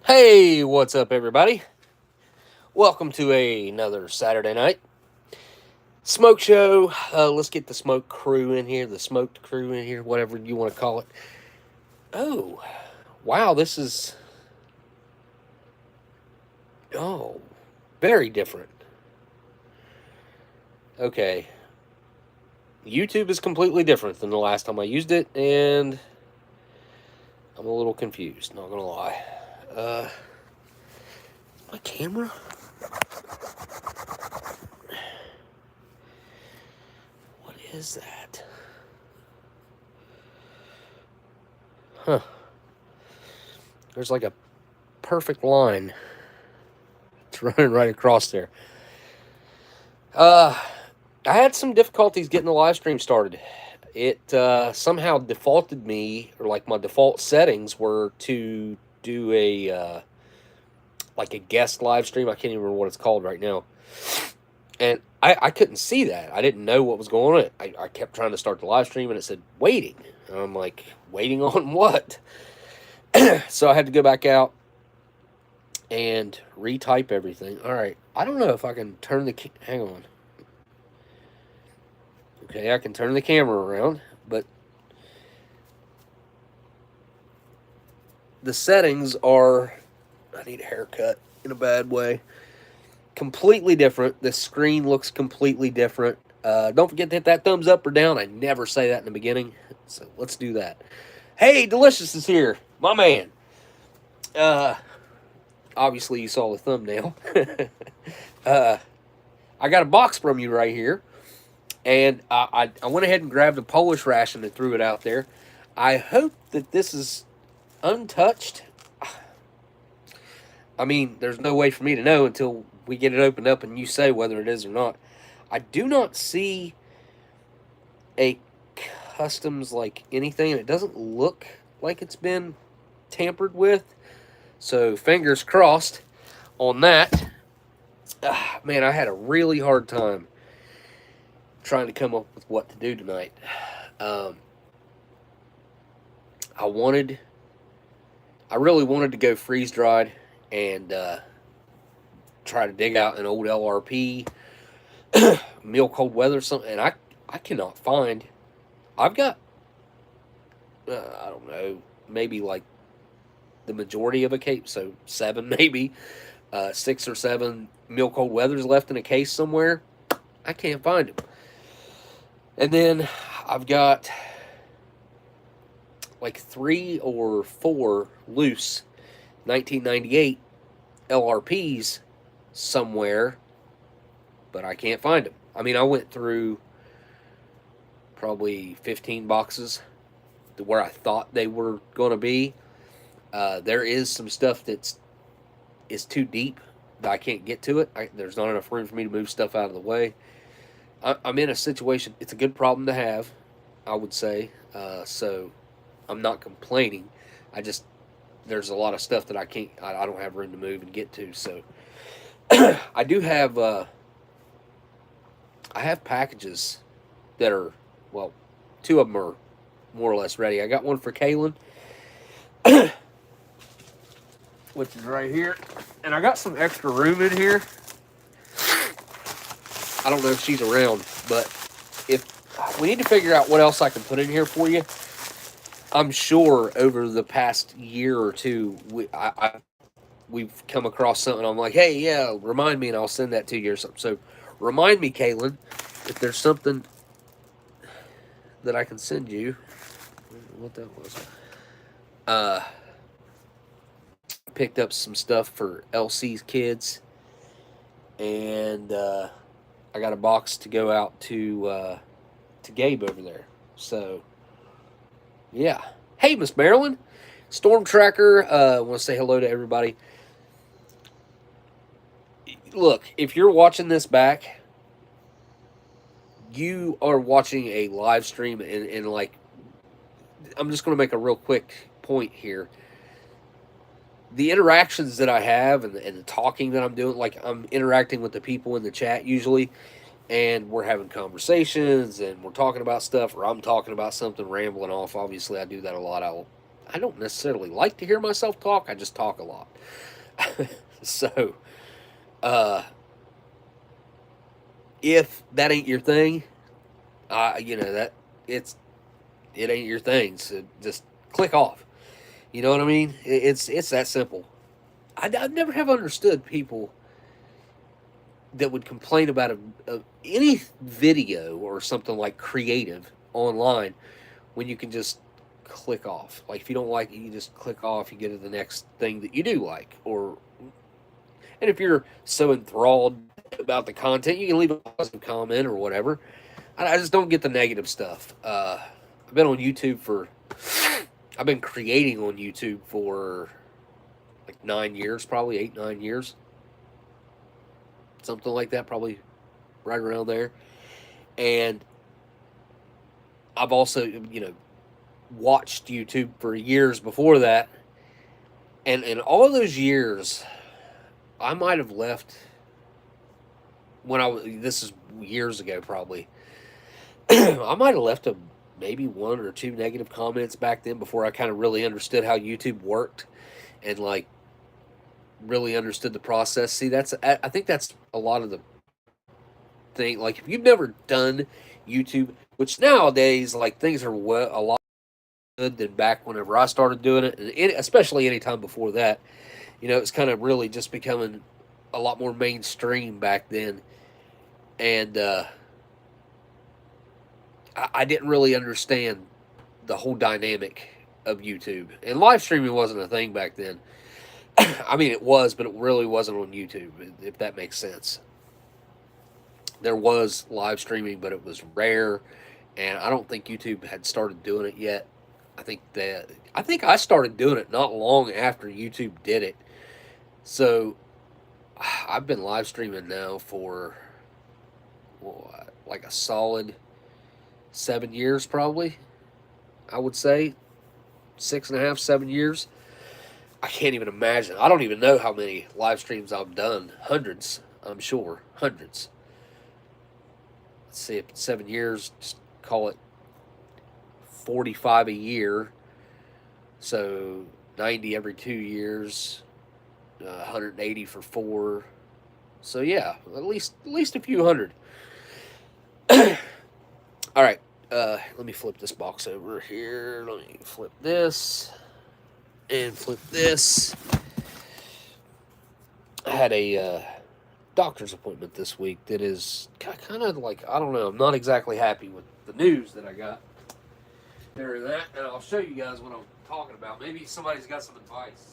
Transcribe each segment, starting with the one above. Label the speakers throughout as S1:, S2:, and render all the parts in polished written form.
S1: Hey, what's up, everybody? Welcome to another Saturday night smoke show. Let's get the smoke crew in here, the smoked crew in here, whatever you want to call it. Oh, wow, this is oh very different. Okay, YouTube is completely different than the last time I used it, and I'm a little confused. Not gonna lie. Uh, my camera. What is that? Huh. There's like a perfect line. It's running right across there. Uh, I had some difficulties getting the live stream started. It somehow defaulted me, or like my default settings were to do a like a guest live stream. I can't even remember what it's called right now. And I couldn't see that. I didn't know what was going on. I kept trying to start the live stream and it said waiting. And I'm like, waiting on what? So I had to go back out and retype everything. All right. I don't know if I can turn the. Hang on. Okay, I can turn the camera around, but the settings are. I need a haircut in a bad way. Completely different. The screen looks completely different. Don't forget to hit that thumbs up or down. I never say that in the beginning, so let's do that. Hey, Delicious is here, my man. Uh, Obviously you saw the thumbnail. I got a box from you right here, and I went ahead and grabbed a Polish ration and threw it out there. I hope that this is untouched. I mean, there's no way for me to know until we get it opened up and you say whether it is or not. I do not see a customs like anything, and it doesn't look like it's been tampered with. So fingers crossed on that. Man, I had a really hard time trying to come up with what to do tonight. Um, I wanted, I really wanted to go freeze dried and try to dig out an old LRP, meal cold weather, something. And I cannot find. I've got, I don't know, maybe like the majority of a case, so 7 maybe, 6 or 7 meal cold weathers left in a case somewhere. I can't find them. And then I've got like 3 or 4 loose 1998 LRPs somewhere, but I can't find them. I mean, I went through probably 15 boxes to where I thought they were going to be. There is some stuff that's is too deep that I can't get to it. There's not enough room for me to move stuff out of the way. I'm in a situation. It's a good problem to have, I would say. So I'm not complaining. I just there's a lot of stuff that I can't. I don't have room to move and get to. So I do have. I have packages that are, well, 2 of them are more or less ready. I got one for Kaylin, which is right here, and I got some extra room in here. I don't know if she's around, but if we need to figure out what else I can put in here for you. I'm sure over the past year or two, we've come across something. I'm like, hey, yeah, remind me, and I'll send that to you or something. So remind me, Kaylin, if there's something that I can send you. What that was. Picked up some stuff for LC's kids, and I got a box to go out to Gabe over there. So yeah. Hey, Miss Marilyn, Storm Tracker. I want to say hello to everybody. Look, if you're watching this back, you are watching a live stream, and like, I'm just going to make a real quick point here. The interactions that I have and the talking that I'm doing, like I'm interacting with the people in the chat usually, and we're having conversations and we're talking about stuff, or I'm talking about something, rambling off. Obviously, I do that a lot. I'll I don't necessarily like to hear myself talk. I just talk a lot. So, uh, if that ain't your thing, you know that it's it ain't your thing. So just click off. You know what I mean? It's that simple. I never have understood people that would complain about any video or something like creative online when you can just click off. Like if you don't like it, you just click off. You get to the next thing that you do like, or and if you're so enthralled about the content, you can leave a positive comment or whatever. I just don't get the negative stuff. I've been on YouTube for, I've been creating on YouTube for like 9 years, probably 8, 9 years, something like that, probably right around there. And I've also, watched YouTube for years before that. And in all those years, I might have left when this is years ago probably. I might have left maybe one or two negative comments back then before I kind of really understood how YouTube worked and like really understood the process. See, I think that's a lot of the thing. Like if you've never done YouTube, which nowadays like things are a lot good than back whenever I started doing it, and especially any time before that. It's kind of really just becoming a lot more mainstream back then, and I didn't really understand the whole dynamic of YouTube, and live streaming wasn't a thing back then. I mean, it was, but it really wasn't on YouTube, if that makes sense. There was live streaming, but it was rare, and I don't think YouTube had started doing it yet. I think I started doing it not long after YouTube did it. So I've been live streaming now for what, like a solid 7 years, probably. I would say 6.5, 7 years. I can't even imagine. I don't even know how many live streams I've done. Hundreds, I'm sure. Hundreds. Let's see, if 7 years, just call it 45 a year. So 90 every 2 years. 180 for 4. So yeah, at least a few hundred. All right, let me flip this box over here. Let me flip this and flip this. I had a doctor's appointment this week that is kind of like, I don't know, I'm not exactly happy with the news that I got during that, and I'll show you guys what I'm talking about. Maybe somebody's got some advice.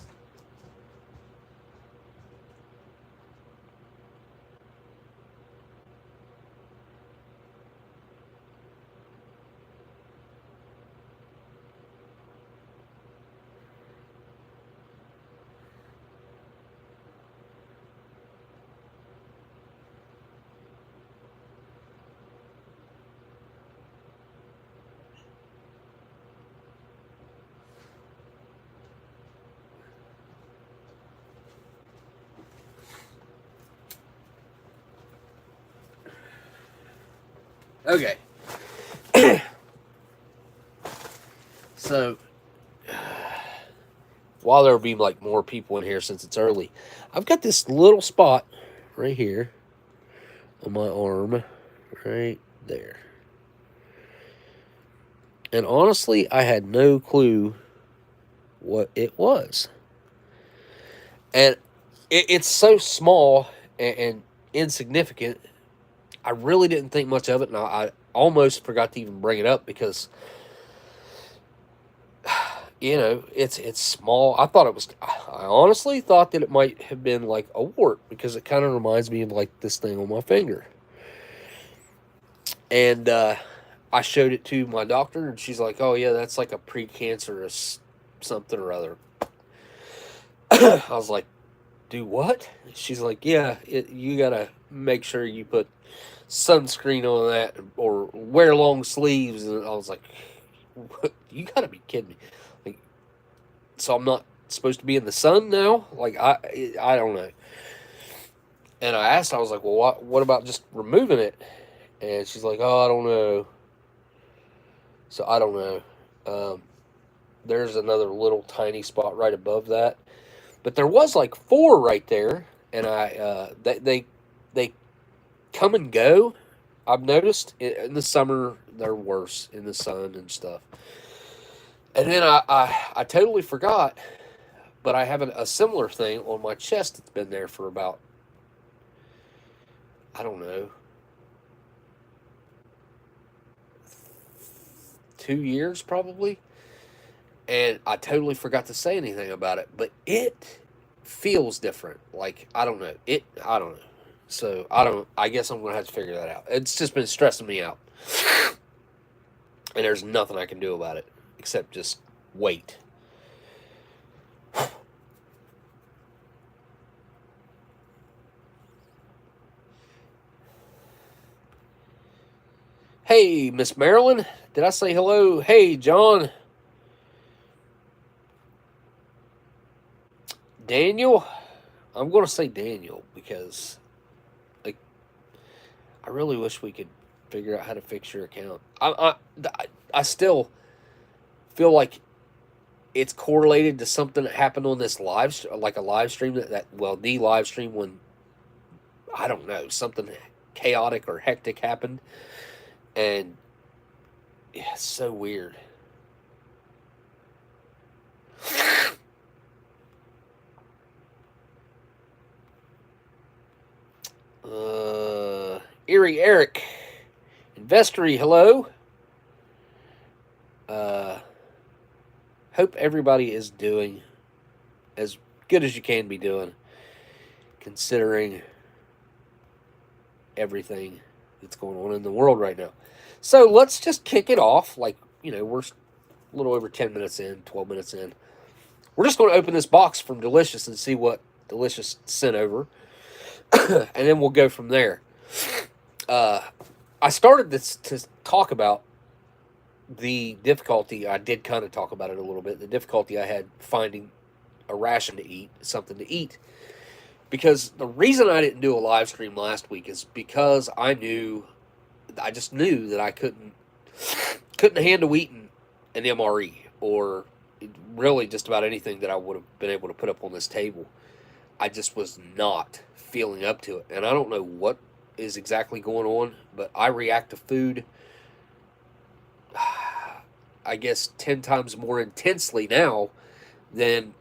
S1: Okay. So, while there will be like more people in here since it's early, I've got this little spot right here on my arm, right there. And honestly, I had no clue what it was. And it's so small and insignificant. I really didn't think much of it, and I almost forgot to even bring it up because, it's small. I honestly thought that it might have been like a wart because it kind of reminds me of like this thing on my finger. And I showed it to my doctor, and she's like, "Oh yeah, that's like a precancerous something or other." I was like, "Do what?" She's like, "Yeah, you gotta make sure you put sunscreen on that or wear long sleeves." And I was like, "You gotta be kidding me!" Like, so I'm not supposed to be in the sun now? Like, I don't know. And I asked, I was like, "Well, what about just removing it?" And she's like, "Oh, I don't know." So I don't know. There's another little tiny spot right above that. But there was like 4 right there, and they come and go. I've noticed in the summer they're worse in the sun and stuff. And then I totally forgot, but I have a similar thing on my chest that's been there for about, I don't know, 2 years probably. And I totally forgot to say anything about it, but it feels different. Like, I don't know. I don't know. So, I guess I'm going to have to figure that out. It's just been stressing me out. And there's nothing I can do about it except just wait. Hey, Miss Marilyn, did I say hello? Hey, John. Daniel. I'm going to say Daniel because, like, I really wish we could figure out how to fix your account. I still feel like it's correlated to something that happened on this like a live stream the live stream when, I don't know, something chaotic or hectic happened. And yeah, it's so weird. Erie Eric, Investory, hello. Hope everybody is doing as good as you can be doing, considering everything that's going on in the world right now. So let's just kick it off. Like, we're a little over 10 minutes in, 12 minutes in. We're just going to open this box from Delicious and see what Delicious sent over. And then we'll go from there. I started this to talk about the difficulty. I did kind of talk about it a little bit. The difficulty I had finding a ration to eat, something to eat. Because the reason I didn't do a live stream last week is because I just knew that I couldn't handle eating an MRE or really just about anything that I would have been able to put up on this table. I just was not feeling up to it. And I don't know what is exactly going on, but I react to food, I guess, 10 times more intensely now than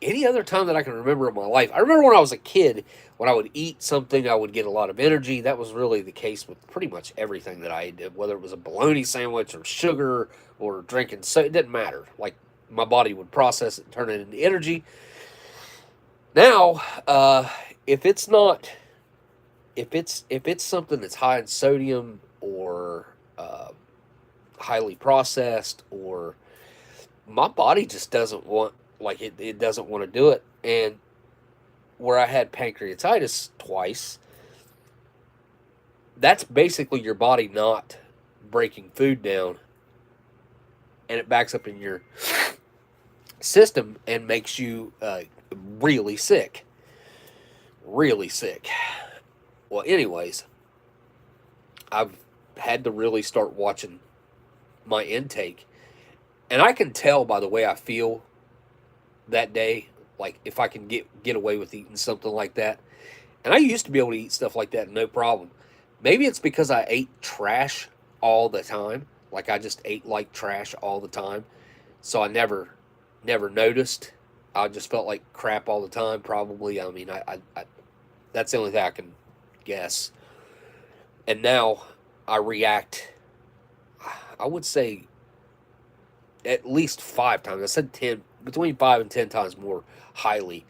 S1: any other time that I can remember in my life. I remember when I was a kid, when I would eat something, I would get a lot of energy. That was really the case with pretty much everything that I did, whether it was a bologna sandwich or sugar or drinking. So it didn't matter. Like, my body would process it and turn it into energy. Now, if it's something that's high in sodium or highly processed, or my body just doesn't want, like, it doesn't want to do it. And where I had pancreatitis twice, that's basically your body not breaking food down, and it backs up in your system and makes you really sick. Really sick. Well, anyways, I've had to really start watching my intake. And I can tell by the way I feel that day, like, if I can get away with eating something like that. And I used to be able to eat stuff like that no problem. Maybe it's because I ate trash all the time. Like, I just ate like trash all the time. So I never noticed. I just felt like crap all the time, probably. I mean, I that's the only thing I can guess. And now I react, I would say, at least 5 times. I said 10, between 5 and 10 times more highly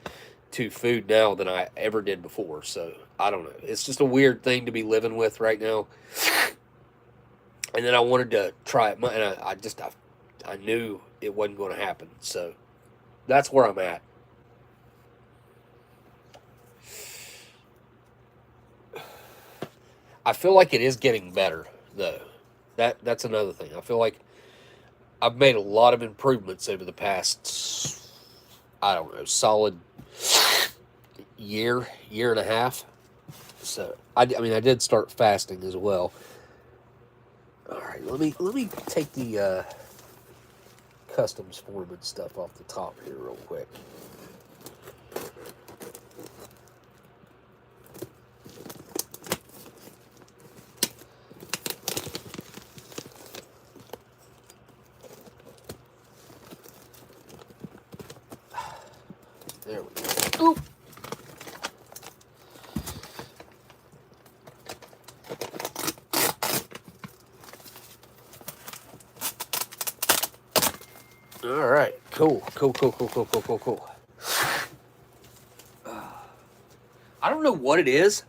S1: to food now than I ever did before. So I don't know. It's just a weird thing to be living with right now. And then I wanted to try it, and I knew it wasn't going to happen. So that's where I'm at. I feel like it is getting better, though. That's another thing. I feel like I've made a lot of improvements over the past, I don't know, solid year and a half. So I mean, I did start fasting as well. All right, let me take the customs forming stuff off the top here real quick. There we go. Oop. All right, cool. I don't know what it is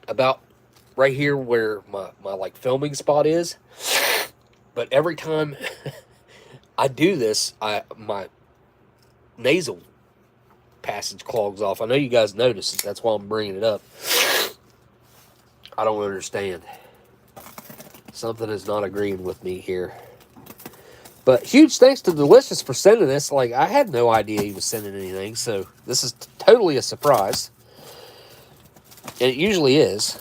S1: about right here where my like filming spot is, but every time I do this, my nasal passage clogs off. I know you guys noticed it. That's why I'm bringing it up. I don't understand. Something is not agreeing with me here. But huge thanks to Delicious for sending this. Like, I had no idea he was sending anything, so this is totally a surprise. And it usually is.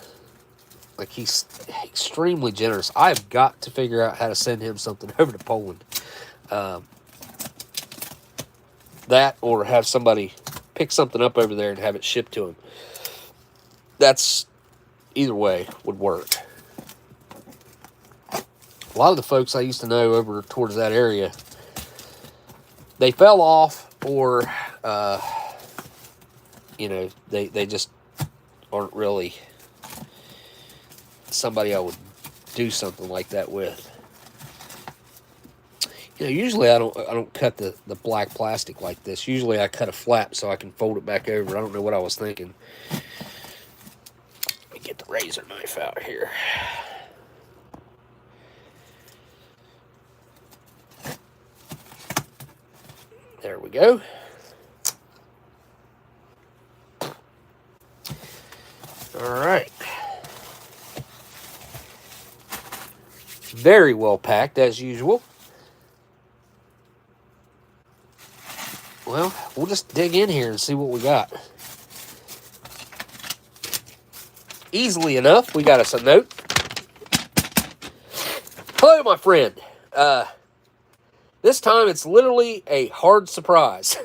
S1: Like, he's extremely generous. I've got to figure out how to send him something over to Poland. That, or have somebody pick something up over there and have it shipped to him. That's, either way, would work. A lot of the folks I used to know over towards that area, they fell off, or, you know, they just aren't really somebody I would do something like that with. You know, usually I don't cut the black plastic like this. Usually I cut a flap so I can fold it back over. I don't know what I was thinking. Let me get the razor knife out here. There we go. All right. Very well packed, as usual. Well, we'll just dig in here and see what we got. Easily enough, we got us a note. Hello, my friend. This time it's literally a hard surprise.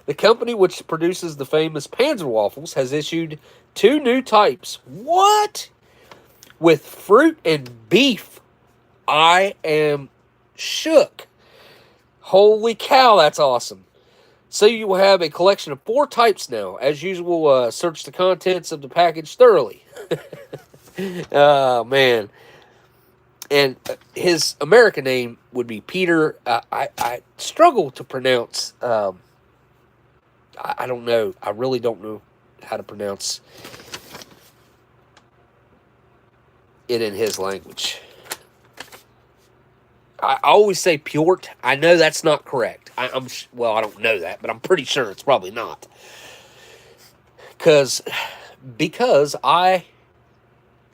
S1: The company which produces the famous Panzer waffles has issued 2 new types. What? With fruit and beef. I am shook. Holy cow, that's awesome. So you will have a collection of 4 types now. As usual, search the contents of the package thoroughly. Oh, man. And his American name would be Peter. I struggle to pronounce. I don't know. I really don't know how to pronounce it in his language. I always say Pjort. I know that's not correct. Well, I don't know that, but I'm pretty sure it's probably not. Because I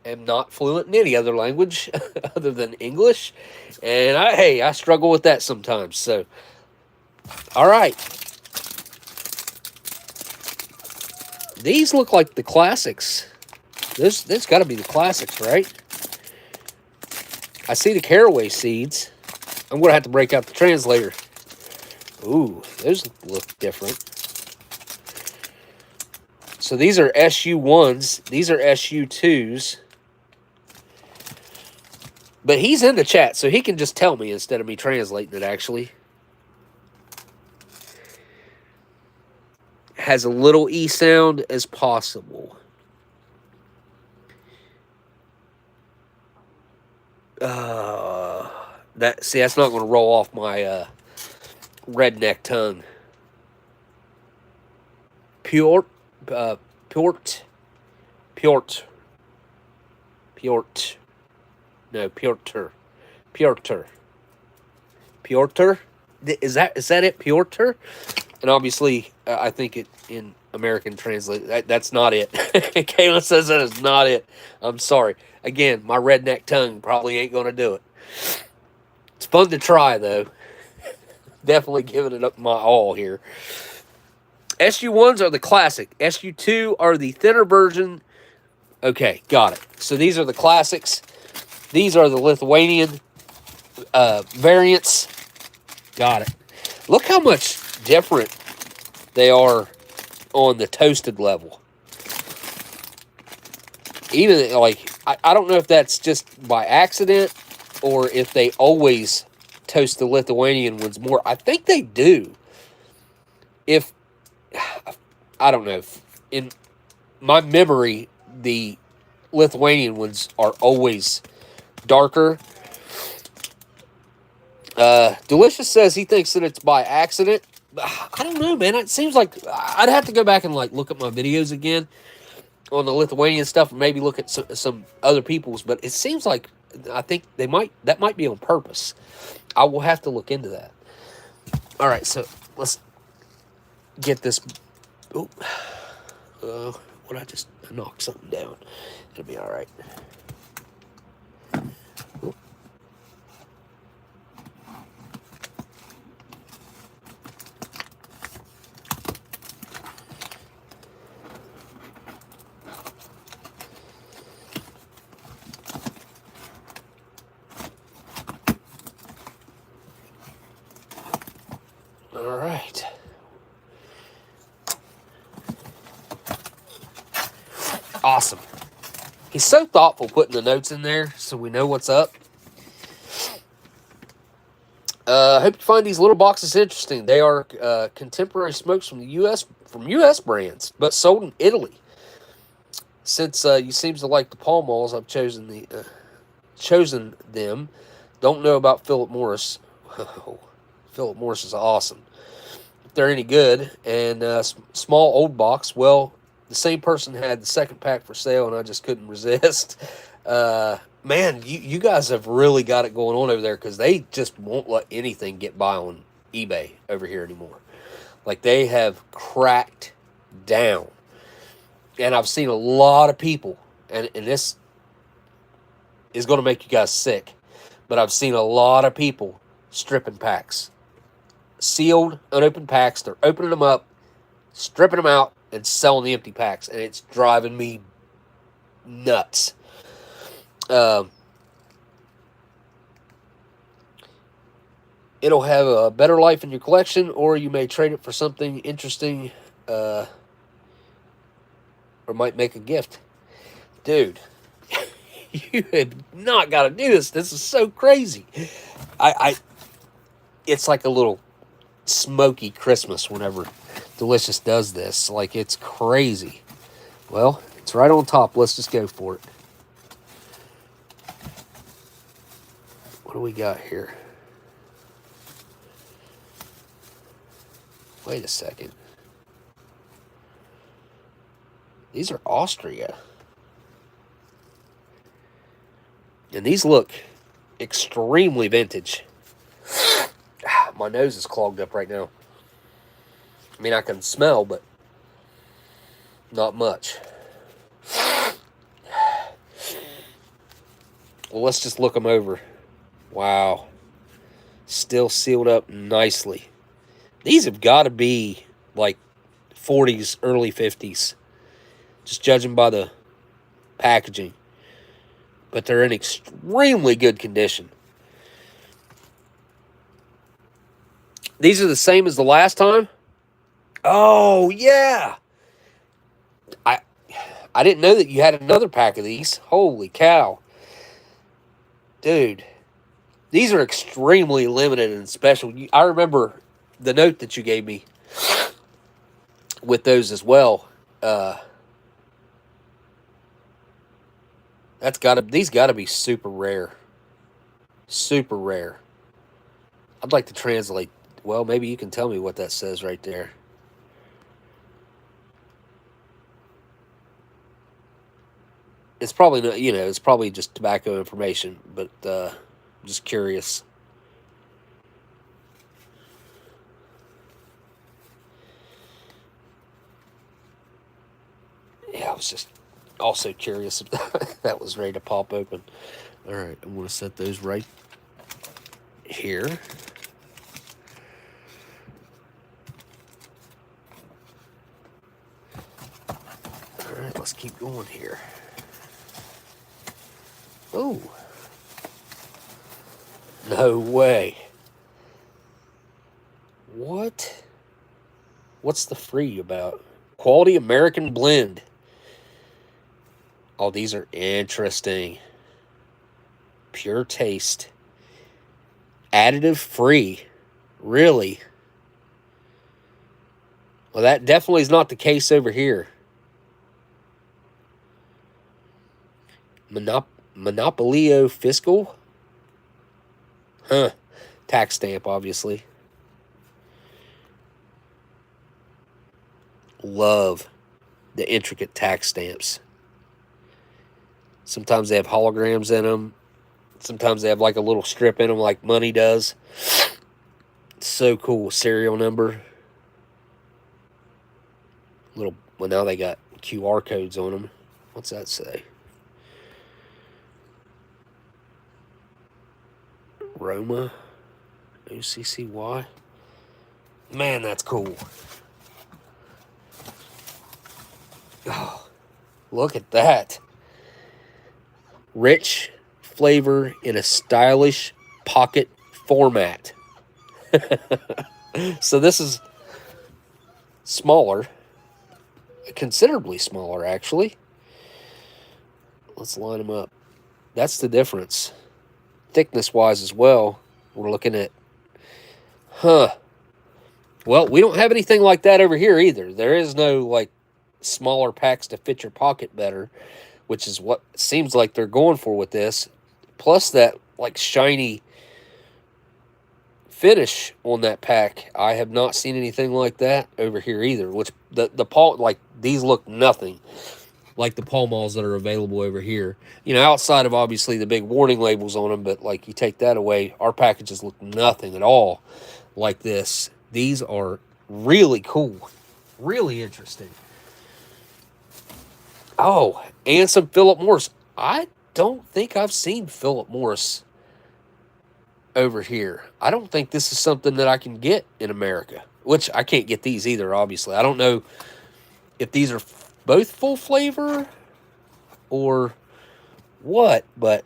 S1: am not fluent in any other language other than English, and I struggle with that sometimes. So, all right, these look like the classics. This got to be the classics, right? I see the caraway seeds. I'm gonna have to break out the translator. Ooh, those look different. So these are SU1s. These are SU2s. But he's in the chat, so he can just tell me instead of me translating it, actually. Has a little E sound as possible. That's not going to roll off my redneck tongue. Pjort. No, Pjorter. Is that it? Pjorter? And obviously, I think it in American translate that's not it. Kayla says that is not it. I'm sorry. Again, my redneck tongue probably ain't gonna do it. It's fun to try though. Definitely giving it up my all here. SU1s are the classic. SU2 are the thinner version. Okay, got it. So these are the classics. These are the Lithuanian. variants. Got it. Look how much different they are on the toasted level. Even, like, I don't know if that's just by accident or if they always toast the Lithuanian ones more. I think they do. If, I don't know, in my memory, the Lithuanian ones are always darker. Delicious says he thinks that it's by accident. I don't know, man. It seems like I'd have to go back and like look at my videos again on the Lithuanian stuff, and maybe look at some other people's. But it seems like I think that might be on purpose. I will have to look into that. All right, so let's get this. Oh, what I just knocked something down. It'll be all right. All right. Awesome. He's so thoughtful putting the notes in there so we know what's up. I hope you find these little boxes interesting. They are contemporary smokes from the U.S. brands, but sold in Italy. Since you seems to like the Pall Malls, I've chosen them. Don't know about Philip Morris. Oh, Philip Morris is awesome. If they're any good. And small old box. Well, the same person had the second pack for sale, and I just couldn't resist. Man, you guys have really got it going on over there, because they just won't let anything get by on eBay over here anymore. Like, they have cracked down. And I've seen a lot of people, and this is going to make you guys sick, but I've seen a lot of people stripping packs. Sealed, unopened packs. They're opening them up, stripping them out, and selling the empty packs. And it's driving me nuts. It'll have a better life in your collection, or you may trade it for something interesting, or might make a gift. Dude, you have not got to do this. This is so crazy. It's like a little smoky Christmas whenever Delicious does this. Like, it's crazy. Well, it's right on top. Let's just go for it. What do we got here? Wait a second. These are Austria. And these look extremely vintage. My nose is clogged up right now. I mean, I can smell, but not much. Well, let's just look them over. Wow. Still sealed up nicely. These have got to be like 40s, early 50s. Just judging by the packaging. But they're in extremely good condition. These are the same as the last time? Oh, yeah. I didn't know that you had another pack of these. Holy cow. Dude. These are extremely limited and special. I remember the note that you gave me with those as well. These gotta be super rare. Super rare. I'd like to translate. Well, maybe you can tell me what that says right there. It's probably not, it's probably just tobacco information, but I'm just curious. Yeah, I was just also curious if that was ready to pop open. All right, I'm going to set those right here. All right, let's keep going here. Oh. No way. What? What's the free about? Quality American blend. Oh, these are interesting. Pure taste. Additive free. Really? Well, that definitely is not the case over here. Monopolio Fiscal? Huh. Tax stamp, obviously. Love the intricate tax stamps. Sometimes they have holograms in them. Sometimes they have like a little strip in them like money does. So cool. Serial number. Well, now they got QR codes on them. What's that say? Roma. OCCY. Man, that's cool. Oh, look at that. Rich flavor in a stylish pocket format. So this is smaller. Considerably smaller, actually. Let's line them up. That's the difference. Thickness-wise as well, we're looking at... Huh. Well, we don't have anything like that over here either. There is no, like, smaller packs to fit your pocket better, which is what it seems like they're going for with this. Plus that, like, shiny finish on that pack. I have not seen anything like that over here either, which the Pall, like, these look nothing like the Pall Malls that are available over here. You know, outside of obviously the big warning labels on them, but like you take that away, our packages look nothing at all like this. These are really cool, really interesting. Oh, and some Philip Morris. I don't think I've seen Philip Morris over here. I don't think this is something that I can get in America, which I can't get these either, obviously. I don't know if these are both full flavor or what, but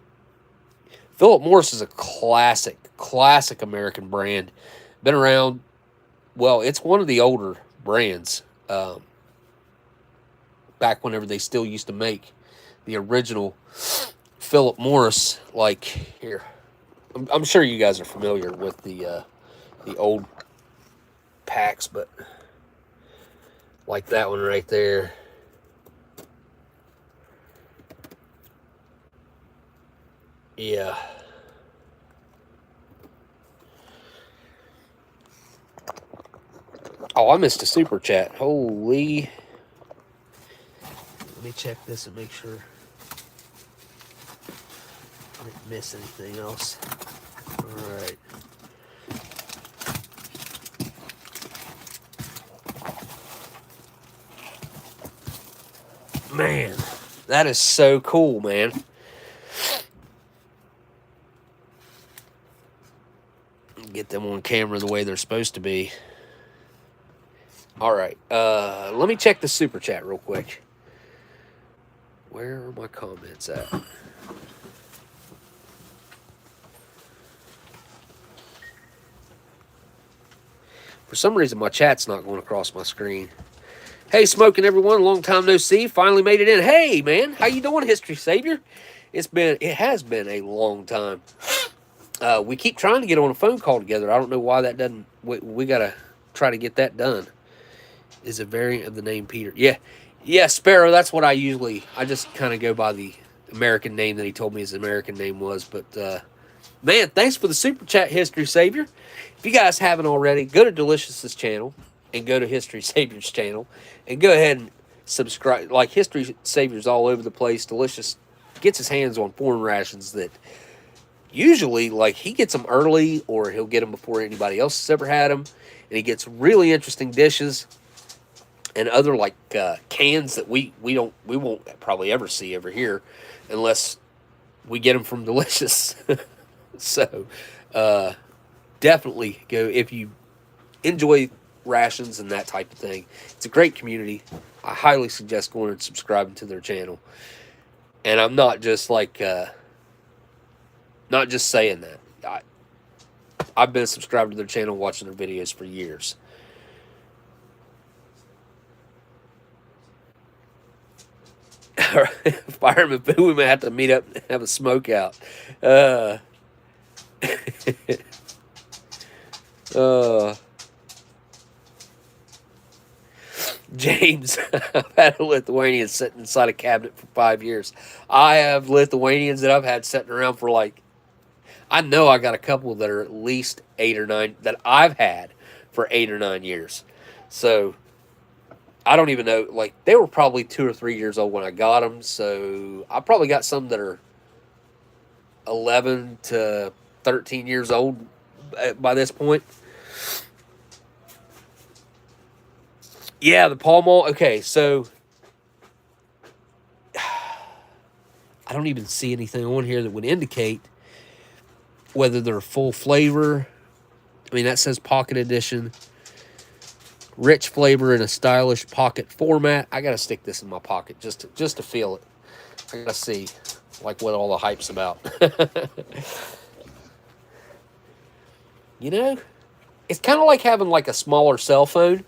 S1: Philip Morris is a classic American brand. Been around, well, it's one of the older brands. Back whenever they still used to make the original Philip Morris, like here. I'm sure you guys are familiar with the old packs, but like that one right there. Yeah. Oh, I missed a super chat. Holy. Let me check this and make sure I didn't miss anything else. All right. Man, that is so cool, man. Get them on camera the way they're supposed to be. All right. Let me check the super chat real quick. Where are my comments at? For some reason, my chat's not going across my screen. Hey, Smoking everyone, long time no see. Finally made it in. Hey, man, how you doing, History Savior? It has been a long time. We keep trying to get on a phone call together. I don't know why that doesn't. We gotta try to get that done. Is a variant of the name Peter? Yeah, Sparrow. That's what I just kind of go by the American name that he told me his American name was. But man, thanks for the super chat, History Savior. If you guys haven't already, go to Delicious's channel and go to History Savior's channel and go ahead and subscribe. Like, History Savior's all over the place. Delicious gets his hands on foreign rations that usually, like, he gets them early or he'll get them before anybody else has ever had them. And he gets really interesting dishes and other, like, cans that we won't probably ever see over here unless we get them from Delicious. So, definitely go if you enjoy rations and that type of thing. It's a great community. I highly suggest going and subscribing to their channel. And I'm not just like, not just saying that. I've been subscribed to their channel, watching their videos for years. Fireman Boo, we may have to meet up and have a smoke out. James, I've had a Lithuanian sitting inside a cabinet for 5 years. I have Lithuanians that I've had sitting around for like, I know I got a couple that are at least 8 or 9 that I've had for 8 or 9 years. So I don't even know, like, they were probably 2 or 3 years old when I got them. So I probably got some that are 11 to 13 years old by this point. Yeah, the Pall Mall. Okay, so I don't even see anything on here that would indicate whether they're full flavor. I mean, that says pocket edition. Rich flavor in a stylish pocket format. I gotta stick this in my pocket just to feel it. I gotta see like what all the hype's about. You know, it's kind of like having like a smaller cell phone,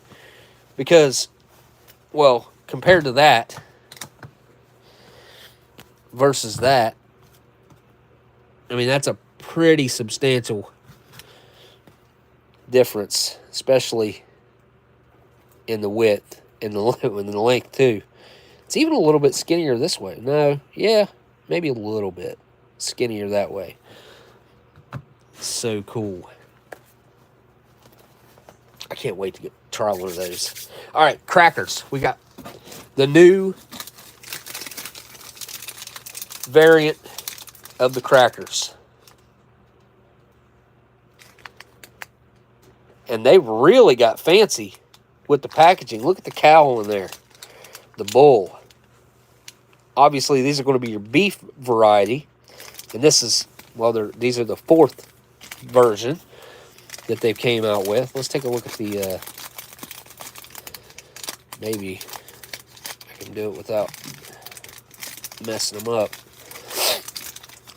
S1: because, well, compared to that versus that, I mean, that's a pretty substantial difference, especially in the width and the length too. It's even a little bit skinnier this way. No, yeah, maybe a little bit skinnier that way. So cool. I can't wait to try one of those. All right, crackers. We got the new variant of the crackers. And they really got fancy with the packaging. Look at the cow in there. The bull. Obviously, these are going to be your beef variety. And this is, well, these are the 4th version that they've came out with. Let's take a look at the, maybe I can do it without messing them up.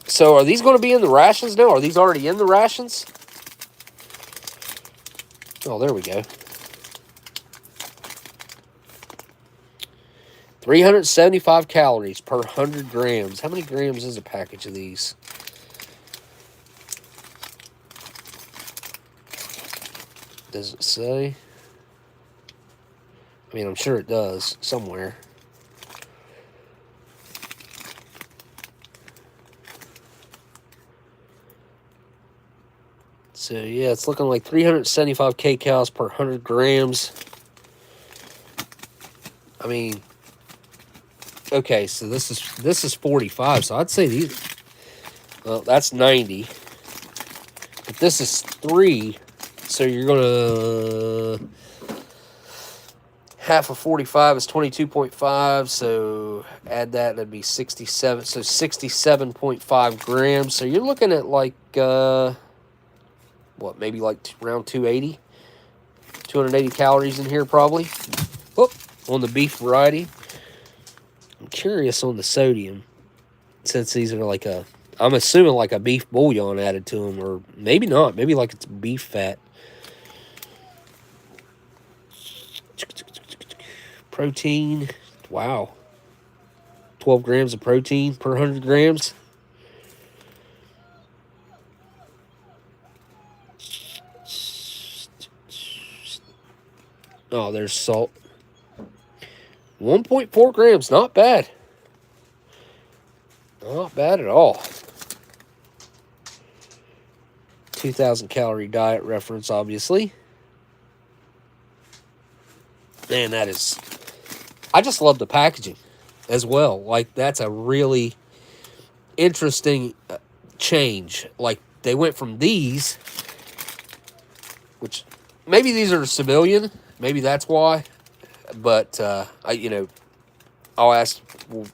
S1: So are these going to be in the rations now? Are these already in the rations? Oh, there we go. 375 calories per 100 grams. How many grams is a package of these? Does it say? I mean, I'm sure it does somewhere. So, yeah, it's looking like 375 kcals per 100 grams. I mean, okay, so this is 45, so I'd say these, well, that's 90. But this is 3, so you're going to, half of 45 is 22.5, so add that, that'd be 67, so 67.5 grams. So you're looking at like, what, maybe like around 280 calories in here probably. Whoop, on the beef variety. I'm curious on the sodium, since these are like a, I'm assuming like a beef bouillon added to them, or maybe not, maybe like it's beef fat. Protein, wow, 12 grams of protein per 100 grams. Oh, there's salt. 1.4 grams, not bad. Not bad at all. 2,000 calorie diet reference, obviously. Man, that is... I just love the packaging as well. Like, that's a really interesting change. Like, they went from these, which maybe these are civilian. Maybe that's why. But, we'll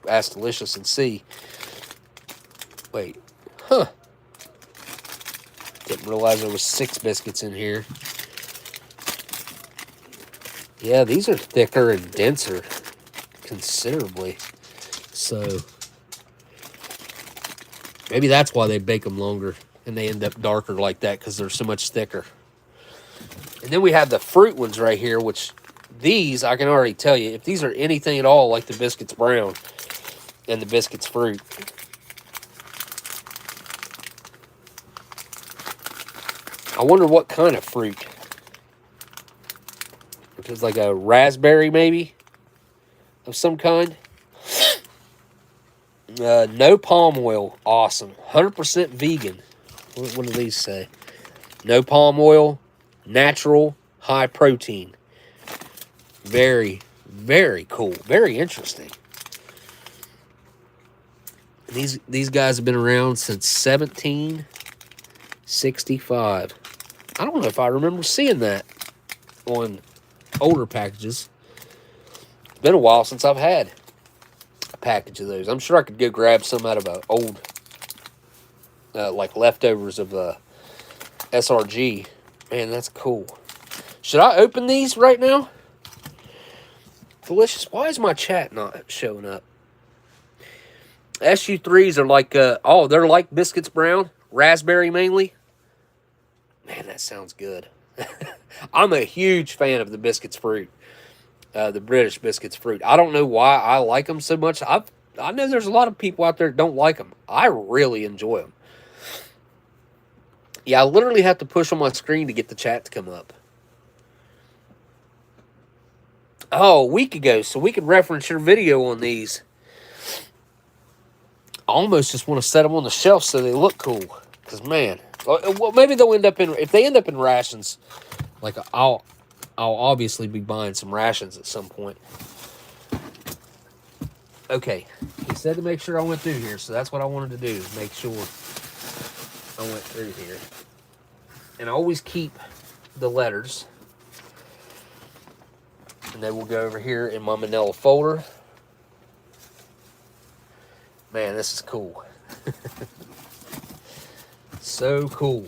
S1: ask Delicious and see. Wait. Huh. Didn't realize there was 6 biscuits in here. Yeah, these are thicker and denser considerably. So, maybe that's why they bake them longer. and they end up darker like that because they're so much thicker. And then we have the fruit ones right here, which these, I can already tell you, if these are anything at all like the Biscuits Brown and the Biscuits Fruit, I wonder what kind of fruit. If it's like a raspberry, maybe, of some kind. No palm oil. Awesome. 100% vegan. What do these say? No palm oil. Natural. High protein. Very, very cool. Very interesting. These guys have been around since 1765. I don't know if I remember seeing that on older packages. It's been a while since I've had a package of those. I'm sure I could go grab some out of an old, like leftovers of SRG. Man, that's cool. Should I open these right now? Delicious. Why is my chat not showing up? SU3s are like, they're like Biscuits Brown. Raspberry mainly. Man, that sounds good. I'm a huge fan of the Biscuits Fruit. The British Biscuits Fruit. I don't know why I like them so much. I know there's a lot of people out there that don't like them. I really enjoy them. Yeah, I literally have to push on my screen to get the chat to come up. Oh, a week ago, so we could reference your video on these. I almost just want to set them on the shelf so they look cool. Because, man, well, maybe they'll end up in, if they end up in rations, like, I'll obviously be buying some rations at some point. Okay, he said to make sure I went through here, so that's what I wanted to do, is make sure I went through here. And I always keep the letters. And they will go over here in my manila folder. Man, this is cool. So cool.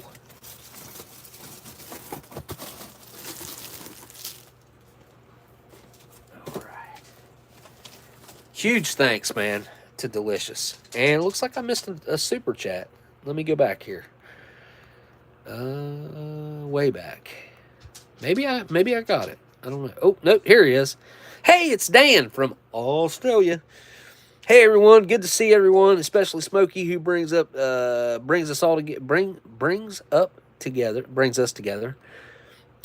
S1: All right. Huge thanks, man, to Delicious. And it looks like I missed a super chat. Let me go back here. Way back. Maybe I got it. I don't know. Oh, no, here he is. Hey, it's Dan from Australia. Hey everyone, good to see everyone, especially Smokey, who brings us together.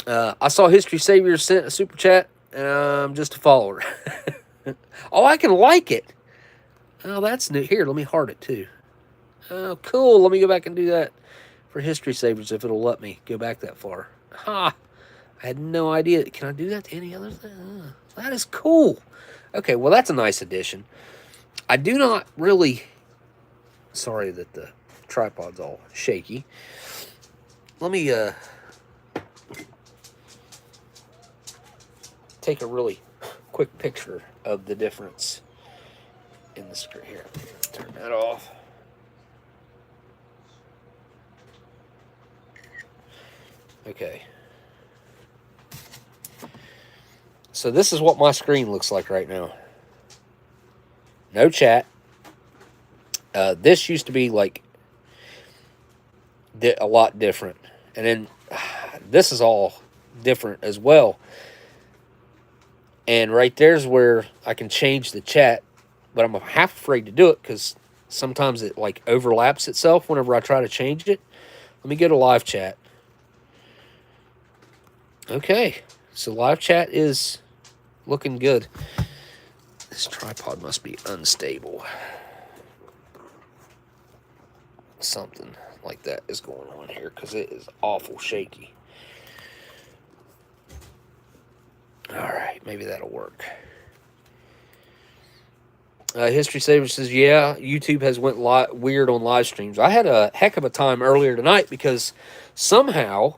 S1: I saw History Saviors sent a super chat, and I'm just a follower. Oh, I can like it. Oh, that's new. Here, let me heart it too. Oh, cool. Let me go back and do that for History Saviors if it'll let me go back that far. Ha! I had no idea. Can I do that to any other thing? That is cool. Okay, well, that's a nice addition. I do not really... Sorry that the tripod's all shaky. Let me take a really quick picture of the difference in the screen here. Turn that off. Okay. So this is what my screen looks like right now. No chat. This used to be like a lot different. And then this is all different as well. And right there's where I can change the chat. But I'm half afraid to do it because sometimes it like overlaps itself whenever I try to change it. Let me go to live chat. Okay. So live chat is looking good. This tripod must be unstable. Something like that is going on here because it is awful shaky. Alright, maybe that'll work. History Saver says, yeah, YouTube has went weird on live streams. I had a heck of a time earlier tonight because somehow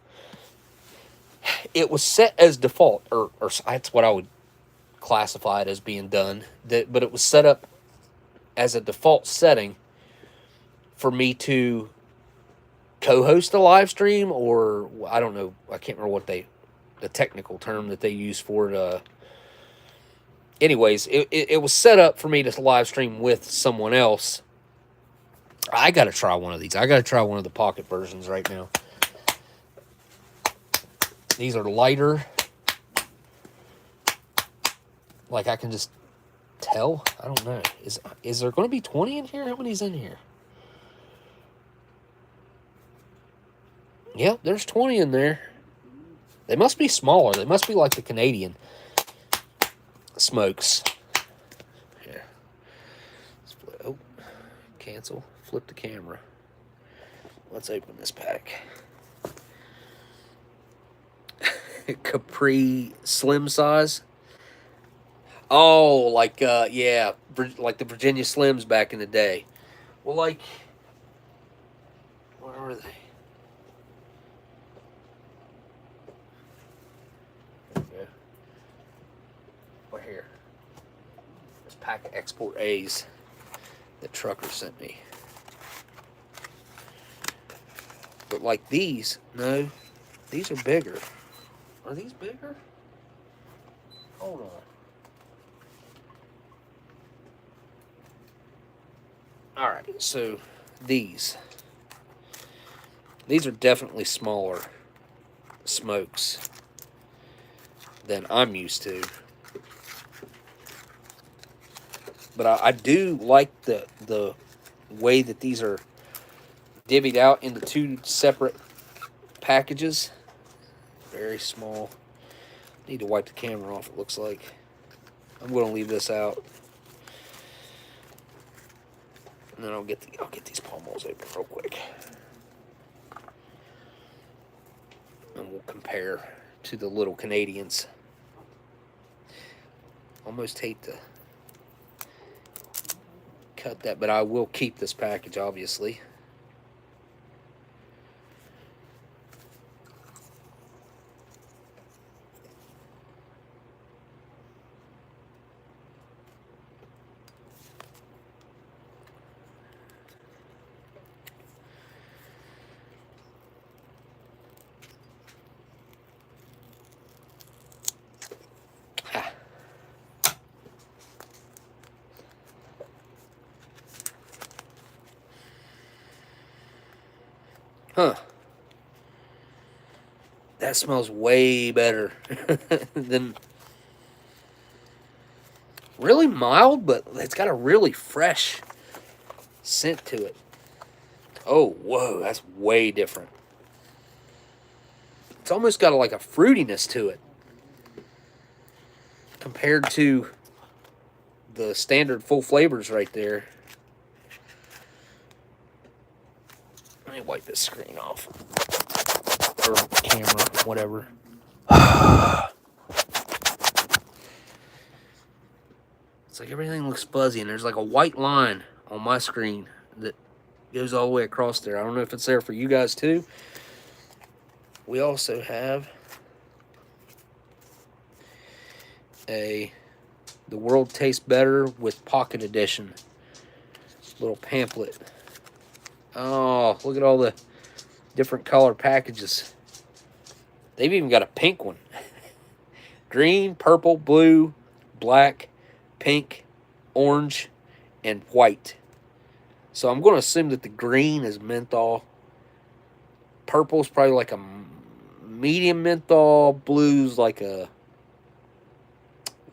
S1: it was set as default, or that's what I would classify it as being done, but it was set up as a default setting for me to co-host a live stream, or I don't know, I can't remember what the technical term that they use for it. Anyways, it was set up for me to live stream with someone else. I got to try one of these. I got to try one of the pocket versions right now. These are lighter. Like, I can just tell. I don't know. Is there going to be 20 in here? How many's in here? Yep, there's 20 in there. They must be smaller. They must be like the Canadian smokes. Here. Oh, cancel. Flip the camera. Let's open this pack. Capri Slim size. Oh, like, yeah, like the Virginia Slims back in the day. Well, like, where are they? Yeah. Right here. This pack of Export A's that trucker sent me. But like these, no, these are bigger. Are these bigger? Hold on. Alright, so these are definitely smaller smokes than I'm used to. But I do like the way that these are divvied out into two separate packages. Very small. Need to wipe the camera off, it looks like. I'm going to leave this out. And then I'll get these palm balls open real quick. And we'll compare to the little Canadians. Almost hate to cut that, but I will keep this package, obviously. Huh. That smells way better than... Really mild, but it's got a really fresh scent to it. Oh, whoa, that's way different. It's almost got like a fruitiness to it compared to the standard full flavors right there. Let me wipe this screen off. Or camera, whatever. It's like everything looks fuzzy, and there's like a white line on my screen that goes all the way across there. I don't know if it's there for you guys too. We also have the World Tastes Better with Pocket Edition little pamphlet. Oh, look at all the different color packages. They've even got a pink one. Green, purple, blue, black, pink, orange, and white. So I'm going to assume that the green is menthol. Purple's probably like a medium menthol. Blue's like a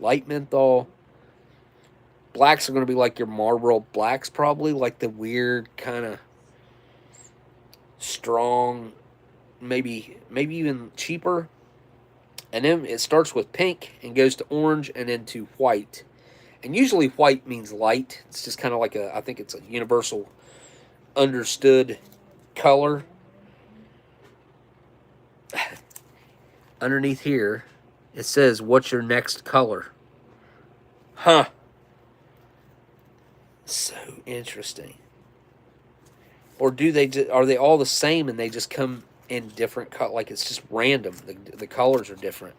S1: light menthol. Blacks are going to be like your Marlboro Blacks, probably. Like the weird kind of strong, maybe even cheaper. And then it starts with pink and goes to orange and then to white. And usually white means light. It's just kind of like I think it's a universal understood color. Underneath here, it says, what's your next color? Huh. So interesting. Or are they all the same and they just come in different colors? Like it's just random. The colors are different.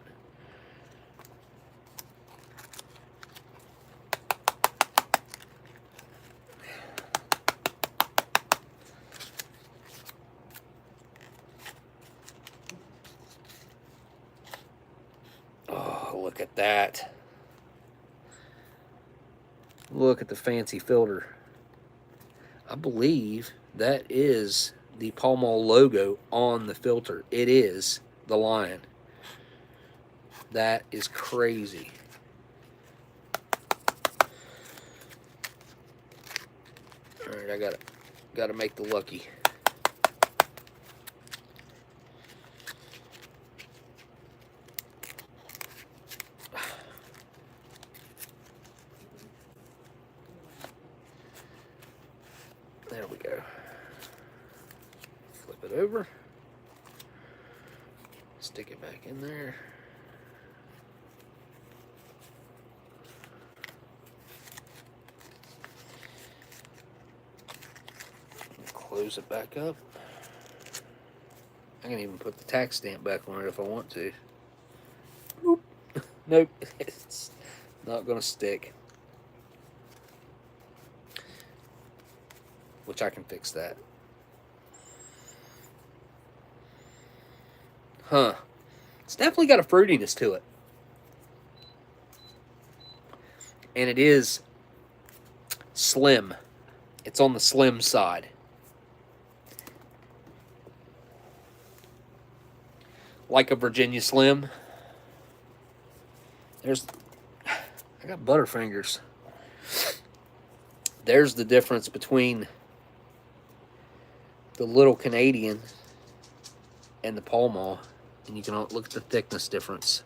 S1: Oh, look at that. Look at the fancy filter. I believe that is the Pall Mall logo on the filter. It is the lion. That is crazy. All right, I gotta make the lucky. There we go. Flip it over. Stick it back in there. Close it back up. I can even put the tax stamp back on it if I want to. Nope. Nope. It's not going to stick. Which I can fix that. Huh. It's definitely got a fruitiness to it. And it is slim. It's on the slim side. Like a Virginia Slim. There's... I got Butterfingers. There's the difference between the little Canadian and the Pall Mall. And you can look at the thickness difference.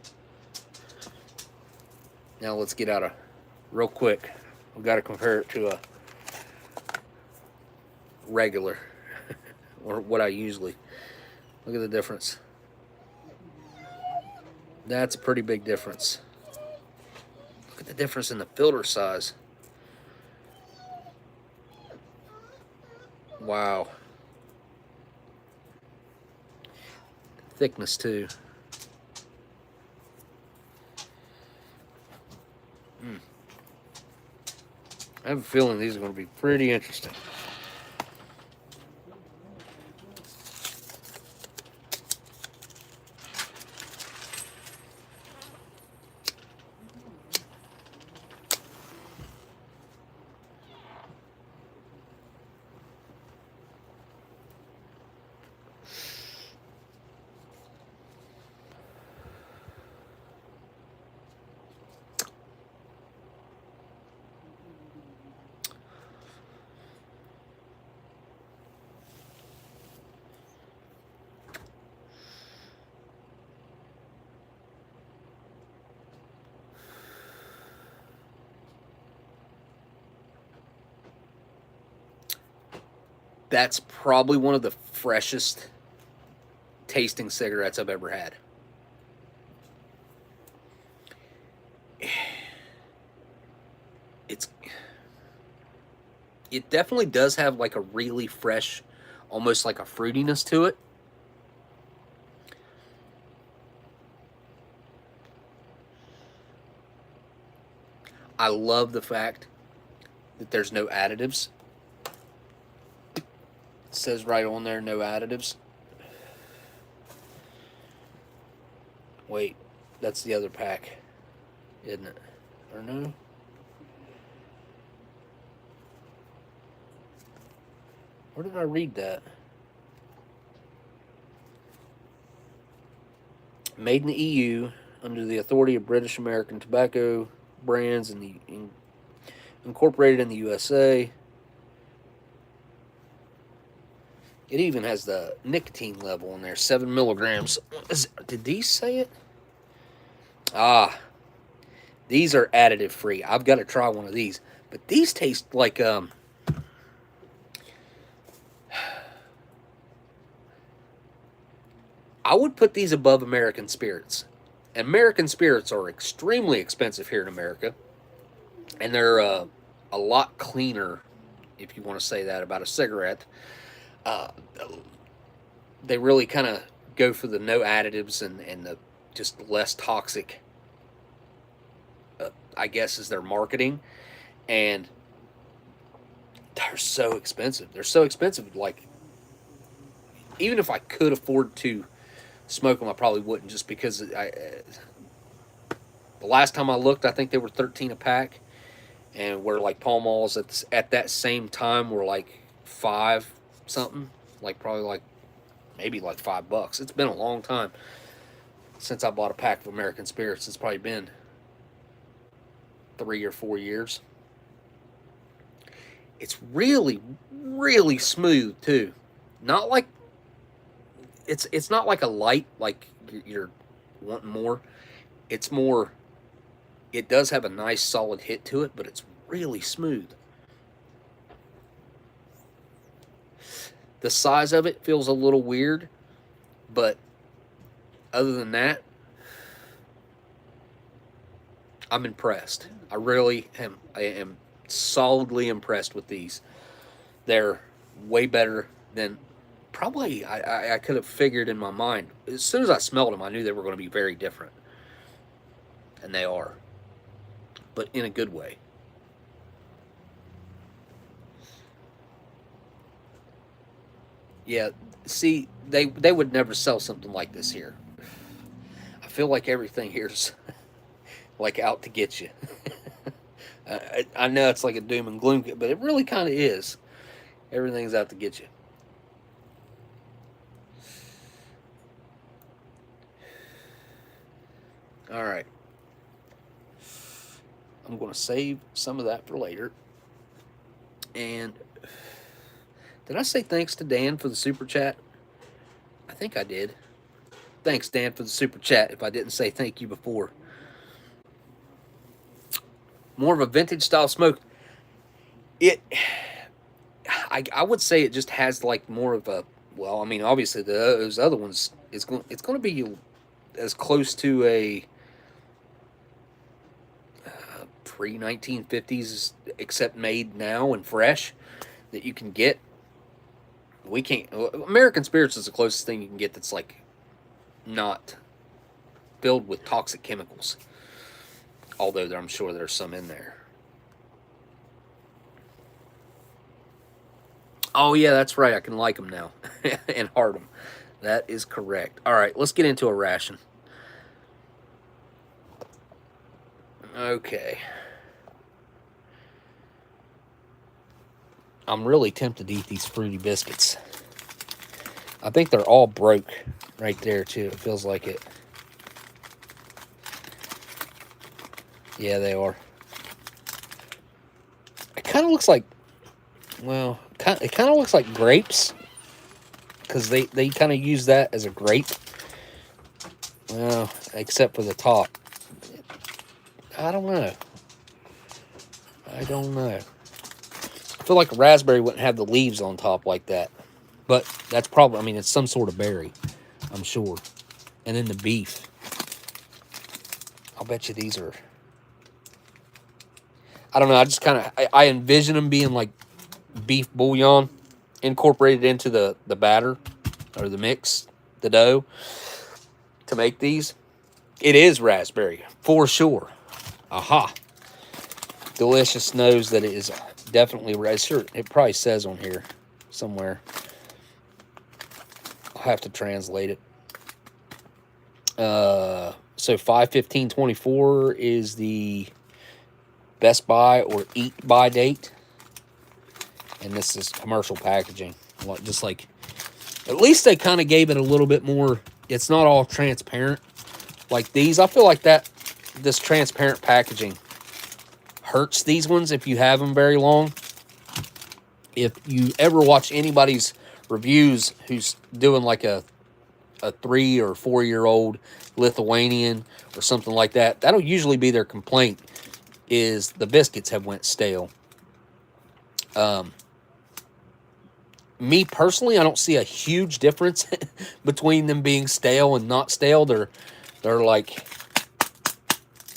S1: Now let's get out of... Real quick. We've got to compare it to a regular. Or what I usually... Look at the difference. That's a pretty big difference. Look at the difference in the filter size. Wow. Thickness too. I have a feeling these are going to be pretty interesting. That's probably one of the freshest tasting cigarettes I've ever had. It definitely does have like a really fresh, almost like a fruitiness to it. I love the fact that there's no additives. It says right on there, no additives. Wait, that's the other pack, isn't it? Or no? Where did I read that? Made in the EU under the authority of British American tobacco brands and incorporated in the USA. It even has the nicotine level in there, 7 milligrams. Did these say it? Ah, these are additive free. I've got to try one of these. But these taste like I would put these above American Spirits. American Spirits are extremely expensive here in America. And they're a lot cleaner, if you want to say that about a cigarette. They really kind of go for the no additives and the just less toxic, I guess, is their marketing. And they're so expensive. They're so expensive. Like, even if I could afford to smoke them, I probably wouldn't, just because the last time I looked, I think they were $13 a pack, and where like Pall Malls at that same time were like 5 something, like probably like maybe like $5. It's been a long time since I bought a pack of American Spirits. It's probably been 3 or 4 years. It's really, really smooth too. Not like it's not like a light, like you're wanting more. It's more. It does have a nice solid hit to it, but it's really smooth. The size of it feels a little weird, but other than that, I'm impressed. I really am. I am solidly impressed with these. They're way better than probably I could have figured in my mind. As soon as I smelled them, I knew they were going to be very different. And they are. But in a good way. Yeah, see, they would never sell something like this here. I feel like everything here's like out to get you. I know it's like a doom and gloom, but it really kind of is. Everything's out to get you. All right. I'm going to save some of that for later. And did I say thanks to Dan for the super chat? I think I did. Thanks, Dan, for the super chat if I didn't say thank you before. More of a vintage style smoke. I would say it just has like more of a, well, I mean, obviously those other ones, it's going to be as close to a pre-1950s, except made now and fresh, that you can get. We can't. American Spirits is the closest thing you can get that's like not filled with toxic chemicals. Although I'm sure there's some in there. Oh yeah, that's right. I can like them now and heart them. That is correct. All right, let's get into a ration. Okay. I'm really tempted to eat these fruity biscuits. I think they're all broke right there, too. It feels like it. Yeah, they are. It kind of looks like, well, it kind of looks like grapes. Because they kind of use that as a grape. Well, except for the top. I don't know. I don't know. I feel like a raspberry wouldn't have the leaves on top like that. But that's probably, I mean, it's some sort of berry, I'm sure. And then the beef. I'll bet you these are, I don't know, I just kind of, I envision them being like beef bouillon incorporated into the batter or the mix, the dough, to make these. It is raspberry, for sure. Aha. Delicious knows that it is definitely raspberry. It probably says on here somewhere. I'll have to translate it. So 5/15/24 is the Best Buy or Eat By date. And this is commercial packaging. Just like, at least they kind of gave it a little bit more. It's not all transparent like these. I feel like this transparent packaging hurts these ones if you have them very long. If you ever watch anybody's reviews who's doing like a 3 or 4 year old Lithuanian or something like that, that'll usually be their complaint, is the biscuits have went stale. Me personally, I don't see a huge difference between them being stale and not stale. They're like,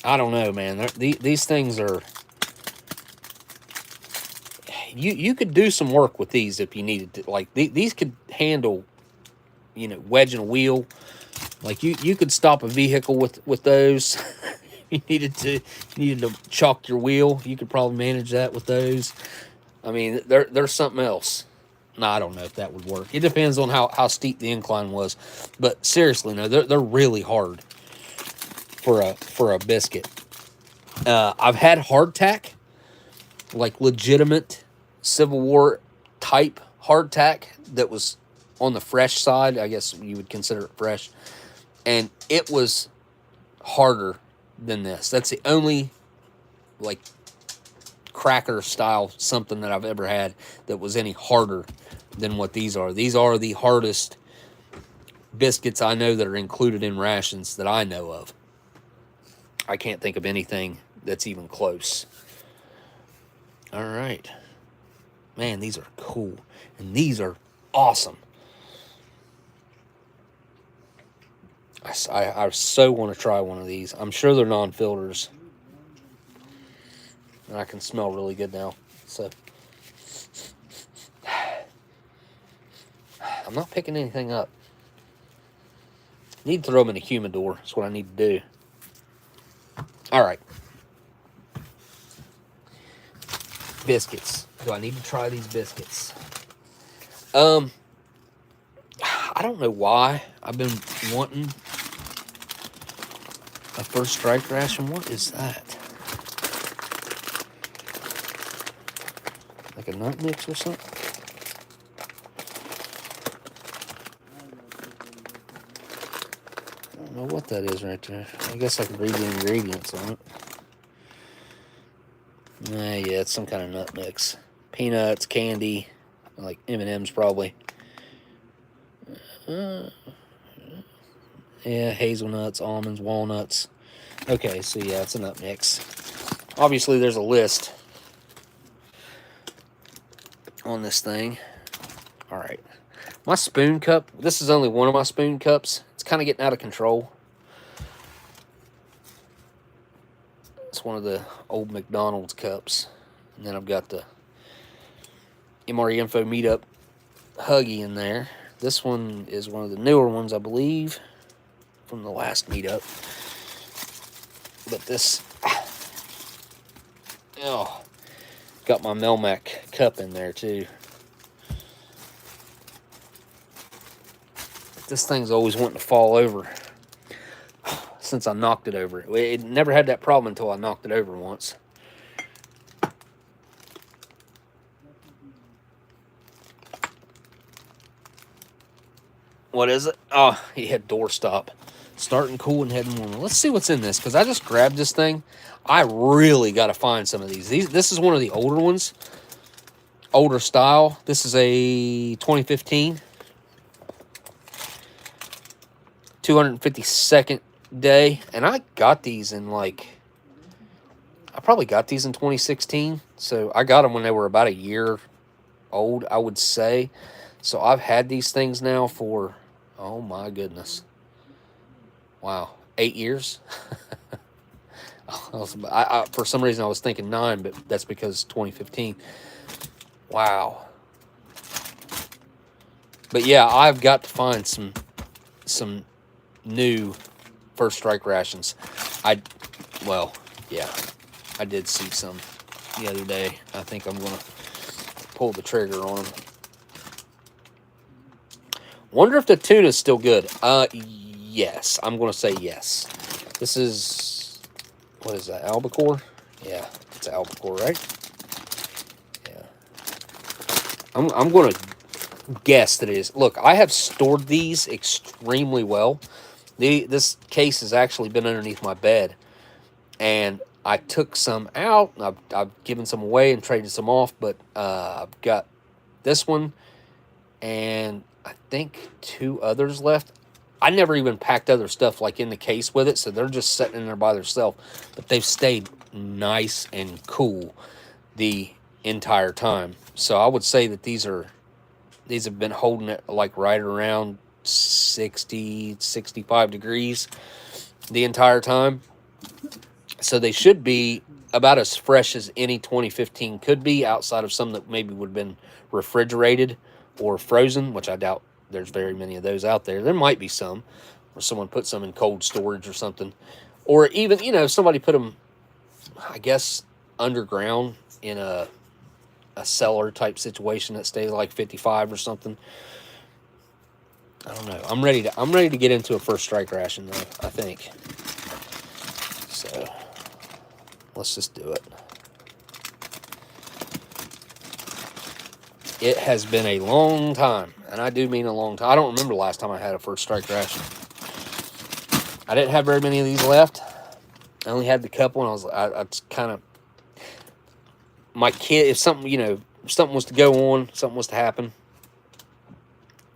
S1: I don't know, man. These things are, you could do some work with these if you needed to. Like these could handle, you know, wedging a wheel. Like you could stop a vehicle with those. You needed to chalk your wheel. You could probably manage that with those. I mean, there's something else. No, I don't know if that would work. It depends on how steep the incline was. But seriously, no, they're really hard for a biscuit. I've had hardtack, like legitimate Civil War type hardtack that was on the fresh side. I guess you would consider it fresh. And it was harder than this. That's the only, like, cracker style something that I've ever had that was any harder than what these are. These are the hardest biscuits I know that are included in rations that I know of. I can't think of anything that's even close. All right. Man, these are cool. And these are awesome. I so want to try one of these. I'm sure they're non-filters. And I can smell really good now. So I'm not picking anything up. Need to throw them in a humidor. That's what I need to do. All right. Biscuits. Do I need to try these biscuits? I don't know why I've been wanting a First Strike ration. What is that? Like a nut mix or something? I don't know what that is right there. I guess I can read the ingredients on it. Yeah, it's some kind of nut mix. Peanuts, candy, like M&M's probably. Yeah, hazelnuts, almonds, walnuts. Okay, so yeah, it's a nut mix. Obviously, there's a list on this thing. All right. My spoon cup, this is only one of my spoon cups. It's kind of getting out of control. It's one of the old McDonald's cups. And then I've got the MRE Info Meetup Huggy in there. This one is one of the newer ones, I believe, from the last meetup. But this, oh, got my Melmac cup in there too. This thing's always wanting to fall over since I knocked it over. It never had that problem until I knocked it over once. What is it? Oh, he had doorstop. Starting cool and heading warm. Let's see what's in this, because I just grabbed this thing. I really got to find some of these. This is one of the older ones. Older style. This is a 2015. 252nd day. And I got these in like... I probably got these in 2016. So I got them when they were about a year old, I would say. So I've had these things now for... Oh my goodness. Wow. 8 years? For some reason I was thinking 9, but that's because 2015. Wow. But yeah, I've got to find some new First Strike rations. Well, yeah, I did see some the other day. I think I'm going to pull the trigger on them. Wonder if the tuna's still good. Yes. I'm going to say yes. This is, what is that, albacore? Yeah, it's albacore, right? Yeah. I'm going to guess that it is. Look, I have stored these extremely well. This case has actually been underneath my bed. And I took some out. I've given some away and traded some off. But I've got this one and I think 2 others left. I never even packed other stuff like in the case with it, so they're just sitting in there by themselves. But they've stayed nice and cool the entire time. So I would say that these have been holding it like right around 60, 65 degrees the entire time. So they should be about as fresh as any 2015 could be, outside of some that maybe would have been refrigerated or frozen, which I doubt there's very many of those out there. There might be some, or someone put some in cold storage or something. Or even, you know, somebody put them, I guess, underground in a cellar type situation that stayed like 55 or something. I don't know. I'm ready to get into a First Strike ration though, I think. So let's just do it. It has been a long time, and I do mean a long time. I don't remember the last time I had a first strike ration. I didn't have very many of these left. I only had the couple, and I kind of, my kid, if something, if something was to go on, something was to happen,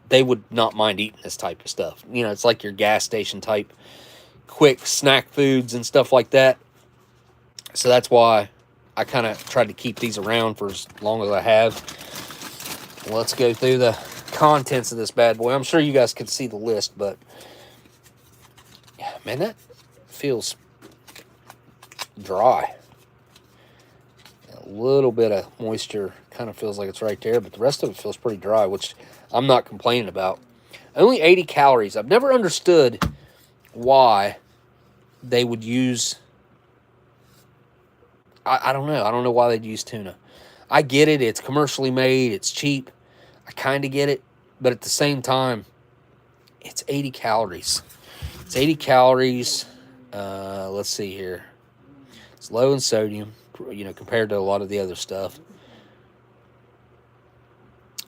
S1: they would not mind eating this type of stuff. It's like your gas station type quick snack foods and stuff like that. So that's why I kind of tried to keep these around for as long as I have. Let's go through the contents of this bad boy. I'm sure you guys can see the list, but yeah, man, that feels dry. A little bit of moisture kind of feels like it's right there, but the rest of it feels pretty dry, which I'm not complaining about. Only 80 calories. I've never understood why they would use... I don't know. I don't know why they'd use tuna. I get it. It's commercially made. It's cheap. I kind of get it. But at the same time, it's 80 calories. It's 80 calories. Let's see here. It's low in sodium, compared to a lot of the other stuff.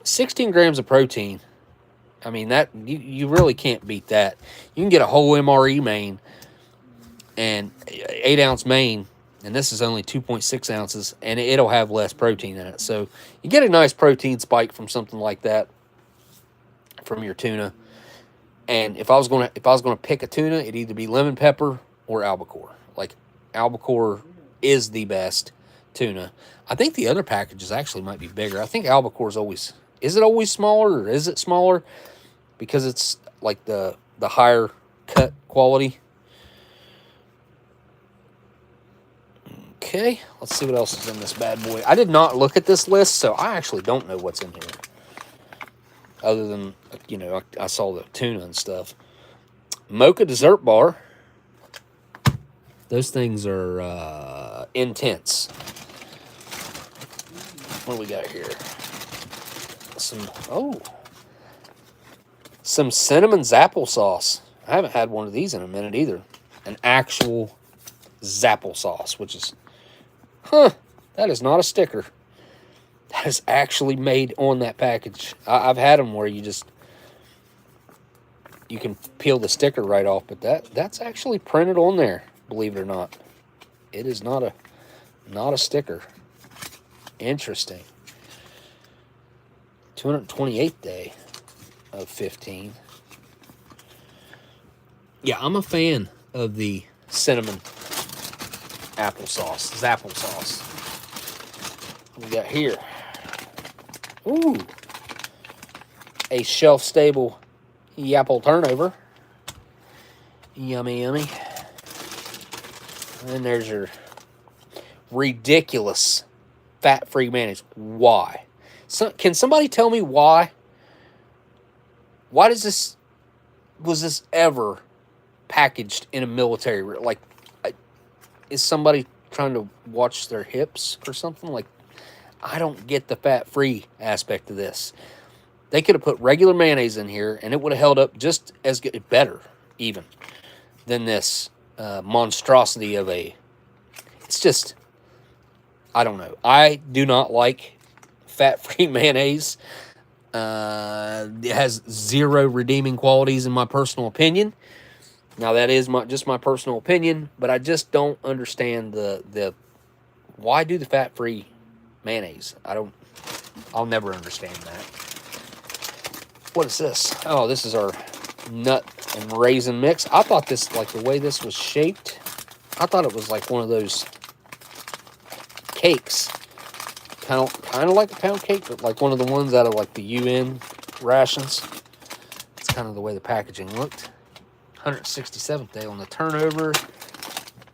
S1: 16 grams of protein. I mean, that you really can't beat that. You can get a whole MRE main and 8-ounce main, and this is only 2.6 ounces, and it'll have less protein in it. So you get a nice protein spike from something like that, from your tuna. And if I was gonna pick a tuna, it'd either be lemon pepper or albacore. Like, albacore is the best tuna. I think the other packages actually might be bigger. I think albacore's always... Is it always smaller, or is it smaller because it's like the higher cut quality? Okay, let's see what else is in this bad boy. I did not look at this list, so I actually don't know what's in here. Other than, I saw the tuna and stuff. Mocha dessert bar. Those things are intense. What do we got here? Some cinnamon zapple sauce. I haven't had one of these in a minute either. An actual zapple sauce, which is, that is not a sticker. That is actually made on that package. I've had them where you can peel the sticker right off, but that's actually printed on there, believe it or not. It is not a sticker. Interesting. 228th day of 15. Yeah, I'm a fan of the cinnamon applesauce, zapple sauce. What we got here? Ooh, a shelf-stable Yapple turnover. Yummy, yummy. And there's your ridiculous fat-free mayonnaise. Why? Can somebody tell me why? Why was this ever packaged in a military? Like, is somebody trying to watch their hips or something? Like, I don't get the fat-free aspect of this. They could have put regular mayonnaise in here, and it would have held up just as good, better even, than this monstrosity of a... It's just, I don't know. I do not like fat-free mayonnaise. It has zero redeeming qualities in my personal opinion. Now, that is just my personal opinion, but I just don't understand the why do the fat-free mayonnaise? I'll never understand that. What is this? Oh, this is our nut and raisin mix. I thought this, like the way this was shaped, I thought it was like one of those cakes. Kind of like a pound cake, but like one of the ones out of like the UN rations. It's kind of the way the packaging looked. 167th day on the turnover.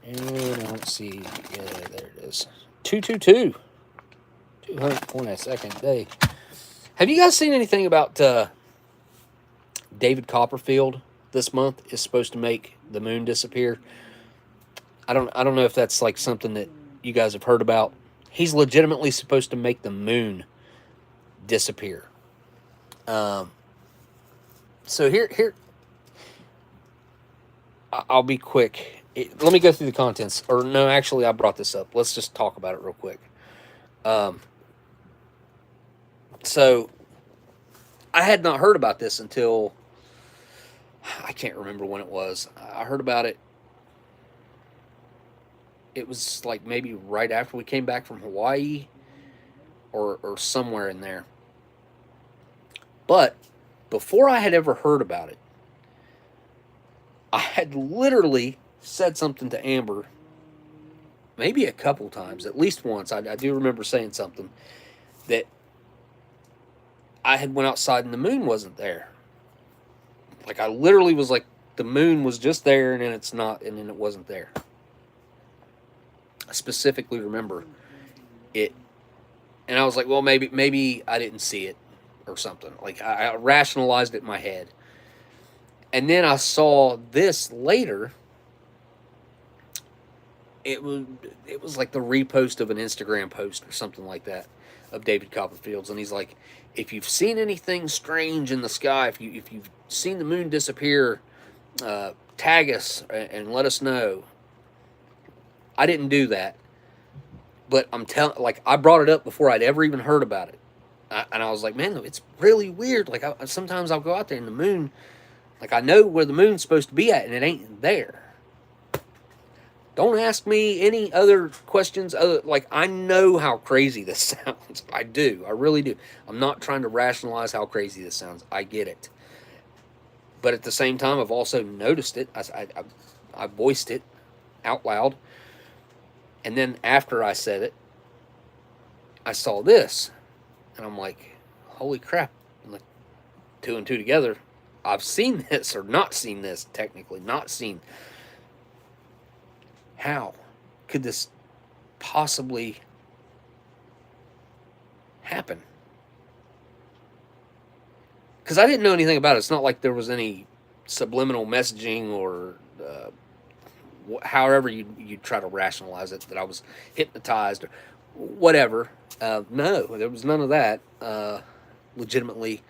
S1: And I don't see, yeah, there it is. 222. 222nd day. Have you guys seen anything about David Copperfield this month is supposed to make the moon disappear? I don't know if that's like something that you guys have heard about. He's legitimately supposed to make the moon disappear. So here, I'll be quick. Let me go through the contents. Or no, actually, I brought this up. Let's just talk about it real quick. So I had not heard about this until, I can't remember when it was. I heard about it. It was like maybe right after we came back from Hawaii, or somewhere in there. But before I had ever heard about it, I had literally said something to Amber, maybe a couple times, at least once. I do remember saying something that I had went outside and the moon wasn't there. Like, I literally was like, the moon was just there and then it's not, and then it wasn't there. I specifically remember it, and I was like, well, maybe I didn't see it or something. Like, I rationalized it in my head. And then I saw this later. It was like the repost of an Instagram post or something like that of David Copperfield's, and he's like, if you've seen anything strange in the sky, if you've seen the moon disappear, tag us and let us know. I didn't do that, but I'm telling, like, I brought it up before I'd ever even heard about it, and I was like, man, it's really weird. Like, sometimes I'll go out there and the moon, like, I know where the moon's supposed to be at, and it ain't there. Don't ask me any other questions. Like, I know how crazy this sounds. I do. I really do. I'm not trying to rationalize how crazy this sounds. I get it. But at the same time, I've also noticed it. I voiced it out loud. And then after I said it, I saw this. And I'm like, holy crap. I'm like, two and two together. I've seen this, or not seen this, technically. Not seen. How could this possibly happen? Because I didn't know anything about it. It's not like there was any subliminal messaging or however you try to rationalize it, that I was hypnotized or whatever. No, there was none of that. Legitimately,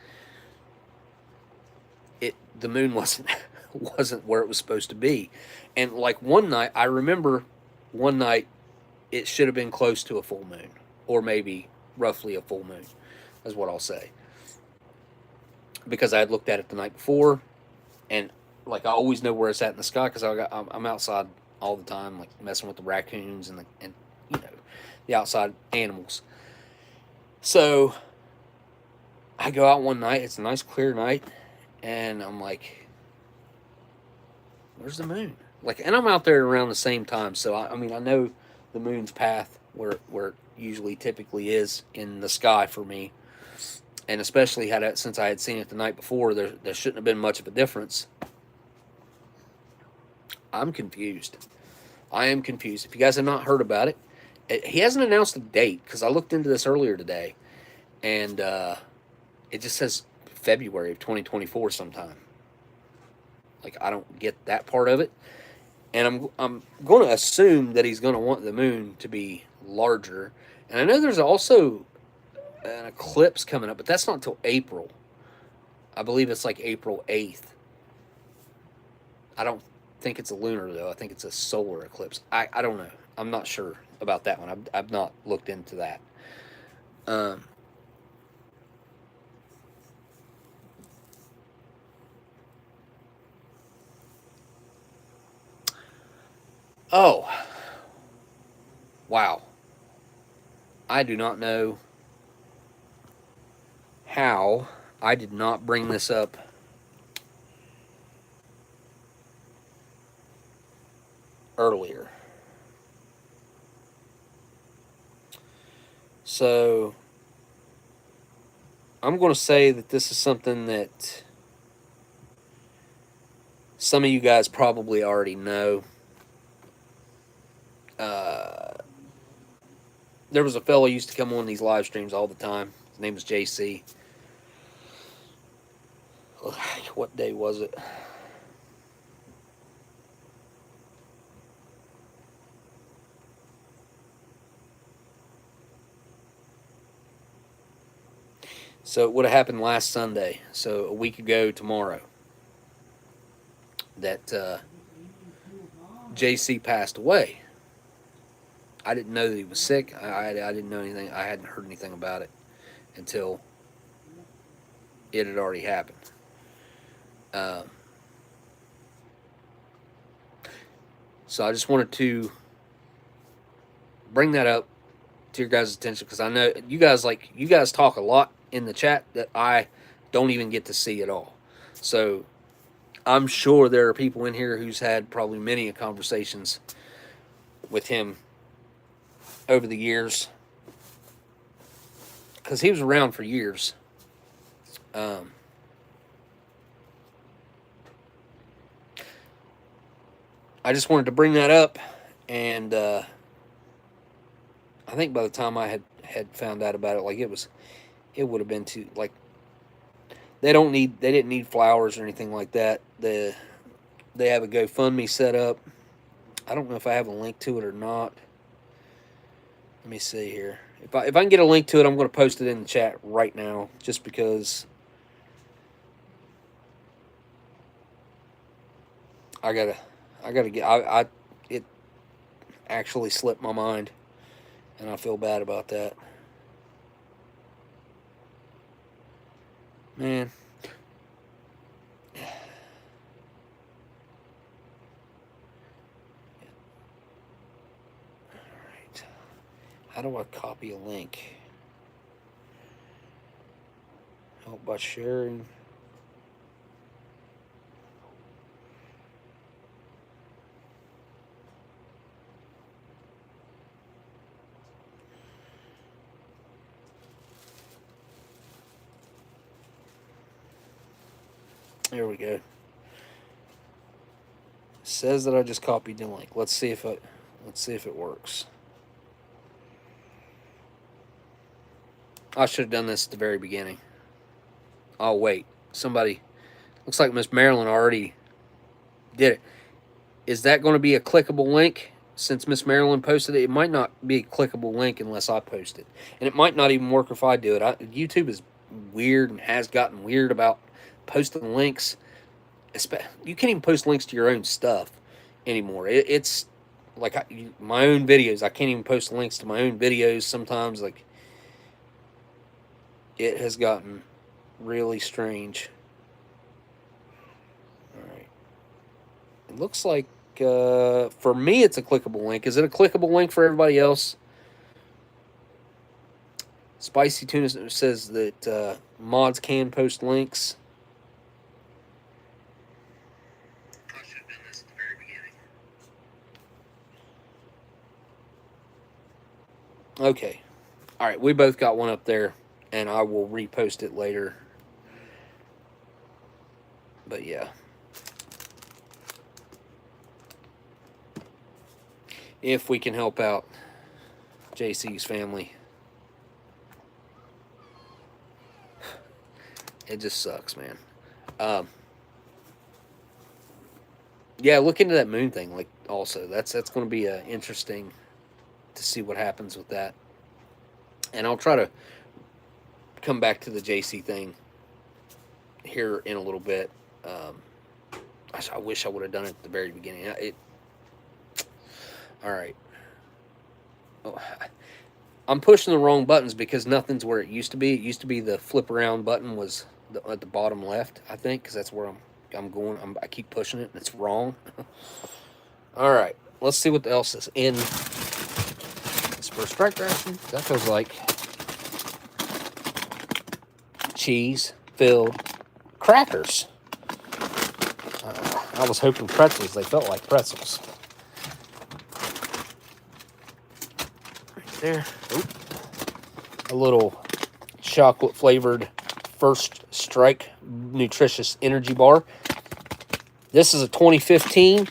S1: the moon wasn't where it was supposed to be. And like one night, I remember one night it should have been close to a full moon, or maybe roughly a full moon, is what I'll say. Because I had looked at it the night before, and like, I always know where it's at in the sky because I'm outside all the time, like messing with the raccoons and you know, the outside animals. So I go out one night. It's a nice clear night, and I'm like, where's the moon? Like, and I'm out there around the same time, so I mean, I know the moon's path where it usually typically is in the sky for me, and especially since I had seen it the night before, there shouldn't have been much of a difference. I'm confused. I am confused. If you guys have not heard about it, he hasn't announced a date, because I looked into this earlier today, and it just says February of 2024 sometime. Like, I don't get that part of it. And I'm going to assume that he's going to want the moon to be larger. And I know there's also an eclipse coming up, but that's not until April. I believe it's like April 8th. I don't think it's a lunar, though. I think it's a solar eclipse. I don't know. I'm not sure about that one. I've not looked into that. Oh, wow. I do not know how I did not bring this up earlier. So I'm going to say that this is something that some of you guys probably already know. There was a fellow who used to come on these live streams all the time. His name was JC. What day was it? So it would have happened last Sunday, so a week ago tomorrow, that JC passed away. I didn't know that he was sick. I didn't know anything. I hadn't heard anything about it until it had already happened. So I just wanted to bring that up to your guys' attention, because I know you guys talk a lot in the chat that I don't even get to see at all. So I'm sure there are people in here who's had probably many conversations with him over the years, because he was around for years. I just wanted to bring that up, and I think by the time I had found out about it, like it would have been too, like, they didn't need flowers or anything like that. They have a GoFundMe set up. I don't know if I have a link to it or not. Let me see here. If I can get a link to it, I'm going to post it in the chat right now, just because I gotta get. It actually slipped my mind, and I feel bad about that. Man. Alright. How do I copy a link? Help by sharing. There we go. It says that I just copied the link. Let's see if it works. I should have done this at the very beginning. Oh wait, somebody, looks like Miss Marilyn already did it. Is that going to be a clickable link? Since Miss Marilyn posted it, it might not be a clickable link unless I post it, and it might not even work if I do it. YouTube is weird and has gotten weird about posting links. You can't even post links to your own stuff anymore. It's like my own videos. I can't even post links to my own videos sometimes. Like, it has gotten really strange. All right. It looks like for me it's a clickable link. Is it a clickable link for everybody else? Spicy Tuna says that mods can post links. Okay. All right, we both got one up there, and I will repost it later. But yeah. If we can help out JC's family. It just sucks, man. Yeah, look into that moon thing. Like, also, that's going to be interesting to see what happens with that. And I'll try to come back to the JC thing here in a little bit. I wish I would have done it at the very beginning. All right. Oh, I'm pushing the wrong buttons because nothing's where it used to be. It used to be the flip around button was at the bottom left, I think, because that's where I'm going. I keep pushing it, and it's wrong. All right. Let's see what else is in this first strike ration. That feels like cheese-filled crackers. I was hoping pretzels. They felt like pretzels. Right there. Oop. A little chocolate-flavored First Strike nutritious energy bar. This is a 2015.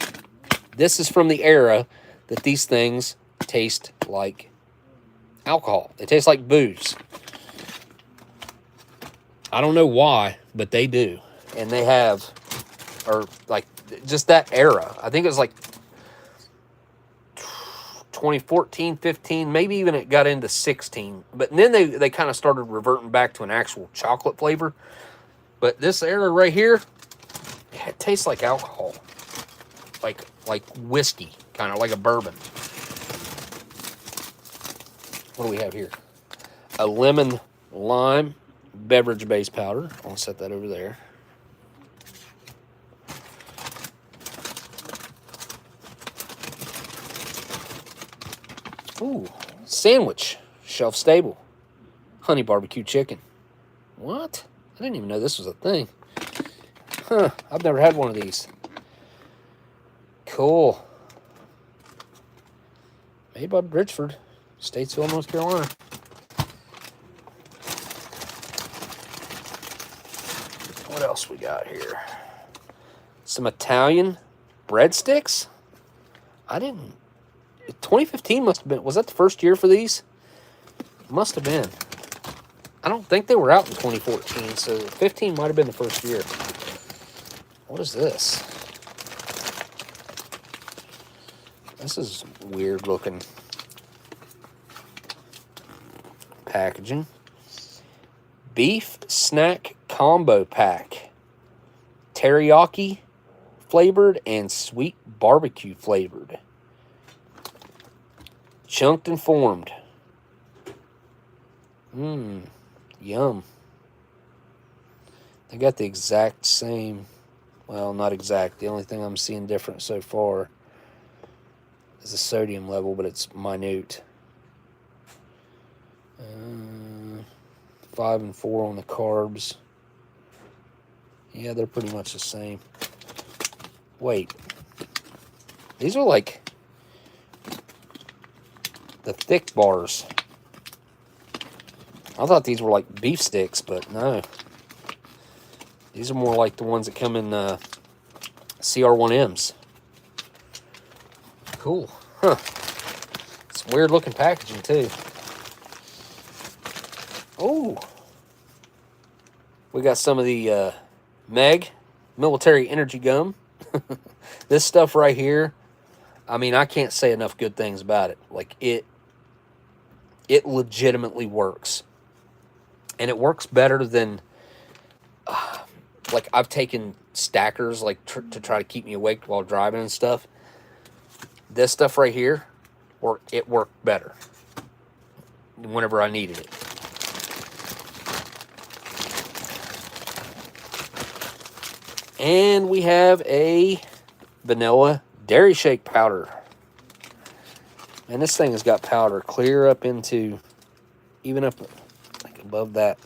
S1: This is from the era that these things taste like alcohol. They taste like booze. I don't know why, but they do. And they have, or like, just that era. I think it was like 2014, 15, maybe even it got into 16. But then they kind of started reverting back to an actual chocolate flavor. But this era right here, it tastes like alcohol. Like whiskey, kind of like a bourbon. What do we have here? A lemon lime beverage base powder. I'll set that over there. Ooh, sandwich, shelf stable, honey barbecue chicken. What? I didn't even know this was a thing. Huh, I've never had one of these. Cool. Made by Bridgeford, Statesville, North Carolina. What else we got here? Some Italian breadsticks? I didn't... 2015 must have been... Was that the first year for these? Must have been. I don't think they were out in 2014, so 15 might have been the first year. What is this? This is weird looking packaging. Beef snack combo pack. Teriyaki flavored and sweet barbecue flavored. Chunked and formed. Yum. They got the exact same, well, not exact. The only thing I'm seeing different so far is the sodium level, but it's minute. 5 and 4 on the carbs. Yeah, they're pretty much the same. Wait. These are like the thick bars. I thought these were like beef sticks, but no. These are more like the ones that come in CR1Ms. Cool. Huh. Some weird looking packaging too. Oh. We got some of the Meg military energy gum. This stuff right here, I mean, I can't say enough good things about it. Like, it legitimately works. And it works better than, like, I've taken stackers, like, to try to keep me awake while driving and stuff. This stuff right here, it worked better whenever I needed it. And we have a vanilla dairy shake powder. And this thing has got powder clear up into, even up like above that.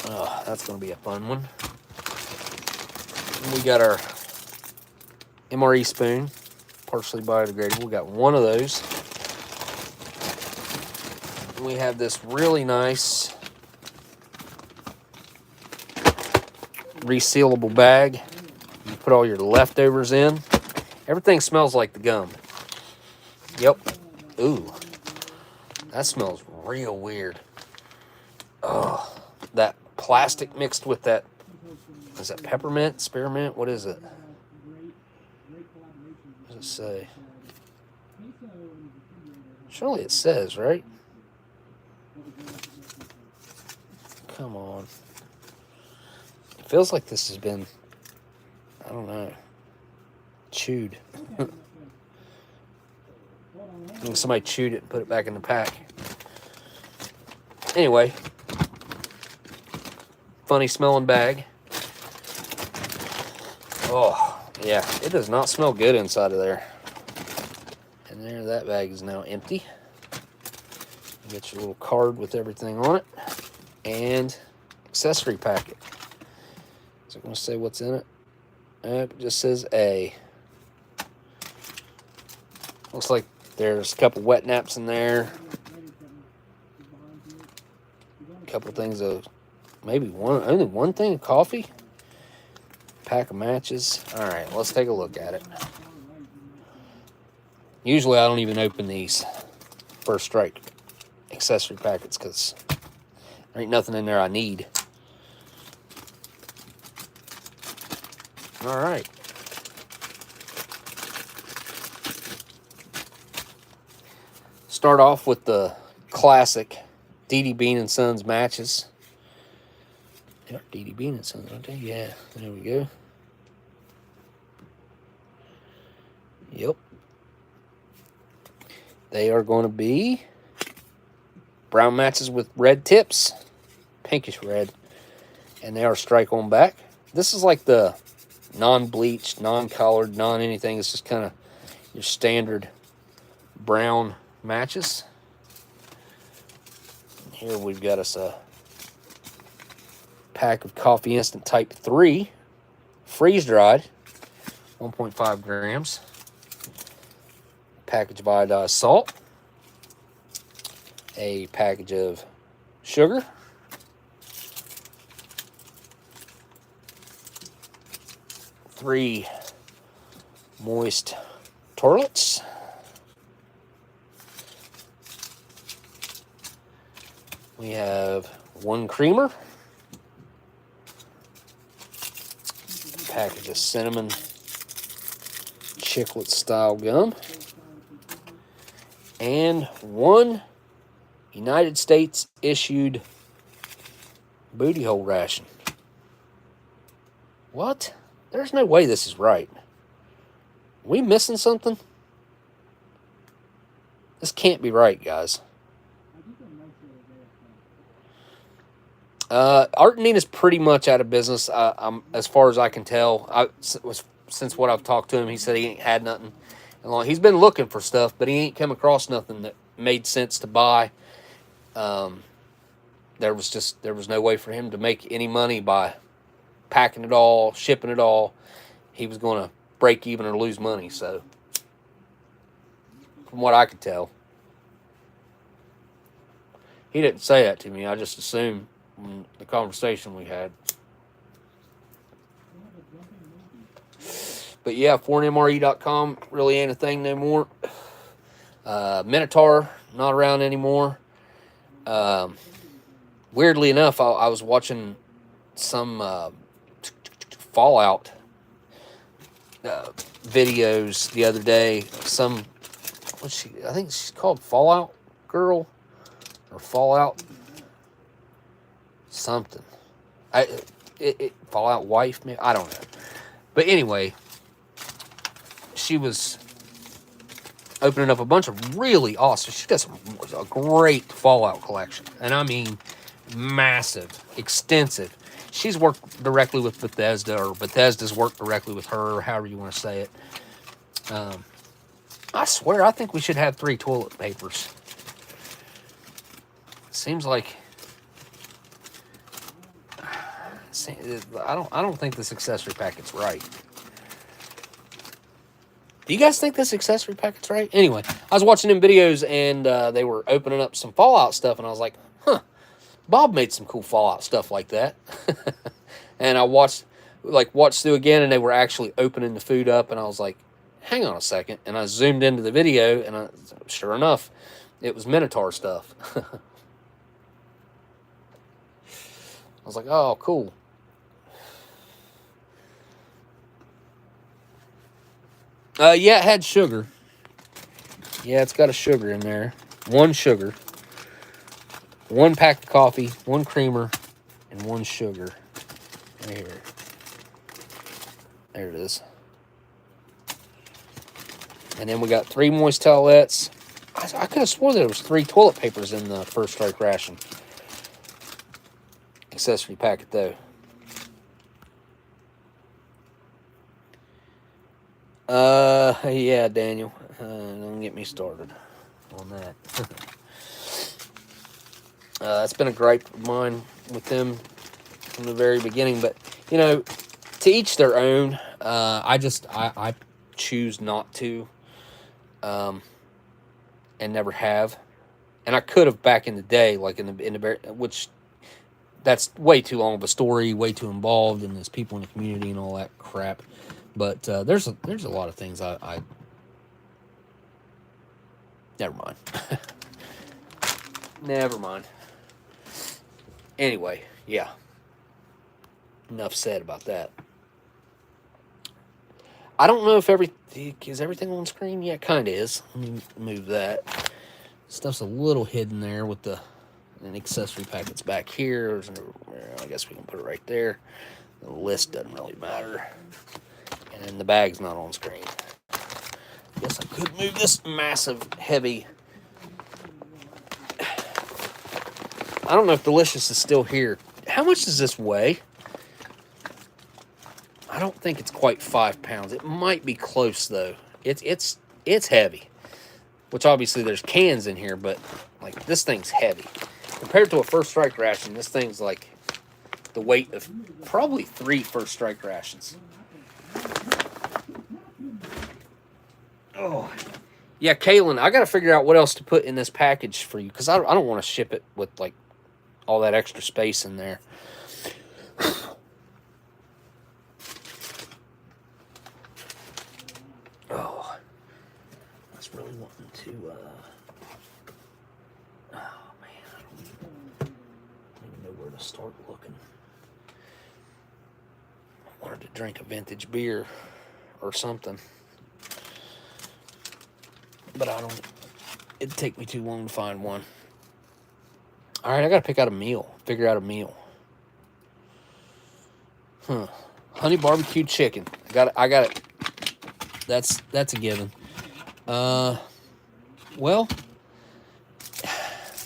S1: Oh, that's going to be a fun one. And we got our MRE spoon, partially biodegradable. We got one of those. And we have this really nice resealable bag. You put all your leftovers in. Everything smells like the gum. Yep. Ooh. That smells real weird. Oh, that plastic mixed with that, is that peppermint, spearmint? What is it? What does it say? Surely it says, right? Come on. It feels like this has been, I don't know, chewed. I think somebody chewed it and put it back in the pack. Anyway, funny smelling bag. Oh, yeah, it does not smell good inside of there. And there, that bag is now empty. You get your little card with everything on it. And accessory packet. Is it going to say what's in it? It just says A. Looks like there's a couple wet naps in there. A couple things of, maybe only one thing of coffee. Pack of matches. All right, let's take a look at it. Usually I don't even open these First Strike accessory packets because there ain't nothing in there I need. All right. Start off with the classic D.D. Bean and Sons matches. They are D.D. Bean and Sons, aren't they? Yeah, there we go. Yep. They are going to be brown matches with red tips, pinkish red, and they are strike on back. This is like the non-bleached, non-colored, non-anything. It's just kind of your standard brown matches. Here we've got us a pack of Coffee Instant Type 3, freeze-dried, 1.5 grams. Package of iodized salt. A package of sugar. Three moist toilets. We have one creamer. Package of cinnamon chiclet style gum. And one United States issued booty hole ration. What? There's no way this is right. We missing something? This can't be right, guys. Art and Nina's pretty much out of business, as far as I can tell. Since what I've talked to him, he said he ain't had nothing. He's been looking for stuff, but he ain't come across nothing that made sense to buy. There was no way for him to make any money by packing it all, shipping it all. He was going to break even or lose money. So, from what I could tell, he didn't say that to me. I just assumed from the conversation we had. But yeah, foreignmre.com really ain't a thing no more. Minotaur, not around anymore. Weirdly enough, I was watching some Fallout videos the other day. I think she's called Fallout Girl or Fallout something. Fallout Wife, maybe? I don't know. But anyway, she was opening up a bunch of really awesome. She's got a great Fallout collection, and I mean massive, extensive. She's worked directly with Bethesda, or Bethesda's worked directly with her, or however you want to say it. I swear, I think we should have 3 toilet papers. Seems like I don't think this accessory packet's right. Do you guys think this accessory packet's right? Anyway, I was watching them videos, and they were opening up some Fallout stuff, and I was like, huh, Bob made some cool Fallout stuff like that. And I watched through again, and they were actually opening the food up, and I was like, hang on a second. And I zoomed into the video, and sure enough, it was Minotaur stuff. I was like, oh, cool. Yeah, it had sugar. Yeah, it's got a sugar in there. 1 sugar. 1 pack of coffee, 1 creamer, and 1 sugar. Right here. There it is. And then we got 3 moist towelettes. I could have sworn there was 3 toilet papers in the First Strike ration. Accessory packet, though. Yeah, Daniel. Don't get me started on that. It's been a gripe of mine with them from the very beginning, but, you know, to each their own. I choose not to, and never have. And I could have back in the day, like in the which that's way too long of a story, way too involved, and there's people in the community and all that crap. But there's a lot of things I never mind. Never mind. Anyway, yeah. Enough said about that. I don't know if is everything on screen? Yeah, it kind of is. Let me move that. Stuff's a little hidden there with an accessory packet's back here. I guess we can put it right there. The list doesn't really matter. And the bag's not on screen. Guess I could move this massive, heavy I don't know if Delicious is still here. How much does this weigh? I don't think it's quite 5 pounds. It might be close though. It's heavy. Which obviously there's cans in here, but like this thing's heavy. Compared to a First Strike ration, this thing's like the weight of probably 3 First Strike rations. Oh. Yeah, Kaylin, I got to figure out what else to put in this package for you, because I don't want to ship it with like all that extra space in there. Oh, I was really wanting to, oh man, I don't even know where to start looking. I wanted to drink a vintage beer or something. But I don't, it'd take me too long to find one. All right, I got to pick out a meal, figure out a meal. Honey barbecued chicken. I got it. That's a given. Well,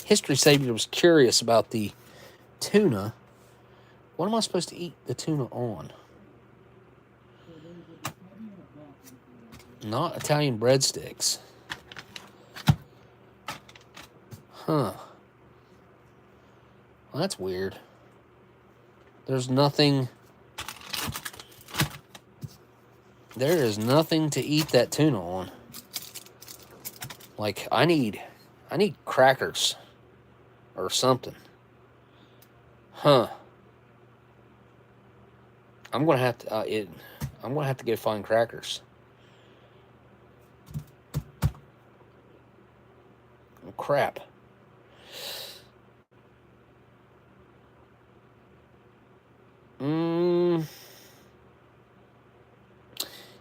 S1: History Savior was curious about the tuna. What am I supposed to eat the tuna on? Not Italian breadsticks. Huh. Well, that's weird. There's nothing. There is nothing to eat that tuna on. Like, I need crackers or something. Huh. I'm gonna have to. I'm gonna have to go find crackers. Oh, crap.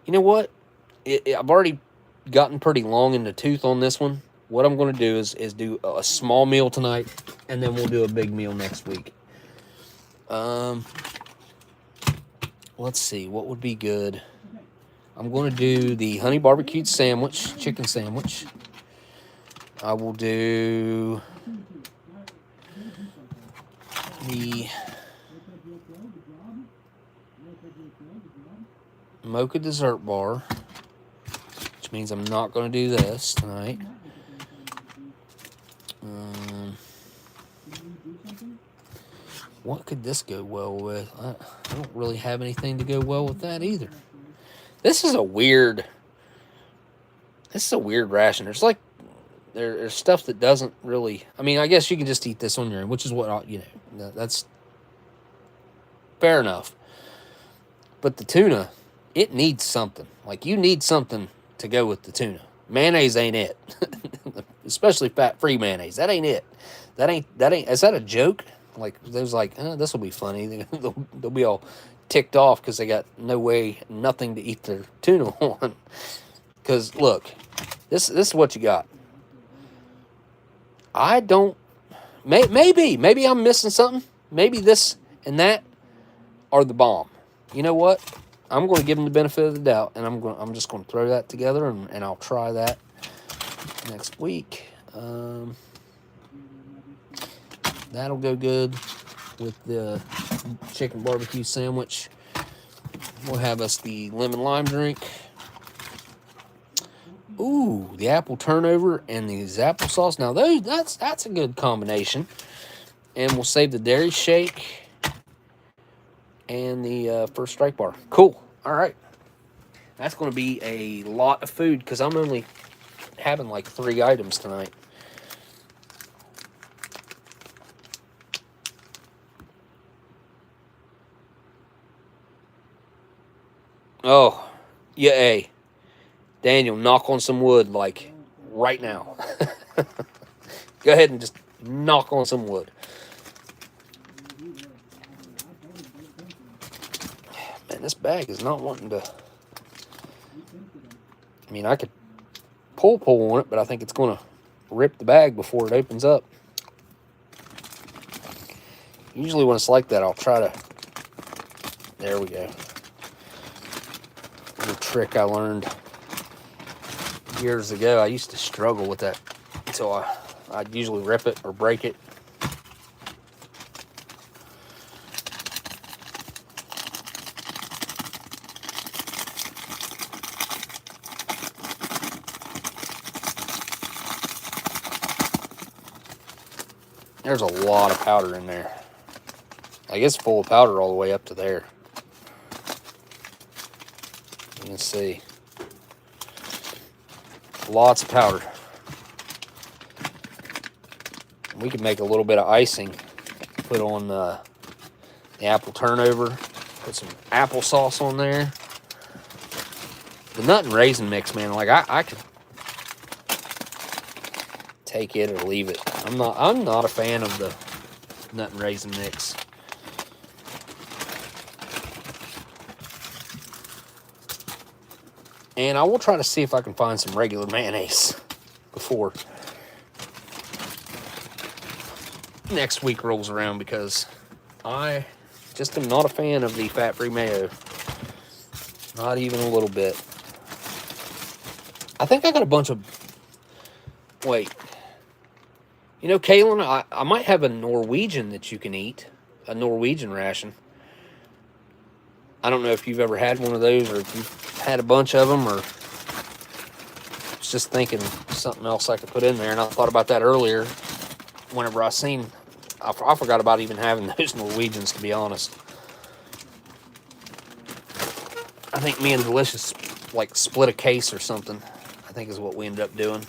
S1: You know what? I've already gotten pretty long in the tooth on this one. What I'm going to do is do a small meal tonight, and then we'll do a big meal next week. Let's see. What would be good? I'm going to do the honey barbecued sandwich, chicken sandwich. I will do the mocha dessert bar, which means I'm not going to do this tonight. What could this go well with? I don't really have anything to go well with that either. This is a weird ration. There's like there's stuff that doesn't really. I mean, I guess you can just eat this on your own, which is what that's fair enough. But the tuna, it needs something. Like, you need something to go with the tuna. Mayonnaise ain't it. Especially fat-free mayonnaise. That ain't it. That ain't. Is that a joke? Like, there's like, this will be funny. They'll be all ticked off because they got nothing to eat their tuna on. Because, look, this is what you got. I don't. Maybe I'm missing something. Maybe this and that are the bomb. You know what? I'm going to give them the benefit of the doubt, and I'm just going to throw that together, and I'll try that next week. That'll go good with the chicken barbecue sandwich. We'll have us the lemon lime drink. Ooh, the apple turnover and these applesauce. Now that's a good combination. And we'll save the dairy shake and the First Strike bar. Cool. All right. That's going to be a lot of food because I'm only having like 3 items tonight. Oh, yeah, hey. Daniel, knock on some wood, like, right now. Go ahead and just knock on some wood. Man, this bag is not wanting to. I mean, I could pull on it, but I think it's going to rip the bag before it opens up. Usually when it's like that, I'll try to. There we go. Little trick I learned years ago. I used to struggle with that, so I'd usually rip it or break it. There's a lot of powder in there. I guess full of powder all the way up to there. You can see. Lots of powder. We could make a little bit of icing. Put on the apple turnover. Put some applesauce on there. The nut and raisin mix, man, like I could take it or leave it. I'm not a fan of the nut and raisin mix. And I will try to see if I can find some regular mayonnaise before next week rolls around, because I just am not a fan of the fat-free mayo. Not even a little bit. I think I got a bunch of... Wait. You know, Kaylin, I might have a Norwegian that you can eat. A Norwegian ration. I don't know if you've ever had one of those, or if you've had a bunch of them, or... I was just thinking something else I could put in there, and I thought about that earlier whenever I seen... I forgot about even having those Norwegians, to be honest. I think me and Delicious, like, split a case or something. I think is what we ended up doing.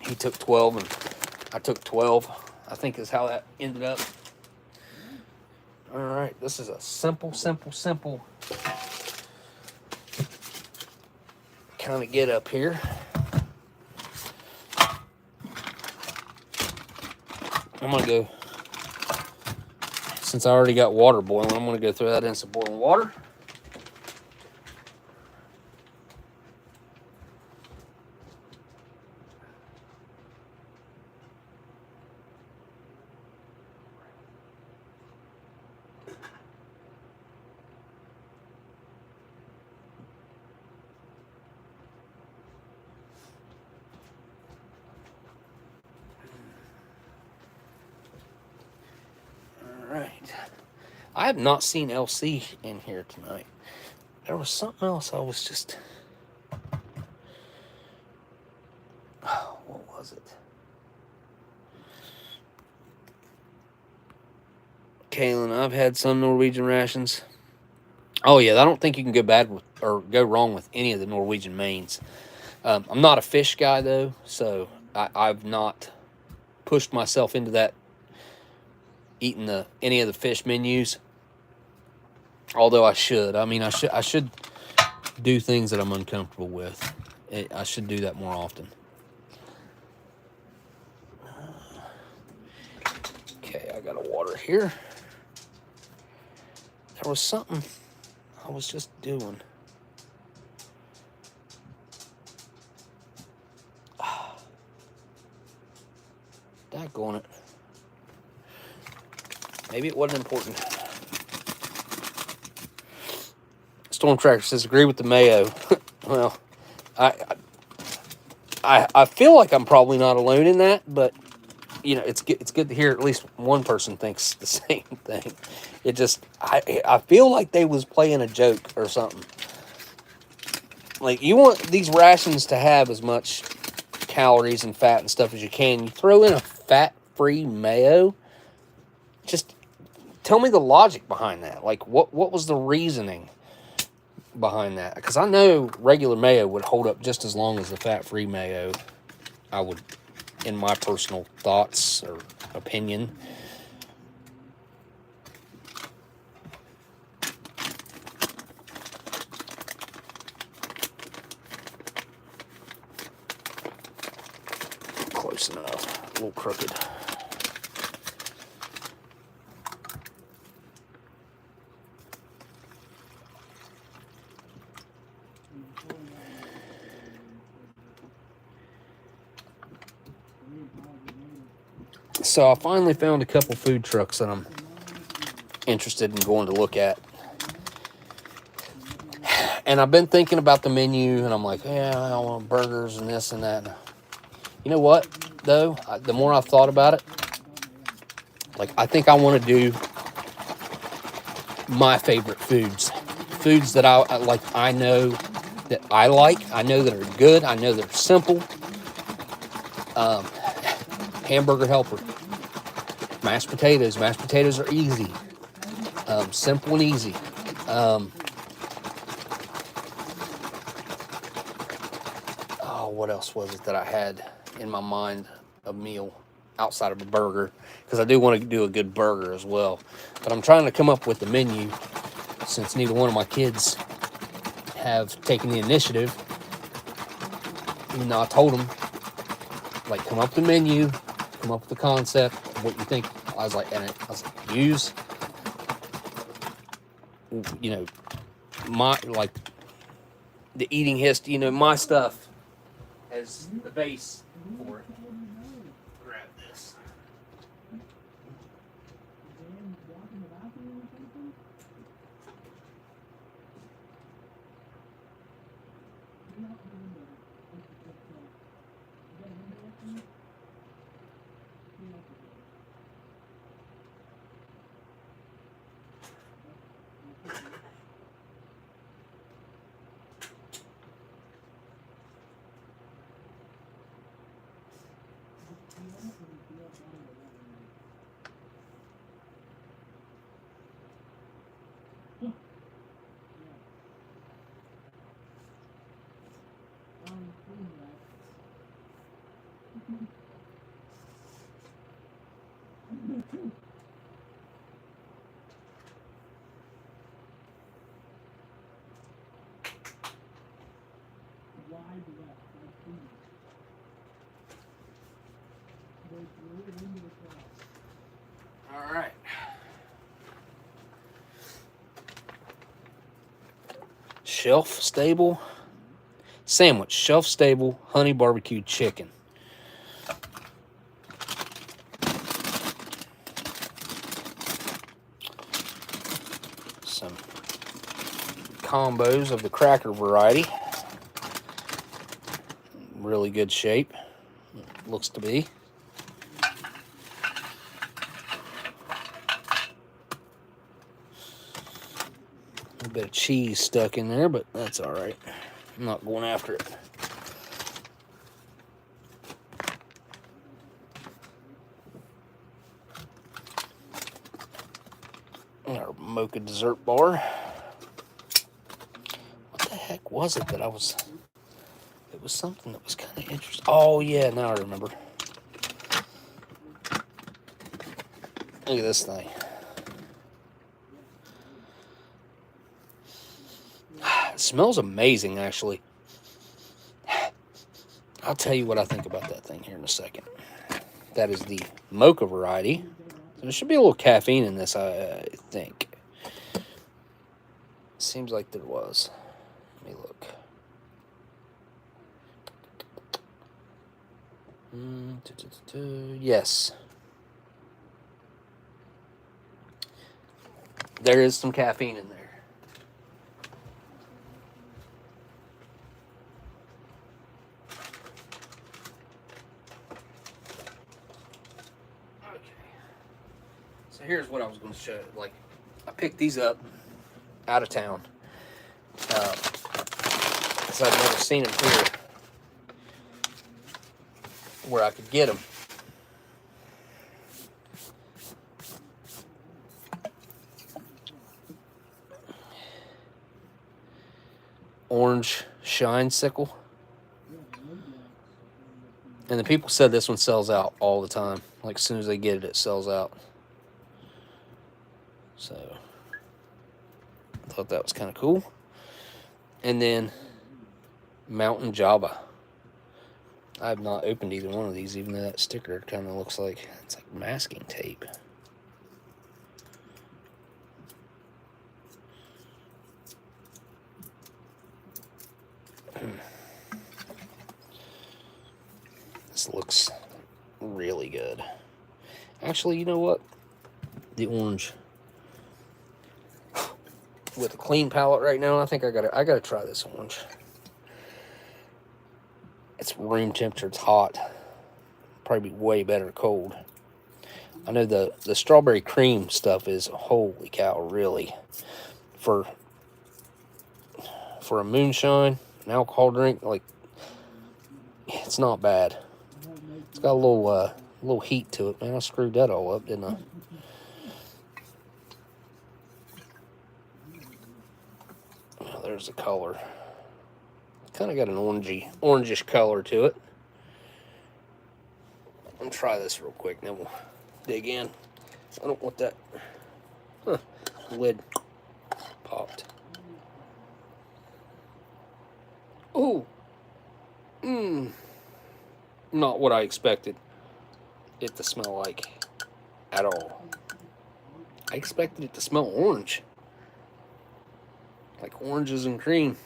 S1: He took 12 and I took 12. I think is how that ended up. All right, this is a simple kind of get up here. I'm gonna go, since I already got water boiling, I'm gonna go throw that in some boiling water. I have not seen LC in here tonight. There was something else I was just... what was it? Kaylin, I've had some Norwegian rations. Oh yeah, I don't think you can go bad with, or go wrong with any of the Norwegian mains. I'm not a fish guy though, so I've not pushed myself into that, eating any of the fish menus. Although I should. I mean, I should do things that I'm uncomfortable with. I should do that more often. Okay, I got a water here. There was something I was just doing. Daggone it. Maybe it wasn't important. Storm Tracker says, agree with the mayo. Well, I feel like I'm probably not alone in that, but you know, it's good to hear at least one person thinks the same thing. It just, I feel like they was playing a joke or something. Like, you want these rations to have as much calories and fat and stuff as you can. You throw in a fat-free mayo. Just tell me the logic behind that. Like, what was the reasoning behind that? Because I know regular mayo would hold up just as long as the fat-free mayo. I would, in my personal thoughts or opinion. Close enough. A little crooked. So I finally found a couple food trucks that I'm interested in going to look at. And I've been thinking about the menu, and I'm like, yeah, I want burgers and this and that. You know what, though? The more I've thought about it, like, I think I want to do my favorite foods. Foods that I like, I know that I like. I know that are good. I know that are simple. Hamburger Helper. Mashed potatoes. Mashed potatoes are easy. Simple and easy. What else was it that I had in my mind? A meal outside of a burger, because I do want to do a good burger as well. But I'm trying to come up with the menu, since neither one of my kids have taken the initiative. Even though I told them, like, come up with the menu, come up with the concept, what you think. I was like, use, you know, my, like, the eating history, you know, my stuff as the base for it. Grab this. All right. Shelf stable sandwich. Shelf stable honey barbecue chicken. Some combos of the cracker variety. Really good shape. Looks to be. A bit of cheese stuck in there, but that's all right. I'm not going after it. Our mocha dessert bar. What the heck was it that I was... It was something that was kind of interesting. Oh, yeah, now I remember. Look at this thing. It smells amazing, actually. I'll tell you what I think about that thing here in a second. That is the mocha variety. So there should be a little caffeine in this, I think. Seems like there was. Let me look. Yes. There is some caffeine in there. Okay. So here's what I was going to show you. Like, I picked these up out of town. Because I've never seen them here where I could get them. Orange shine sickle. And the people said this one sells out all the time. Like, as soon as they get it, it sells out. So, I thought that was kind of cool. And then, Mountain Java. I have not opened either one of these, even though that sticker kind of looks like, it's like masking tape. This looks really good. Actually, you know what? The orange with a clean palette right now. I think I gotta try this orange. It's room temperature. It's hot. Probably be way better cold. I know the strawberry cream stuff is, holy cow, really, for a moonshine, an alcohol drink, like, it's not bad. It's got a little A little heat to it, man. I screwed that all up, didn't I? Oh, there's the color. Kind of got an orangish color to it. Let me try this real quick, then we'll dig in. I don't want that lid popped. Ooh. Not what I expected it to smell like at all. I expected it to smell orange. Like oranges and cream.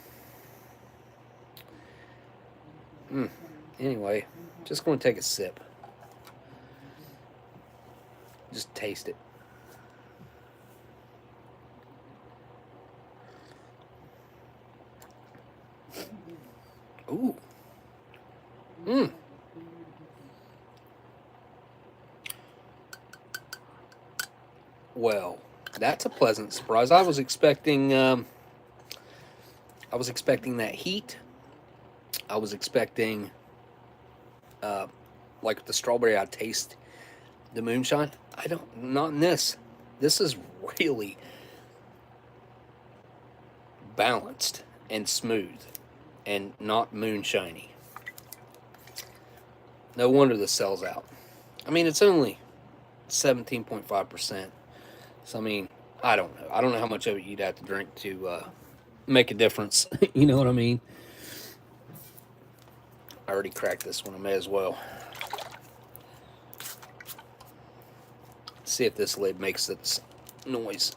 S1: Anyway, just going to take a sip. Just taste it. Ooh. Well, that's a pleasant surprise. I was expecting that heat. I was expecting like the strawberry, I'd taste the moonshine. Not in this. This is really balanced and smooth and not moonshiny. No wonder this sells out. I mean, it's only 17.5%. So, I mean, I don't know. I don't know how much of it you'd have to drink to make a difference. You know what I mean? I already cracked this one. I may as well. See if this lid makes its noise.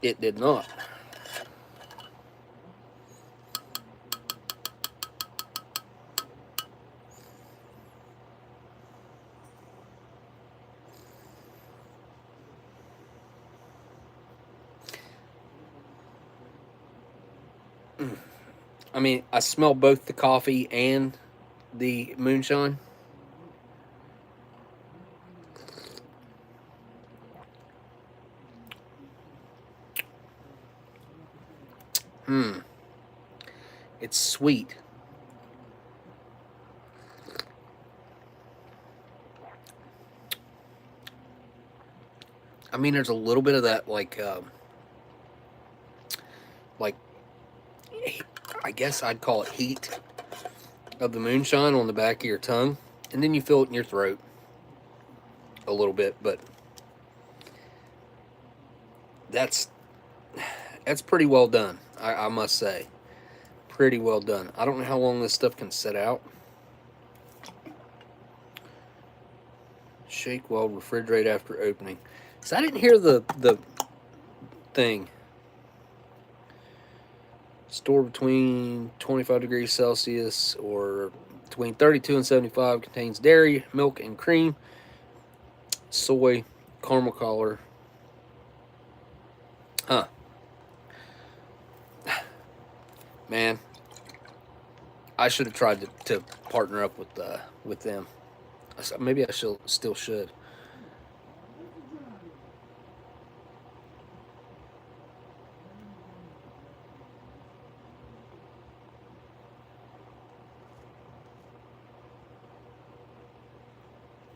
S1: It did not. I mean, I smell both the coffee and the moonshine. It's sweet. I mean, there's a little bit of that, like I guess I'd call it heat of the moonshine on the back of your tongue, and then you feel it in your throat a little bit, but that's pretty well done, I must say. Pretty well done. I don't know how long this stuff can sit out. Shake well, refrigerate after opening. So I didn't hear the thing. Store between 25 degrees Celsius or between 32 and 75. Contains dairy, milk, and cream. Soy, caramel color. Man, I should have tried to partner up with them. Maybe I still should.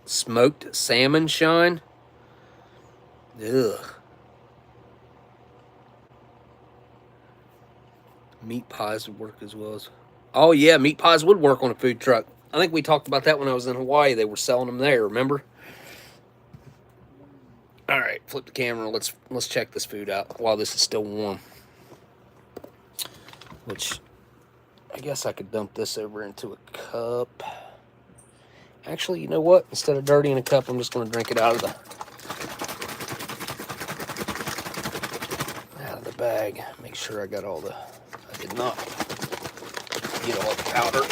S1: Smoked salmon shine. Ugh. Meat pies would work as well as... Oh, yeah, meat pies would work on a food truck. I think we talked about that when I was in Hawaii. They were selling them there, remember? All right, flip the camera. Let's check this food out while this is still warm. Which, I guess I could dump this over into a cup. Actually, you know what? Instead of dirtying a cup, I'm just going to drink it out of the bag. Make sure I got all the... I did not get all the powder.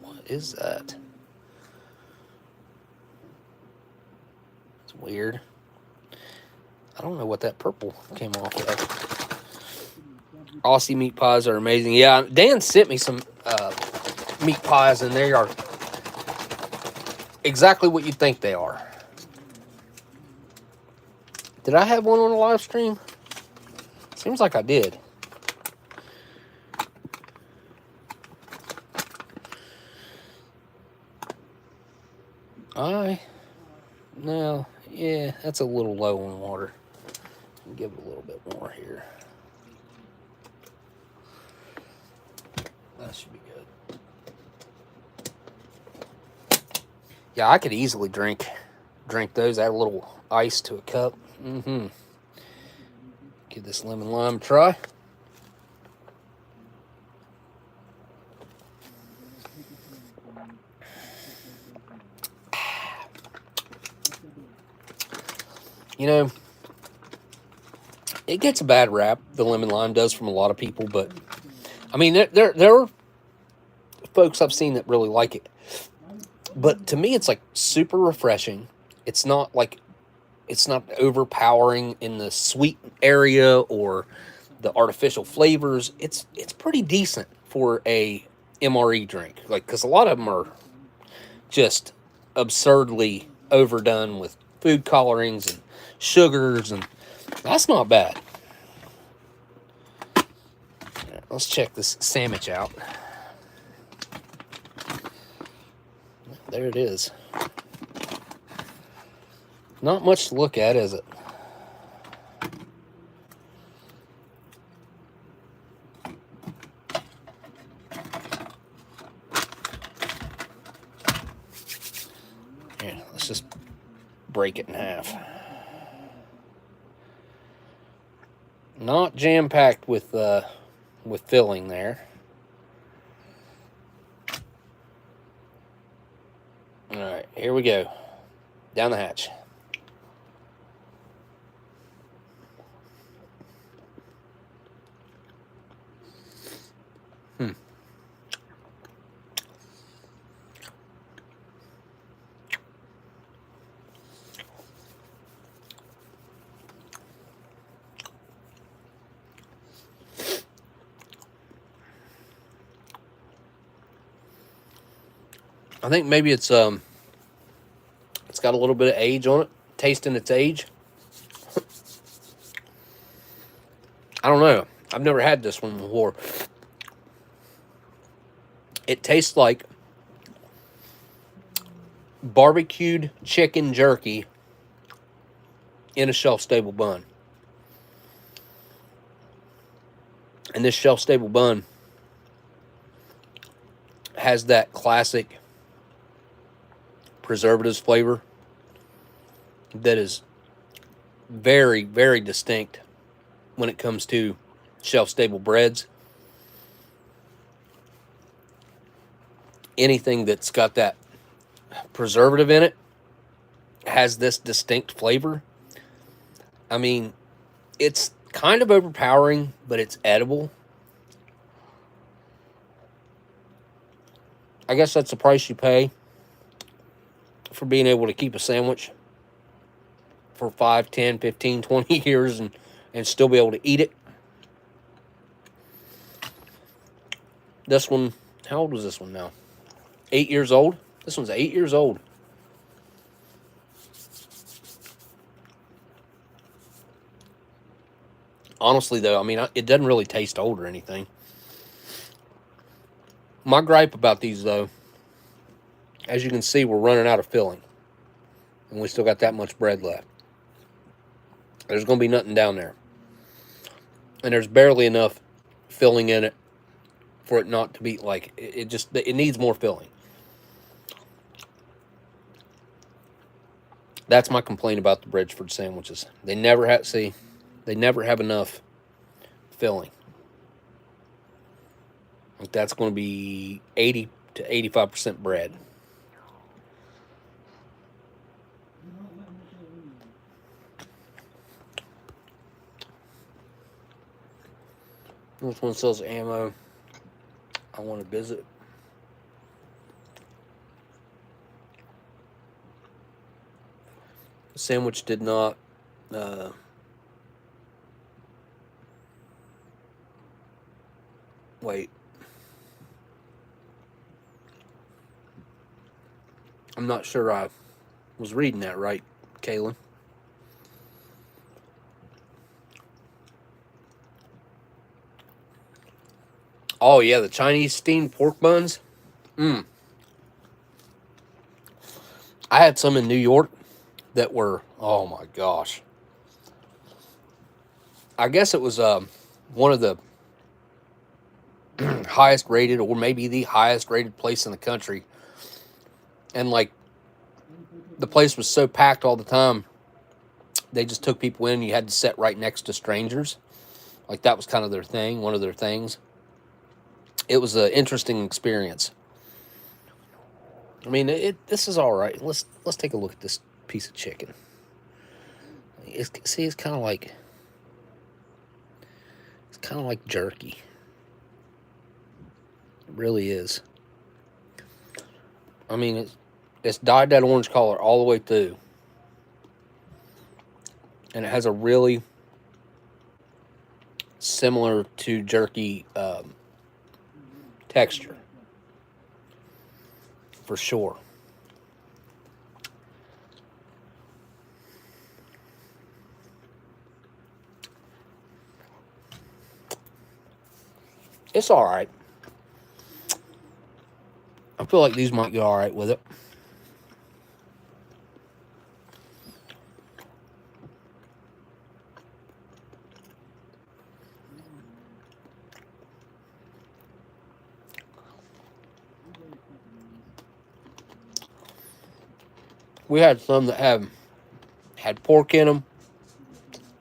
S1: What is that? It's weird. I don't know what that purple came off of. Aussie meat pies are amazing. Yeah, Dan sent me some meat pies, and they are exactly what you think they are. Did I have one on the live stream? Seems like I did. No, yeah, that's a little low on water. I'll give it a little bit more here. That should be good. Yeah, I could easily drink those. Add a little ice to a cup. Give this lemon lime a try. You know, it gets a bad rap, the lemon lime does, from a lot of people, but I mean, there are folks I've seen that really like it. But to me, it's like super refreshing. It's not overpowering in the sweet area or the artificial flavors. It's pretty decent for a MRE drink. Like, because a lot of them are just absurdly overdone with food colorings and sugars, and that's not bad. Let's check this sandwich out. There it is. Not much to look at, is it? Yeah, let's just break it in half. Not jam-packed with filling there. All right, here we go. Down the hatch. I think maybe it's got a little bit of age on it, tasting its age. I don't know. I've never had this one before. It tastes like barbecued chicken jerky in a shelf-stable bun. And this shelf-stable bun has that classic preservatives flavor that is very, very distinct when it comes to shelf-stable breads. Anything that's got that preservative in it has this distinct flavor. I mean, it's kind of overpowering, but it's edible. I guess that's the price you pay for being able to keep a sandwich for 5, 10, 15, 20 years and still be able to eat it. This one, how old is this one now? 8 years old? This one's 8 years old. Honestly, though, I mean, it doesn't really taste old or anything. My gripe about these, though, as you can see, we're running out of filling. And we still got that much bread left. There's going to be nothing down there. And there's barely enough filling in it for it not to be like, it needs more filling. That's my complaint about the Bridgeford sandwiches. They never have enough filling. Like, that's going to be 80 to 85% bread. This one sells ammo. I want to visit. The sandwich did not wait. I'm not sure I was reading that right, Kaylin. Oh yeah, the Chinese steamed pork buns. Mm. I had some in New York that were, oh my gosh. I guess it was one of the highest rated, or maybe the highest rated place in the country. And like the place was so packed all the time, they just took people in. You had to sit right next to strangers. Like that was kind of their thing, one of their things. It was an interesting experience. I mean, this is all right. Let's take a look at this piece of chicken. See, it's kind of like jerky. It really is. I mean, it's dyed that orange color all the way through, and it has a really similar to jerky texture, for sure. It's all right. I feel like these might go all right with it. We had some that had pork in them,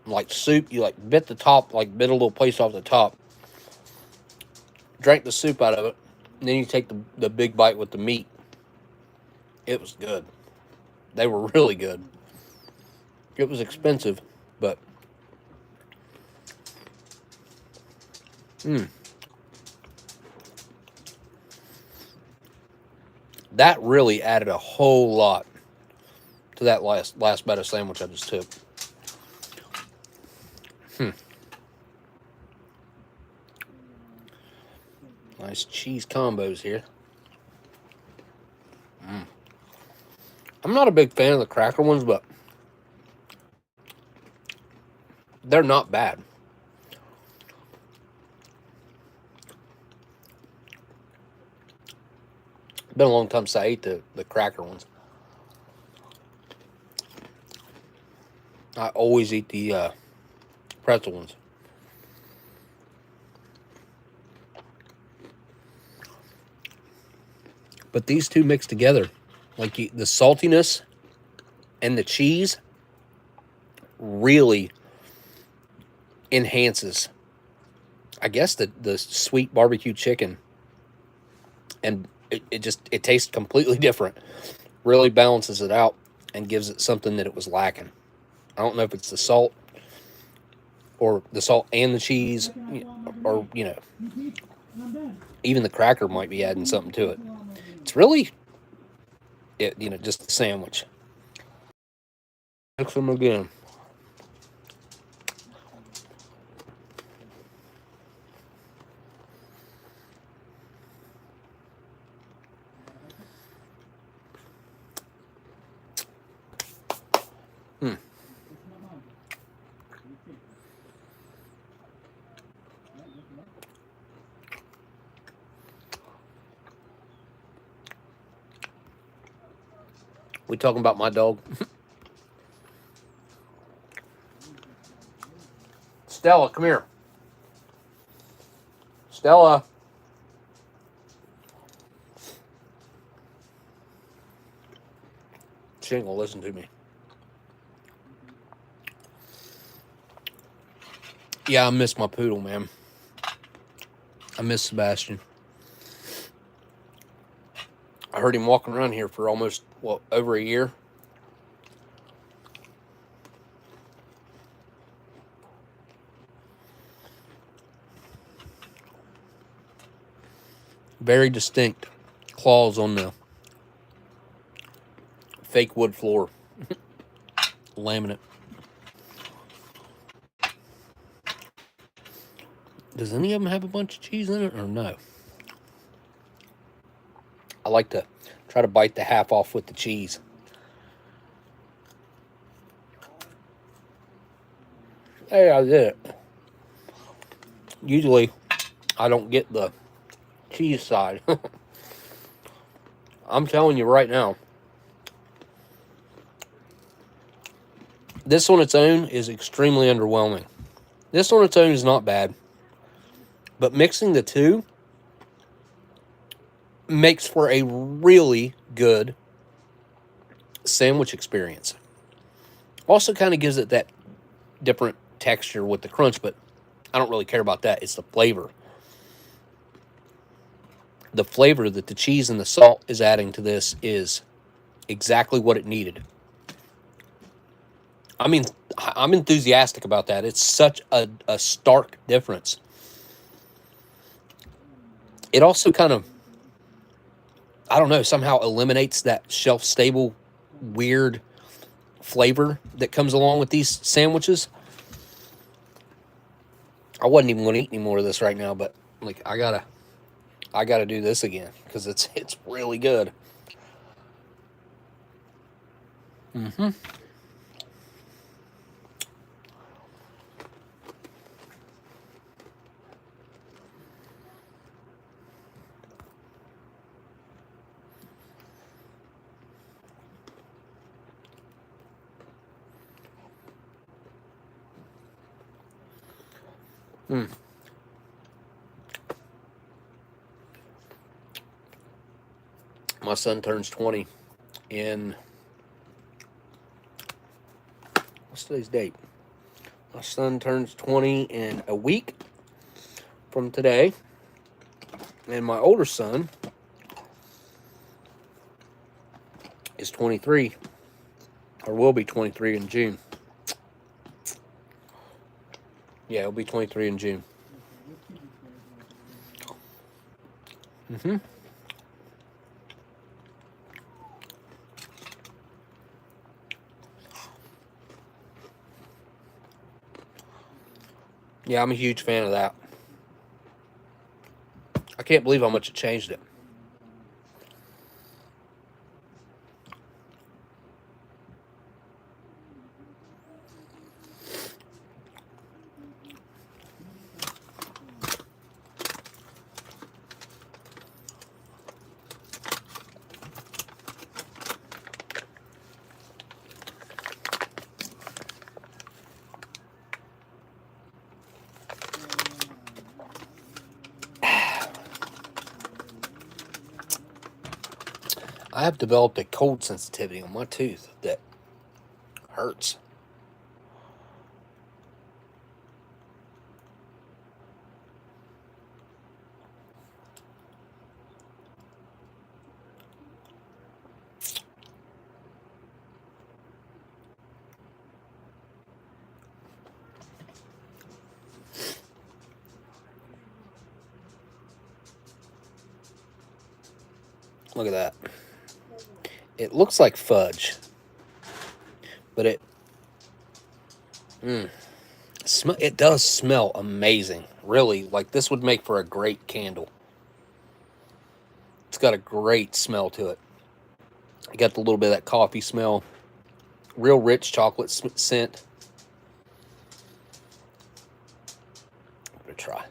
S1: like soup. You like bit the top, like bit a little piece off the top, drank the soup out of it, and then you take the big bite with the meat. It was good. They were really good. It was expensive, but that really added a whole lot to that last bite of sandwich I just took. Nice cheese combos here. I'm not a big fan of the cracker ones, but they're not bad. It's been a long time since I ate the cracker ones. I always eat the pretzel ones. But these two mixed together, like the saltiness and the cheese, really enhances, I guess, the sweet barbecue chicken. And it tastes completely different. Really balances it out and gives it something that it was lacking. I don't know if it's the salt or the salt and the cheese, or even the cracker might be adding something to it. It's really just a sandwich. Mix them again. We talking about my dog? Stella, come here. Stella. She ain't gonna listen to me. Yeah, I miss my poodle, man. I miss Sebastian. I heard him walking around here for almost, over a year. Very distinct claws on the fake wood floor. Laminate. Does any of them have a bunch of cheese in it or no? I like to try to bite the half off with the cheese. Hey, I did it. Usually, I don't get the cheese side. I'm telling you right now, this on its own is extremely underwhelming. This on its own is not bad, but mixing the two makes for a really good sandwich experience. Also kind of gives it that different texture with the crunch, but I don't really care about that. It's the flavor. The flavor that the cheese and the salt is adding to this is exactly what it needed. I mean, I'm enthusiastic about that. It's such a stark difference. It also kind of, I don't know, somehow eliminates that shelf-stable, weird flavor that comes along with these sandwiches. I wasn't even going to eat any more of this right now, but like I gotta do this again because it's really good. Mm-hmm. Mm. My son turns 20 in, what's today's date? My son turns 20 in a week from today. And my older son is 23, or will be 23 in June. Yeah, he'll be 23 in June. Mm-hmm. Yeah, I'm a huge fan of that. I can't believe how much it changed it. I have developed a cold sensitivity on my tooth that hurts. Look at that. It looks like fudge, but it does smell amazing. Really, like this would make for a great candle. It's got a great smell to it. You got the little bit of that coffee smell, real rich chocolate scent. I'm gonna try.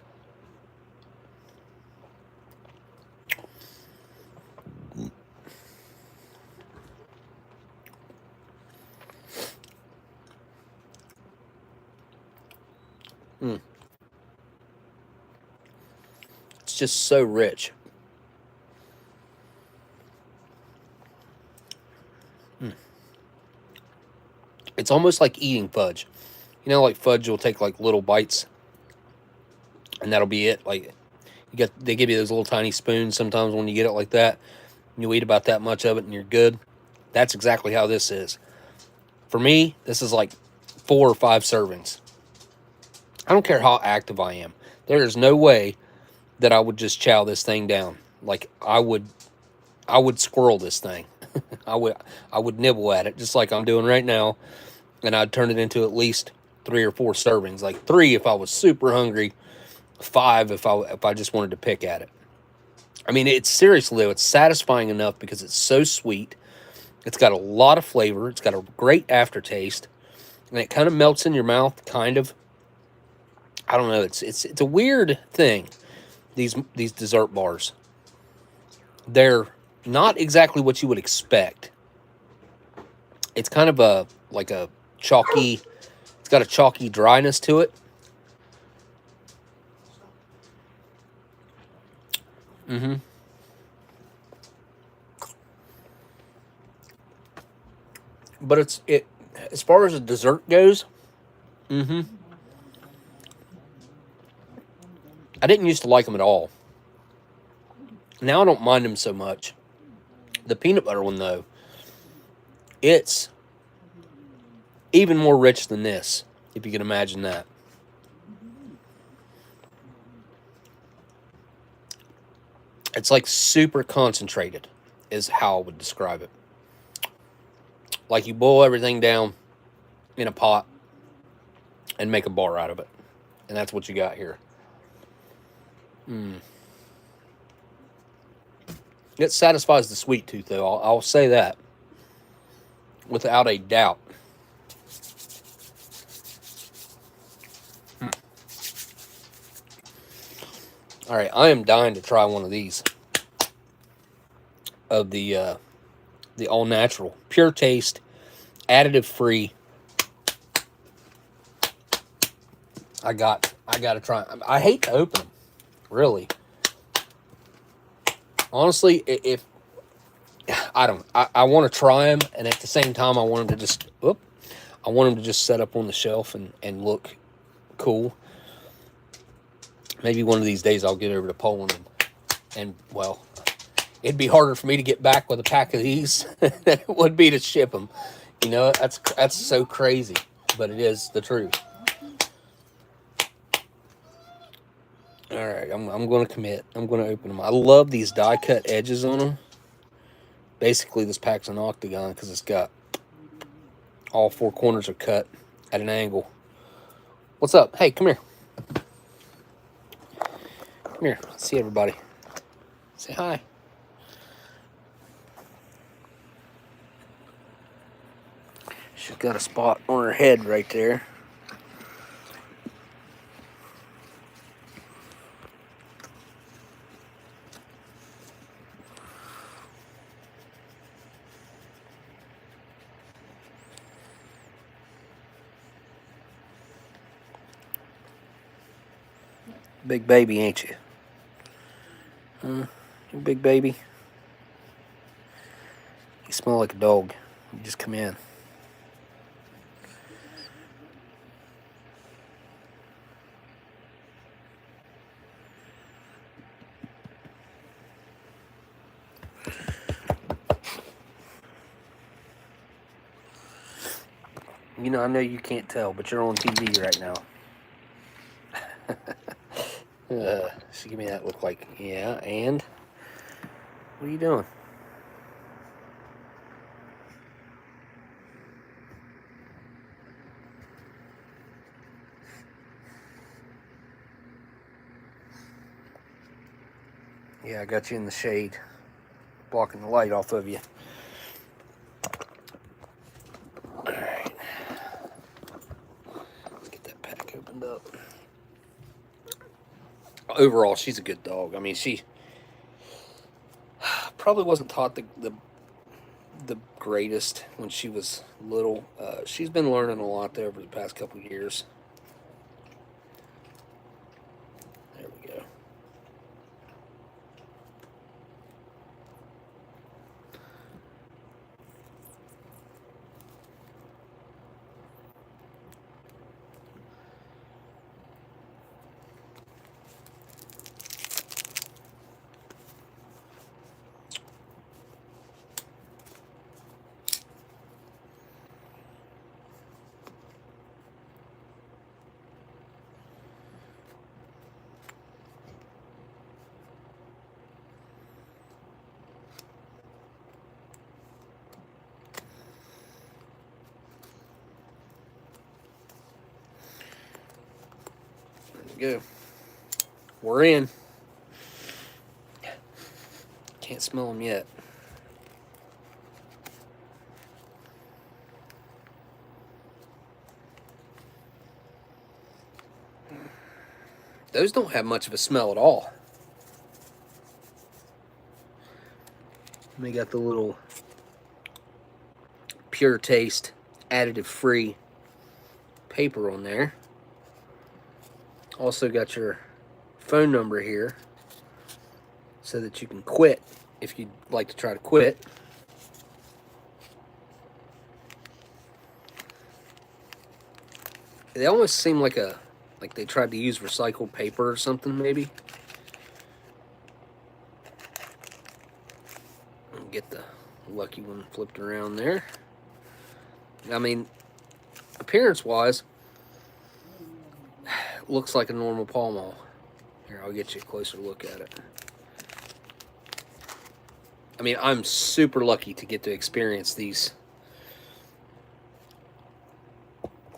S1: It's just so rich. It's almost like eating fudge. You know, like fudge will take like little bites, and that'll be it. Like they give you those little tiny spoons sometimes when you get it like that. You eat about that much of it, and you're good. That's exactly how this is. For me, this is like 4 or 5 servings. I don't care how active I am. There is no way that I would just chow this thing down. Like I would squirrel this thing. I would nibble at it just like I'm doing right now, and I'd turn it into at least 3 or 4 servings. Like 3 if I was super hungry, 5 if I just wanted to pick at it. I mean, it's seriously though, it's satisfying enough because it's so sweet. It's got a lot of flavor. It's got a great aftertaste, and it kind of melts in your mouth, kind of. I don't know. It's a weird thing. these dessert bars. They're not exactly what you would expect. It's kind of a like a chalky. It's got a chalky dryness to it. Mm-hmm. But it as far as a dessert goes. Mm-hmm. I didn't used to like them at all. Now I don't mind them so much. The peanut butter one though, it's even more rich than this, if you can imagine that. It's like super concentrated, is how I would describe it. Like you boil everything down in a pot and make a bar out of it. And that's what you got here. It satisfies the sweet tooth, though. I'll say that. Without a doubt. All right, I am dying to try one of these. Of the all natural, pure taste, additive free. I got to try. I hate to open them, really. Honestly, if I want to try them, and at the same time, I want them to just set up on the shelf and look cool. Maybe one of these days I'll get over to Poland and well, it'd be harder for me to get back with a pack of these than it would be to ship them. You know, that's so crazy, but it is the truth. All right, I'm going to commit. I'm going to open them. I love these die cut edges on them. Basically, this pack's an octagon because it's got all four corners are cut at an angle. What's up? Hey, come here. Come here. See everybody. Say hi. She's got a spot on her head right there. Big baby, ain't you? You big baby. You smell like a dog. You just come in. You know, I know you can't tell, but you're on TV right now. She give me that look like, yeah, and? What are you doing? Yeah, I got you in the shade, blocking the light off of you. Alright. Let's get that pack opened up. Overall, she's a good dog. I mean, she probably wasn't taught the greatest when she was little. She's been learning a lot there over the past couple years. There we go. Go. We're in. Can't smell them yet. Those don't have much of a smell at all. They got the little pure taste, additive free paper on there. Also got your phone number here so that you can quit if you'd like to try to quit. They almost seem like they tried to use recycled paper or something, maybe. Get the lucky one flipped around there. I mean, appearance-wise, looks like a normal Pall Mall. Here, I'll get you a closer look at it. I mean, I'm super lucky to get to experience these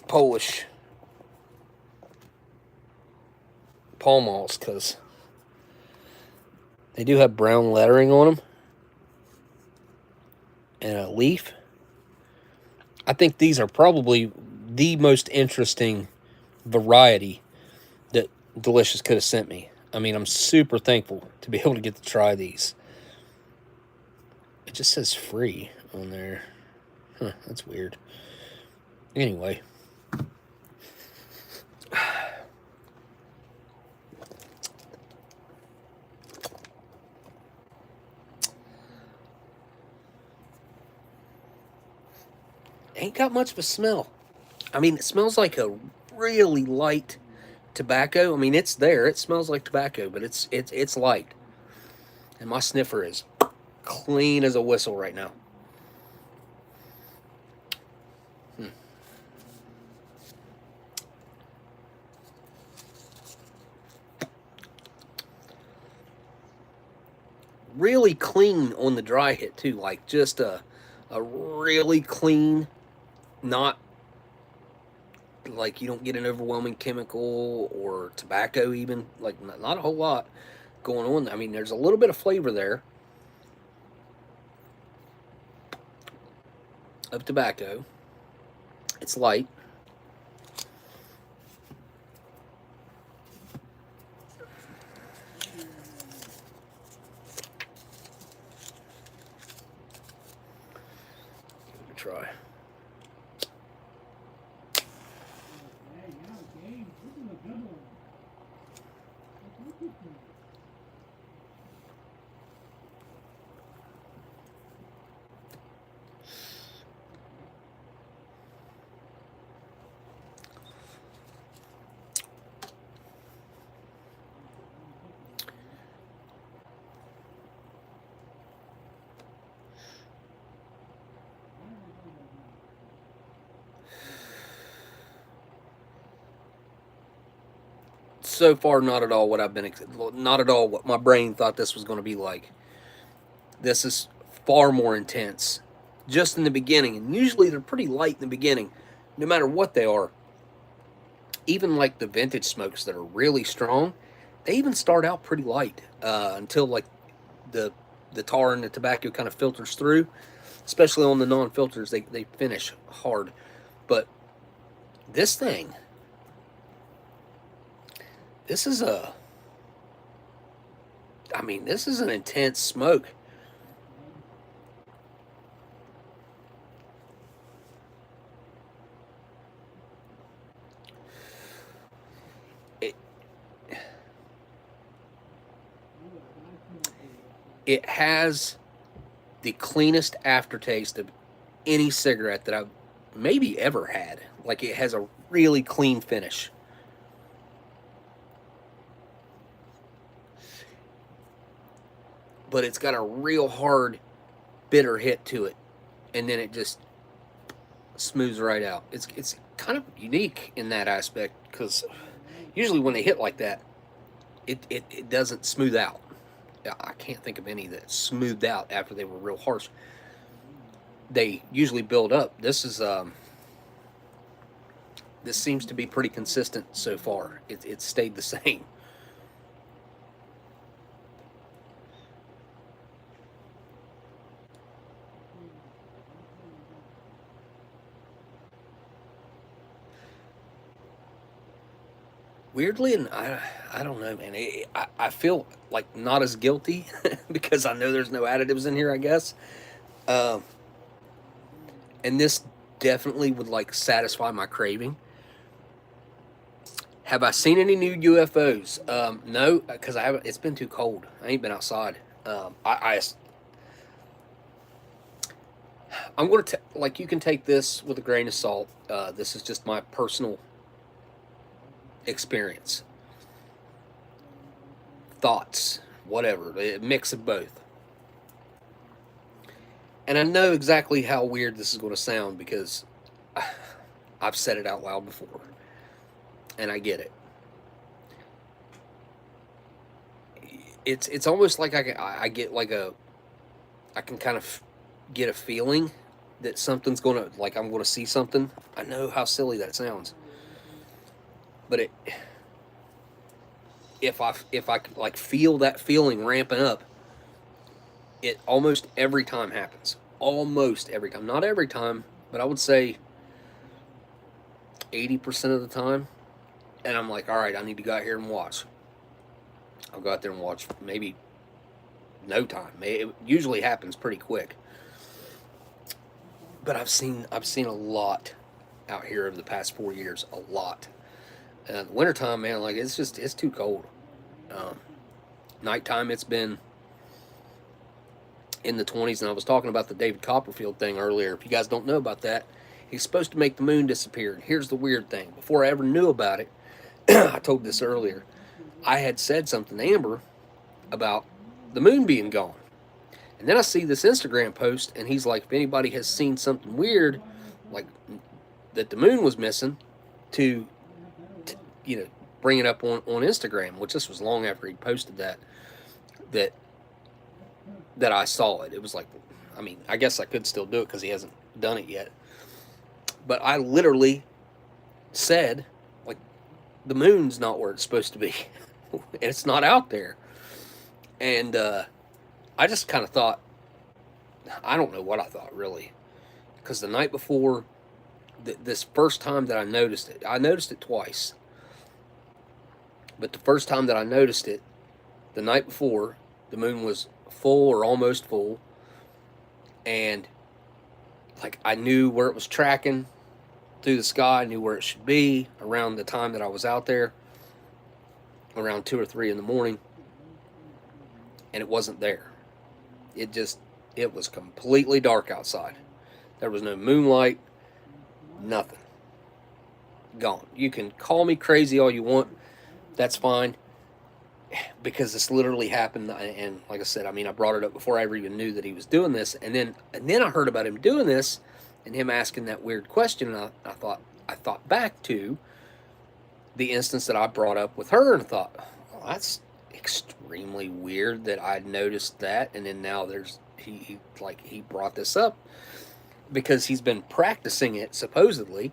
S1: Polish Pall Malls, because they do have brown lettering on them and a leaf. I think these are probably the most interesting variety that Delicious could have sent me. I mean, I'm super thankful to be able to get to try these. It just says free on there. Huh, that's weird. Anyway. Ain't got much of a smell. I mean, it smells like a really light tobacco. I mean, it's there. It smells like tobacco, but it's light. And my sniffer is clean as a whistle right now. Really clean on the dry hit too. Like just a really clean, not like you don't get an overwhelming chemical or tobacco even. Like not a whole lot going on. I mean, there's a little bit of flavor there of tobacco. It's light. Give it a try. So far, not at all not at all what my brain thought this was going to be like. This is far more intense just in the beginning, and usually they're pretty light in the beginning, no matter what they are. Even like the vintage smokes that are really strong, they even start out pretty light until like the tar and the tobacco kind of filters through. Especially on the non-filters, they finish hard. But this thing, this is this is an intense smoke. It has the cleanest aftertaste of any cigarette that I've maybe ever had. Like, it has a really clean finish. But it's got a real hard, bitter hit to it. And then it just smooths right out. It's kind of unique in that aspect, because usually when they hit like that, it doesn't smooth out. I can't think of any that smoothed out after they were real harsh. They usually build up. This seems to be pretty consistent so far. It's stayed the same. weirdly, and I don't know, man. I feel like not as guilty because I know there's no additives in here, I guess. Um, and this definitely would like satisfy my craving. Have I seen any new UFOs? No, because I haven't. It's been too cold. I ain't been outside. I'm going to like, you can take this with a grain of salt. This is just my personal experience, thoughts, whatever, a mix of both. And I know exactly how weird this is going to sound because I've said it out loud before, and I get it. It's almost like I get like I can kind of get a feeling that something's gonna, like, I'm gonna see something. I know how silly that sounds, but if I like feel that feeling ramping up, it almost every time happens. Almost every time, not every time, but I would say 80% of the time. And I'm like, all right, I need to go out here and watch. I'll go out there and watch, maybe no time. It usually happens pretty quick. But I've seen a lot out here over the past 4 years, a lot. The wintertime, man, like, it's too cold. Um, Nighttime, it's been in the 20s, and I was talking about the David Copperfield thing earlier. If you guys don't know about that, he's supposed to make the moon disappear. And here's the weird thing: before I ever knew about it, I told this earlier, I had said something to Amber about the moon being gone. And then I see this Instagram post, and he's like, if anybody has seen something weird, like that the moon was missing, to bring it up on Instagram, which this was long after he posted that that I saw it. It was like, I mean, I guess I could still do it because he hasn't done it yet. But I literally said, like, the moon's not where it's supposed to be. And it's not out there. And I just kind of thought, I don't know what I thought, really. Because the night before, this first time that I noticed it twice. But the first time that I noticed it, the night before, the moon was full or almost full. And, like, I knew where it was tracking through the sky. I knew where it should be around the time that I was out there, around 2 or 3 in the morning. And it wasn't there. It was completely dark outside. There was no moonlight, nothing. Gone. You can call me crazy all you want. That's fine. Because this literally happened, and like I said, I mean, I brought it up before I ever even knew that he was doing this, and then I heard about him doing this, and him asking that weird question, and I thought back to the instance that I brought up with her, and thought, well, that's extremely weird that I noticed that, and then now he brought this up because he's been practicing it supposedly,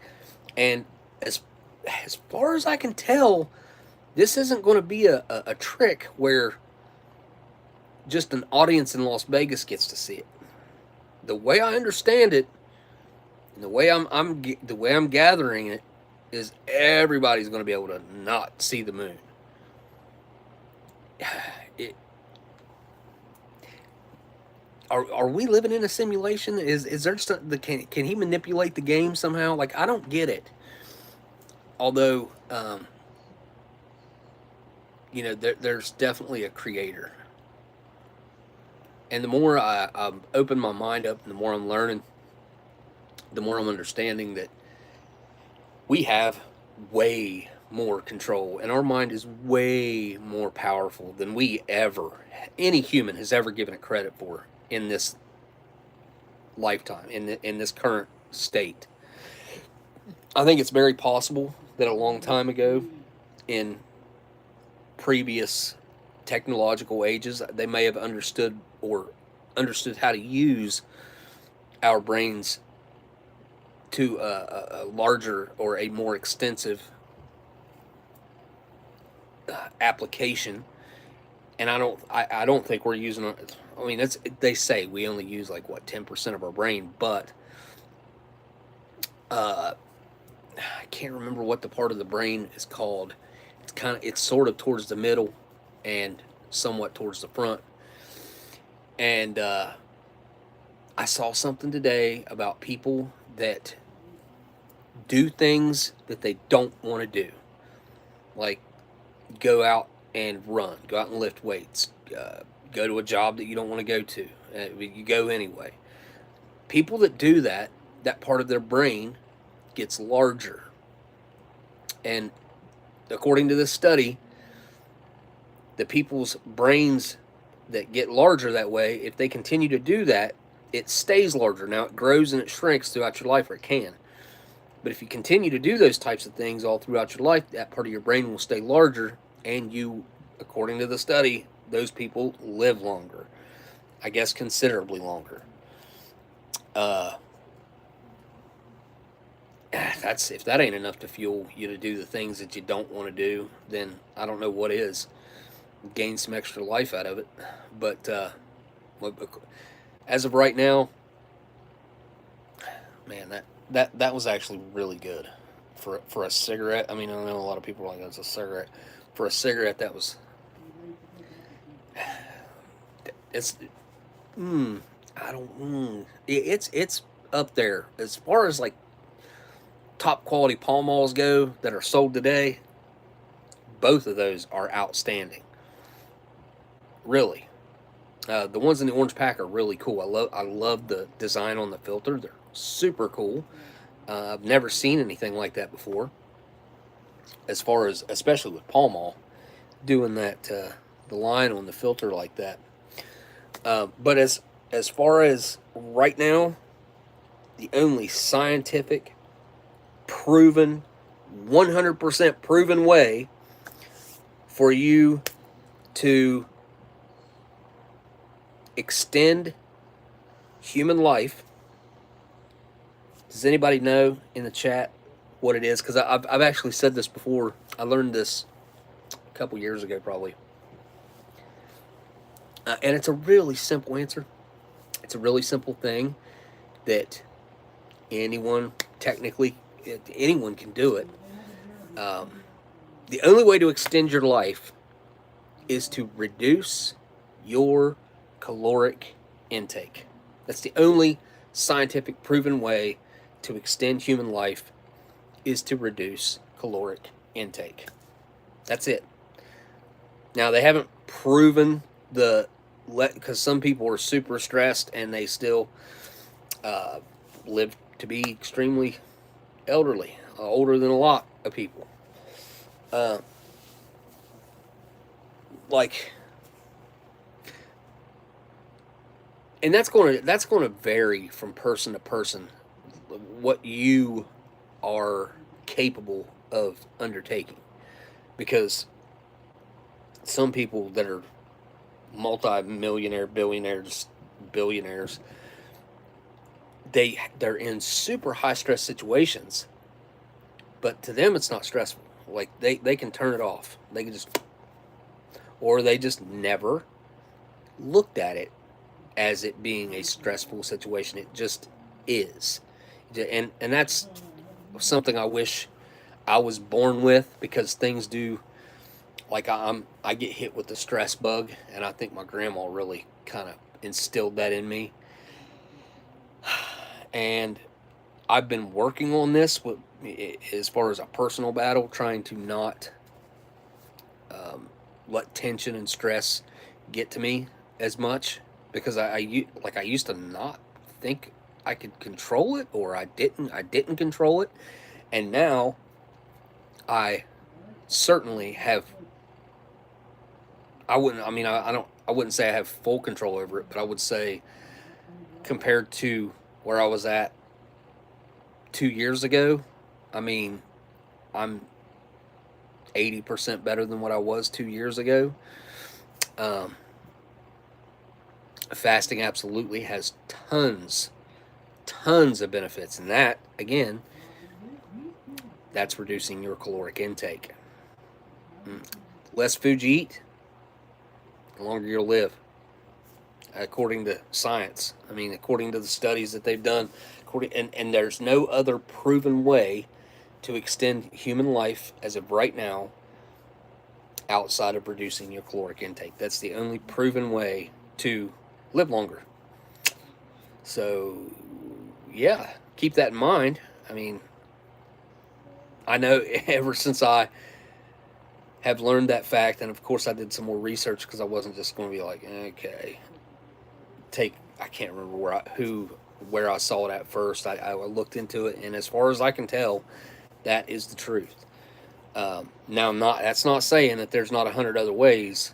S1: and as far as I can tell, this isn't going to be a trick where just an audience in Las Vegas gets to see it. The way I understand it, and the way I'm gathering it, is everybody's going to be able to not see the moon. Are we living in a simulation? Is there just can he manipulate the game somehow? Like, I don't get it. Although, there's definitely a creator. And the more I open my mind up, and the more I'm learning, the more I'm understanding that we have way more control, and our mind is way more powerful than any human has ever given it credit for in this lifetime, in this current state. I think it's very possible that a long time ago, in previous technological ages, they may have understood how to use our brains to a larger or a more extensive application. And I don't think we're using. I mean, they say we only use like 10% of our brain, but I can't remember what the part of the brain is called. it's sort of towards the middle and somewhat towards the front. And I saw something today about people that do things that they don't want to do, like go out and run, go out and lift weights, go to a job that you don't want to go to. You go anyway. People that do that, that part of their brain gets larger. And according to this study, the people's brains that get larger that way, if they continue to do that, it stays larger. Now, it grows and it shrinks throughout your life, or it can. But if you continue to do those types of things all throughout your life, that part of your brain will stay larger, and you, according to the study, those people live longer. I guess considerably longer. That's, if that ain't enough to fuel you to do the things that you don't want to do, then I don't know what is. Gain some extra life out of it. But as of right now, man, that was actually really good for a cigarette. I mean, I know a lot of people are like, that's a cigarette. For a cigarette, that was it's it's up there as far as like top quality Pall Malls go that are sold today. Both of those are outstanding. Really, the ones in the orange pack are really cool. I love the design on the filter. They're super cool. I've never seen anything like that before. As far as, especially with Pall Mall, doing that the line on the filter like that. But as far as right now, the only scientific, proven, 100% proven way for you to extend human life. Does anybody know in the chat what it is? Because I've actually said this before. I learned this a couple years ago, probably. And it's a really simple answer. It's a really simple thing that anyone, technically, anyone can do it. The only way to extend your life is to reduce your caloric intake. That's the only scientific proven way to extend human life, is to reduce caloric intake. That's it. Now, they haven't proven because some people are super stressed and they still live to be extremely elderly, older than a lot of people. And that's going to vary from person to person, what you are capable of undertaking. Because some people that are multi-millionaire, billionaires, they're in super high stress situations, but to them it's not stressful. Like they can turn it off. They can just, or they just never looked at it as it being a stressful situation. It just is. And that's something I wish I was born with, because things do, like I get hit with the stress bug, and I think my grandma really kind of instilled that in me. And I've been working on this with, as far as a personal battle, trying to not let tension and stress get to me as much, because I used to not think I could control it, or I didn't control it, and now I certainly have. I wouldn't say I have full control over it, but I would say, compared to where I was at 2 years ago, I mean, I'm 80% better than what I was 2 years ago. Fasting absolutely has tons of benefits, and that, again, that's reducing your caloric intake. Less food you eat, the longer you'll live, according to science. I mean, according to the studies that they've done, and there's no other proven way to extend human life as of right now outside of reducing your caloric intake. That's the only proven way to live longer. So, yeah, keep that in mind. I mean, I know ever since I have learned that fact, and of course I did some more research because I wasn't just going to be like, okay, I can't remember where I saw it at first. I looked into it, and as far as I can tell, that is the truth. Now, that's not saying that there's not 100 other ways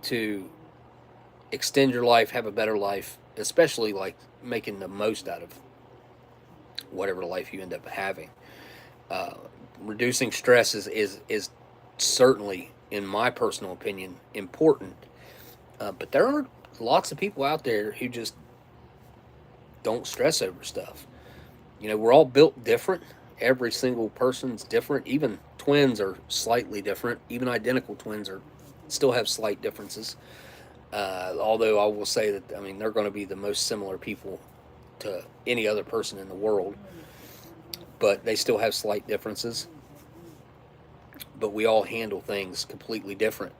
S1: to extend your life, have a better life, especially like making the most out of whatever life you end up having. Reducing stress is certainly, in my personal opinion, important. But there are lots of people out there who just don't stress over stuff. You know, we're all built different. Every single person's different. Even twins are slightly different. Even identical twins still have slight differences. Although I will say that, I mean, they're going to be the most similar people to any other person in the world. But they still have slight differences. But we all handle things completely different.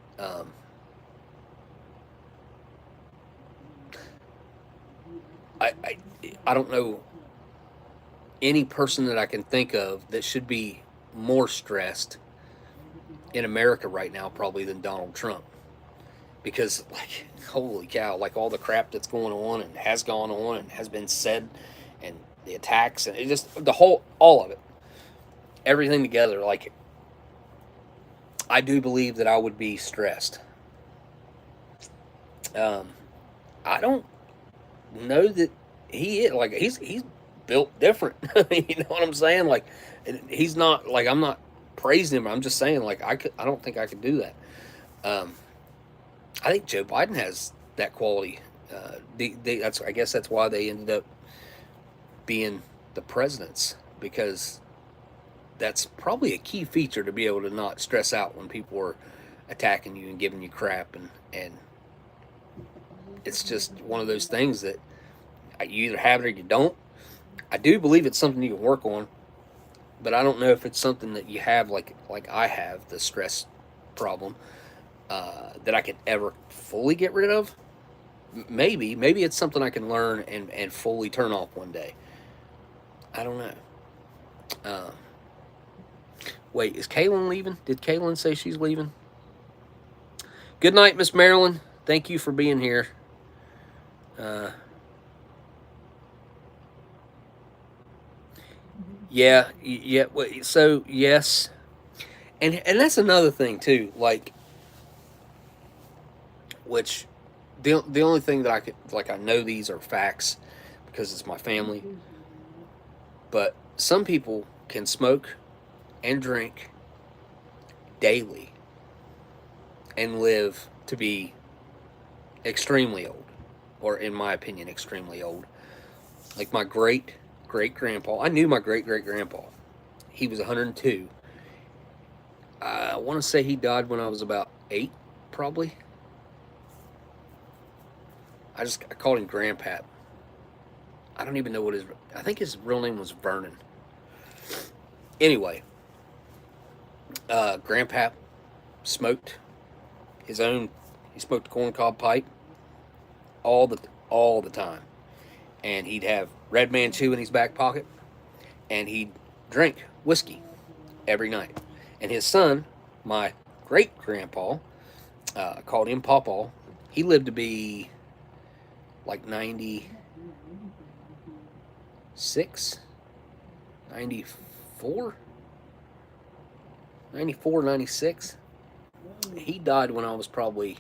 S1: I don't know any person that I can think of that should be more stressed in America right now probably than Donald Trump. Because, like, holy cow, like all the crap that's going on and has gone on and has been said, and the attacks, and it just, all of it, everything together, like, I do believe that I would be stressed. I don't know that he is, like, he's built different. You know what I'm saying? Like, he's not, like, I'm not praising him. I'm just saying, like, I don't think I could do that. I think Joe Biden has that quality. I guess that's why they ended up being the presidents, because that's probably a key feature, to be able to not stress out when people are attacking you and giving you crap, and it's just one of those things that you either have it or you don't. I do believe it's something you can work on, but I don't know if it's something that you have like I have, the stress problem, that I could ever fully get rid of. Maybe it's something I can learn and fully turn off one day. I don't know. Wait, is Kaylin leaving? Did Kaylin say she's leaving? Good night, Miss Marilyn. Thank you for being here. Yeah. So yes, and that's another thing too. Like, which the only thing that I could, like, I know these are facts because it's my family, but some people can smoke and drink daily and live to be extremely old, or in my opinion, extremely old. Like my great-great-grandpa, I knew my great-great-grandpa. He was 102. I want to say he died when I was about 8, probably. I called him Grandpap. I don't even know what I think his real name was Vernon. Anyway, Grandpap smoked he smoked a corncob pipe all the time. And he'd have Red Man Chew in his back pocket, and he'd drink whiskey every night. And his son, my great-grandpa, called him Pawpaw, he lived to be like 96, 94, 96. He died when I was probably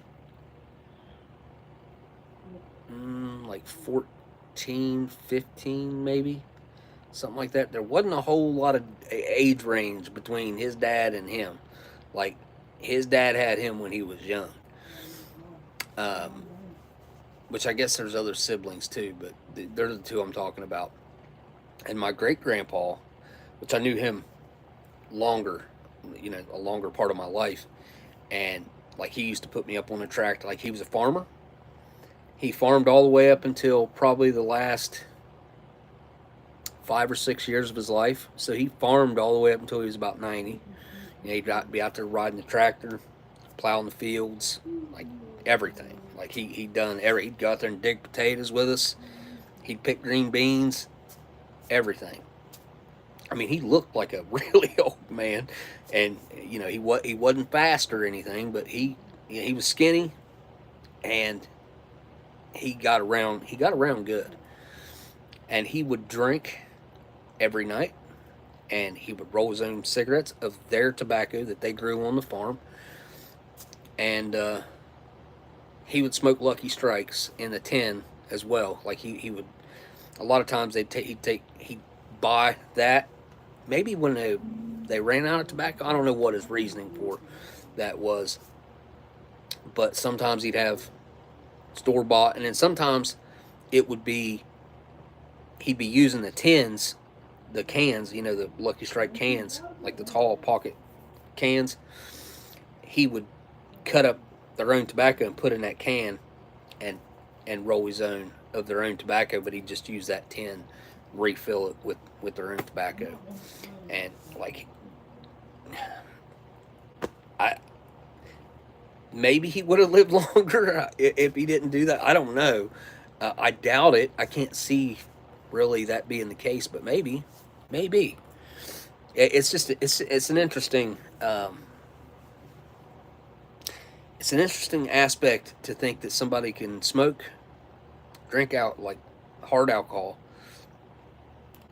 S1: like 14, 15 maybe, something like that. There wasn't a whole lot of age range between his dad and him. Like, his dad had him when he was young, which I guess there's other siblings too, but they're the two I'm talking about. And my great-grandpa, which I knew him longer, a longer part of my life, and like, he used to put me up on a tractor. Like, he was a farmer. He farmed all the way up until probably the last 5 or 6 years of his life. So he farmed all the way up until he was about 90. He'd be out there riding the tractor, plowing the fields, like everything. Like he'd go out there and dig potatoes with us. He'd pick green beans, everything. I mean, he looked like a really old man, and he wasn't fast or anything, but he was skinny, and he got around good, and he would drink every night, and he would roll his own cigarettes of their tobacco that they grew on the farm, and he would smoke Lucky Strikes in a tin as well. Like he would, a lot of times he'd buy that. Maybe when they ran out of tobacco, I don't know what his reasoning for that was, but sometimes he'd have store bought, and then sometimes it would be he'd be using the tins, the cans, the Lucky Strike cans, like the tall pocket cans. He would cut up their own tobacco and put in that can, and roll his own of their own tobacco, but he'd just use that tin, refill it with their own tobacco. And like, maybe he would have lived longer if he didn't do that. I don't know. I doubt it. I can't see really that being the case, but maybe. It's just it's an interesting aspect to think that somebody can drink out like hard alcohol,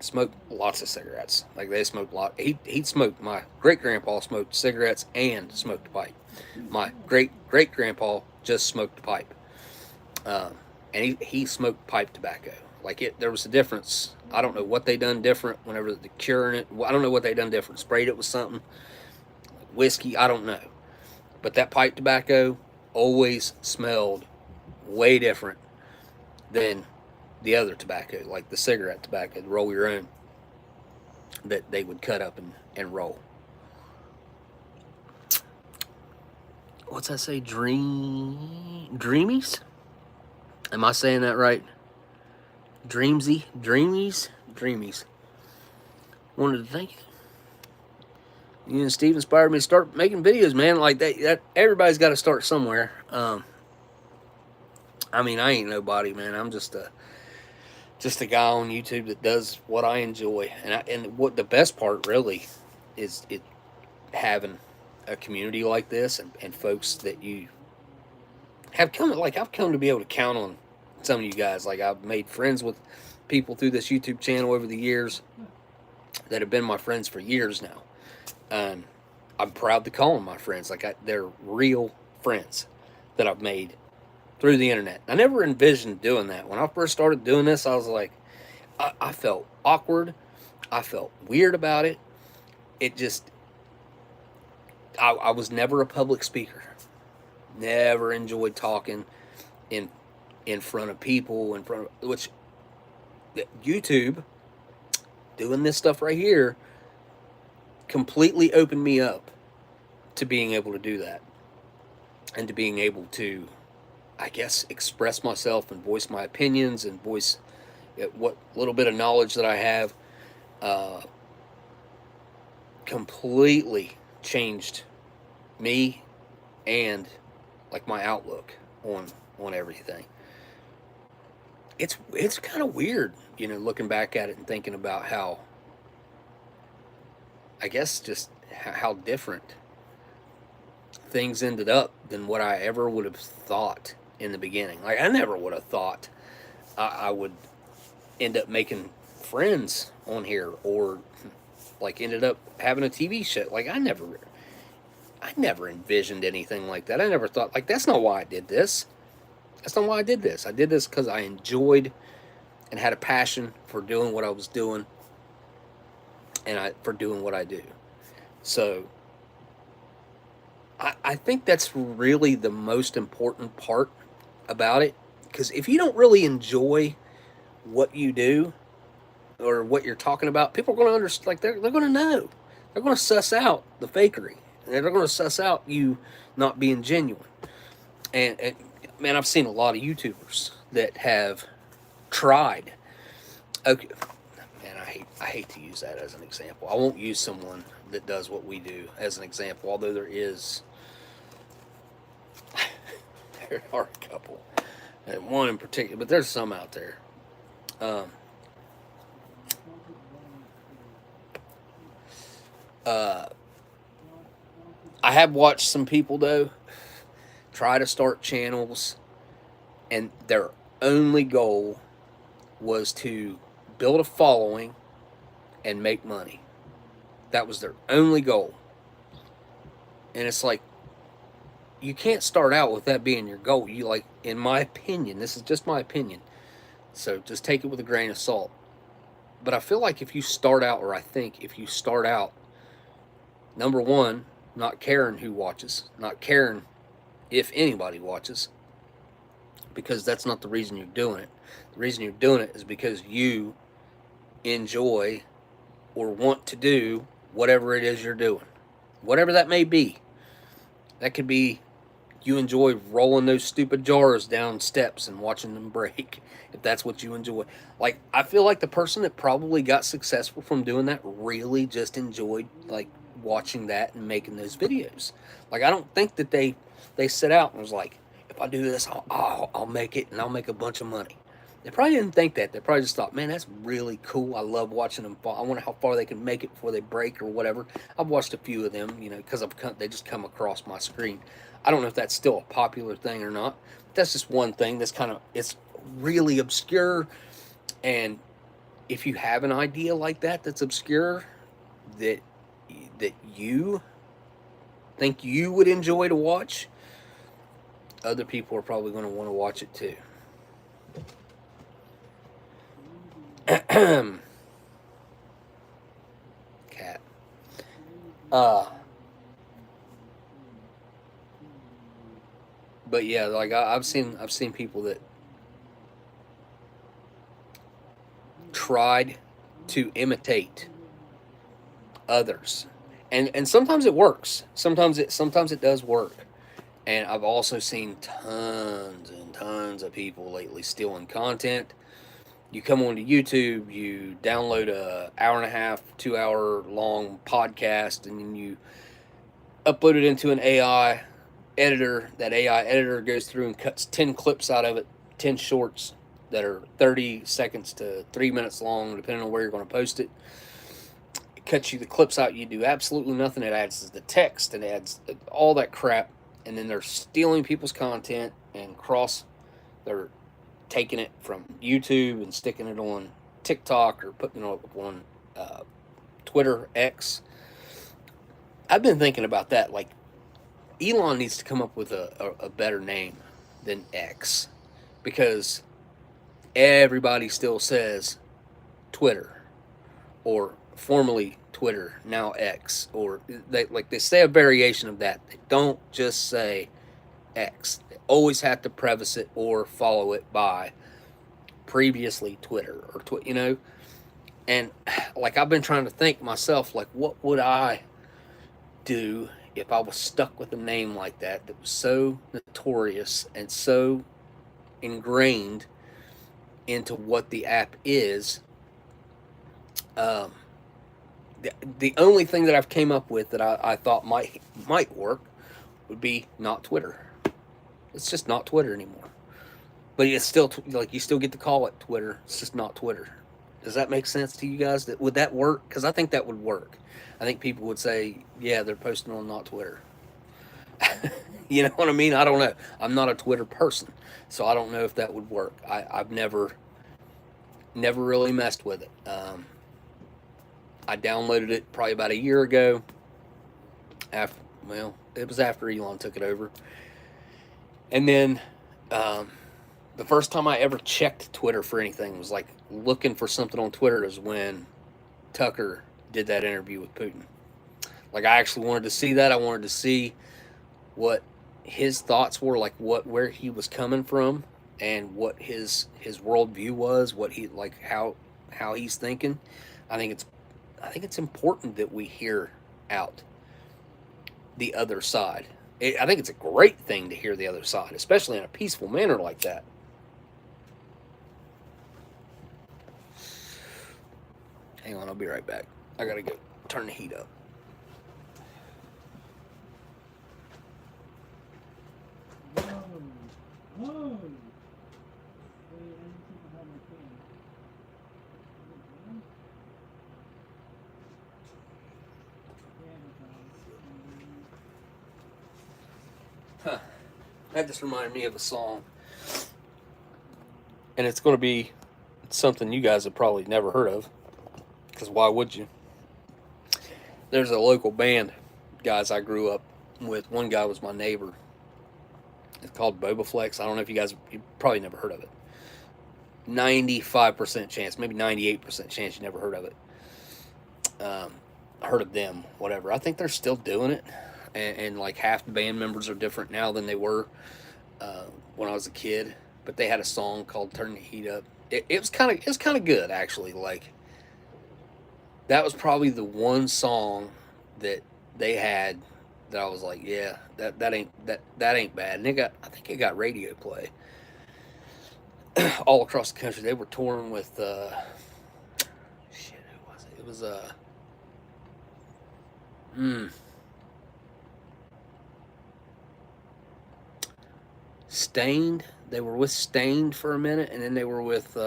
S1: smoke lots of cigarettes. Like they smoked a lot. He'd smoked. My great grandpa smoked cigarettes and smoked a pipe. My great grandpa just smoked a pipe, and he smoked pipe tobacco. Like there was a difference. I don't know what they done different whenever the curing it. I don't know what they done different. Sprayed it with something, whiskey. I don't know, but that pipe tobacco always smelled way different than the other tobacco, like the cigarette tobacco, the roll your own, that they would cut up and roll. What's that say? Dreamies? Am I saying that right? Dreamies. Wanted to thank you and Steve inspired me to start making videos, man. Like that everybody's got to start somewhere. I mean, I ain't nobody, man. I'm just a guy on YouTube that does what I enjoy, and what the best part really is it having a community like this, and folks that you have come, like I've come to be able to count on some of you guys. Like I've made friends with people through this YouTube channel over the years that have been my friends for years now. I'm proud to call them my friends. Like they're real friends that I've made through the internet. I never envisioned doing that. When I first started doing this, I was like, I felt awkward. I felt weird about it. It just, I was never a public speaker. Never enjoyed talking in front of people, which YouTube, doing this stuff right here, completely opened me up to being able to do that, and to being able to, I guess, express myself and voice my opinions and voice what little bit of knowledge that I have. Completely changed me and like my outlook on everything. It's kind of weird, looking back at it and thinking about how, I guess, just how different things ended up than what I ever would have thought in the beginning. Like I never would have thought I would end up making friends on here, or like ended up having a TV show. Like I never envisioned anything like that. I never thought, like, that's not why I did this. That's not why I did this. I did this because I enjoyed and had a passion for doing what I was doing, and for doing what I do. So I think that's really the most important part about it, because if you don't really enjoy what you do or what you're talking about, people are going to understand. Like they're going to know. They're going to suss out the fakery. They're going to suss out you not being genuine. And man, I've seen a lot of YouTubers that have tried. Okay, man, I hate to use that as an example. I won't use someone that does what we do as an example, although there is There are a couple, and one in particular, but there's some out there. Um, uh, I have watched some people though try to start channels, and their only goal was to build a following and make money. That was their only goal. And it's like, you can't start out with that being your goal. You, like, in my opinion, this is just my opinion, so just take it with a grain of salt. But I feel like if you start out, or I think if you start out, number one, not caring who watches, not caring if anybody watches, because that's not the reason you're doing it. The reason you're doing it is because you enjoy or want to do whatever it is you're doing, whatever that may be. That could be you enjoy rolling those stupid jars down steps and watching them break, if that's what you enjoy. Like, I feel like the person that probably got successful from doing that really just enjoyed, like, watching that and making those videos. Like, I don't think that they set out and was like, if I do this, I'll make it, and I'll make a bunch of money. They probably didn't think that. They probably just thought, man, that's really cool. I love watching them fall. I wonder how far they can make it before they break or whatever. I've watched a few of them, you know, because they just come across my screen. I don't know if that's still a popular thing or not. But that's just one thing that's kind of, it's really obscure. And if you have an idea like that that's obscure, that you think you would enjoy to watch, other people are probably going to want to watch it too. Cat. But yeah, like I've seen people that tried to imitate others, and sometimes it works. Sometimes it does work. And I've also seen tons and tons of people lately stealing content. You come onto YouTube, you download a hour and a half, 2 hour long podcast, and then you upload it into an AI editor. That AI editor goes through and cuts 10 clips out of it, 10 shorts that are 30 seconds to 3 minutes long, depending on where you're going to post it. It cuts you the clips out. You do absolutely nothing. It adds the text and adds all that crap. And then they're stealing people's content and they're taking it from YouTube and sticking it on TikTok or putting it on Twitter, X. I've been thinking about that. Like, Elon needs to come up with a better name than X, because everybody still says Twitter, or formerly Twitter, now X, or they say a variation of that. They don't just say X. They always have to preface it or follow it by previously Twitter or you know. And like, I've been trying to think myself, like, what would I do if I was stuck with a name like that was so notorious and so ingrained into what the app is. The only thing that I've came up with that I thought might work would be not Twitter. It's just not Twitter anymore. But it's still, like, you still get to call it Twitter. It's just not Twitter. Does that make sense to you guys? Would that work? Because I think that would work. I think people would say, yeah, they're posting on not Twitter. You know what I mean? I don't know. I'm not a Twitter person, so I don't know if that would work. I've never really messed with it. I downloaded it probably about a year ago. It was after Elon took it over. And then the first time I ever checked Twitter for anything was like looking for something on Twitter is when Tucker did that interview with Putin. Like, I actually wanted to see that. I wanted to see what his thoughts were, like where he was coming from and what his worldview was, what he, like, how he's thinking. I think it's important that we hear out the other side. I think it's a great thing to hear the other side, especially in a peaceful manner like that. Hang on, I'll be right back. I gotta go turn the heat up. Huh. That just reminded me of a song. And it's going to be something you guys have probably never heard of. Because why would you? There's a local band, guys I grew up with. One guy was my neighbor. It's called Boba Flex. I don't know if you probably never heard of it. 95% chance, maybe 98% chance you never heard of it. Heard of them, whatever. I think they're still doing it. And like half the band members are different now than they were when I was a kid. But they had a song called "Turn the Heat Up." It was kind of good, actually. Like, that was probably the one song that they had that I was like, yeah, that ain't bad. And I think it got radio play all across the country. They were touring with who was it? It was Stained. They were with Stained for a minute, and then they were with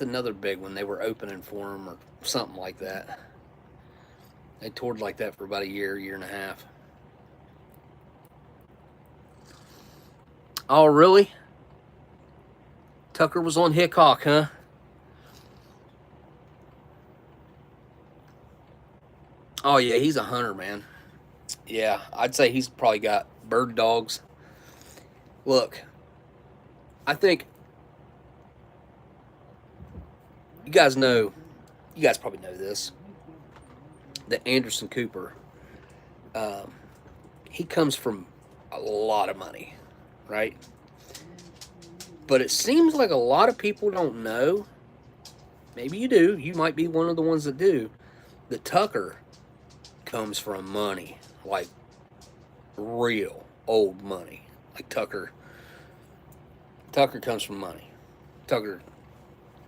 S1: another big one. They were opening for them or something like that. They toured like that for about a year and a half. Oh, really? Tucker was on Hickok, huh? Oh, yeah, he's a hunter, man. Yeah, I'd say he's probably got bird dogs. Look, I think you guys probably know this, that Anderson Cooper, he comes from a lot of money, right? But it seems like a lot of people don't know, maybe you do, you might be one of the ones that do, that Tucker comes from money, like real old money. Like Tucker comes from money. Tucker,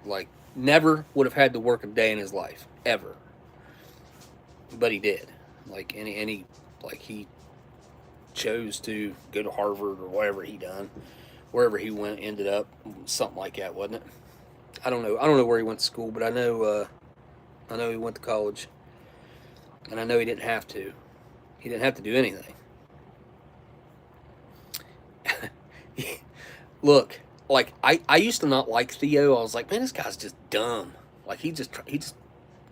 S1: like, never would have had to work a day in his life, ever. But he did. Like, he chose to go to Harvard or whatever he done. Wherever he went, ended up, something like that, wasn't it? I don't know where he went to school, but I know he went to college. And I know he didn't have to. He didn't have to do anything. Look, like, I used to not like Theo. I was like, man, this guy's just dumb. Like, he just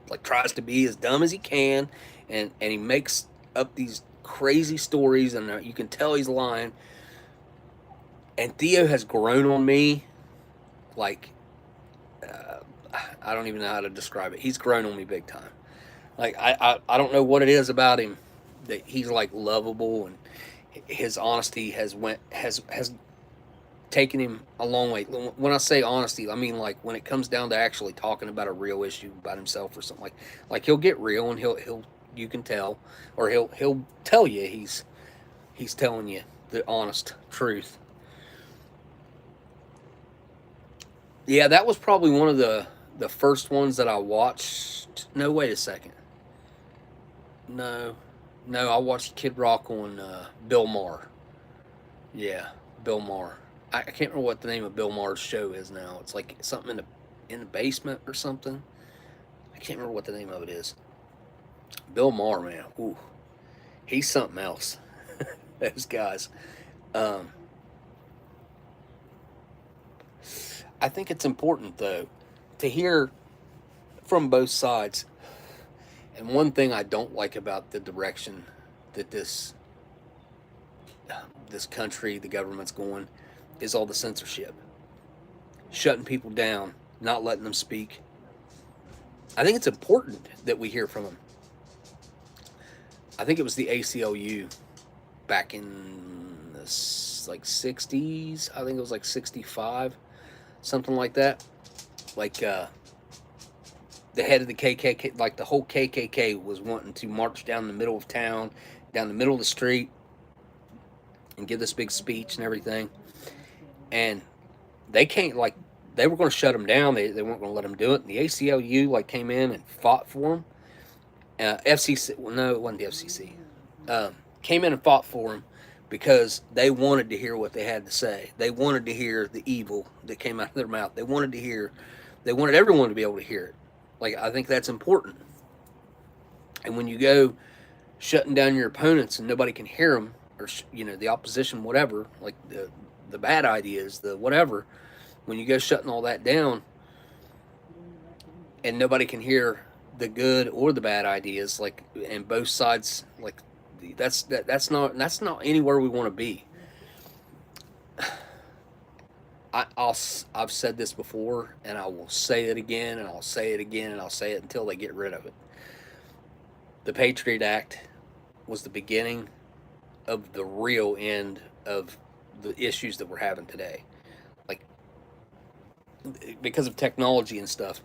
S1: like tries to be as dumb as he can, and he makes up these crazy stories, and you can tell he's lying. And Theo has grown on me, like, I don't even know how to describe it. He's grown on me big time. Like, I don't know what it is about him that he's like lovable, and his honesty has taken him a long way. When I say honesty, I mean, like, when it comes down to actually talking about a real issue about himself or something, like he'll get real, and he'll you can tell, or he'll tell you he's telling you the honest truth. Yeah, that was probably one of the first ones that I watched. No, wait a second. No, I watched Kid Rock on Bill Maher. Yeah, Bill Maher. I can't remember what the name of Bill Maher's show is now. It's like something in the basement or something. I can't remember what the name of it is. Bill Maher, man, ooh, he's something else. Those guys. I think it's important, though, to hear from both sides. And one thing I don't like about the direction that this country, the government's going, is all the censorship. Shutting people down, not letting them speak. I think it's important that we hear from them. I think it was the ACLU back in the 60s. I think it was like 65, something like that. Like, the head of the KKK, like the whole KKK was wanting to march down the middle of town, down the middle of the street, and give this big speech and everything. And they can't, like, they were going to shut them down. They weren't going to let them do it. And the ACLU, like, came in and fought for them. FCC, well, no, it wasn't the FCC. Came in and fought for them, because they wanted to hear what they had to say. They wanted to hear the evil that came out of their mouth. They wanted everyone to be able to hear it. Like, I think that's important. And when you go shutting down your opponents and nobody can hear them, or the opposition, whatever, like the bad ideas, the whatever, when you go shutting all that down, and nobody can hear the good or the bad ideas, like, and both sides, like, that's not anywhere we want to be. I've said this before, and I will say it again, and I'll say it again, and I'll say it until they get rid of it. The Patriot Act was the beginning of the real end of the issues that we're having today. Like, because of technology and stuff,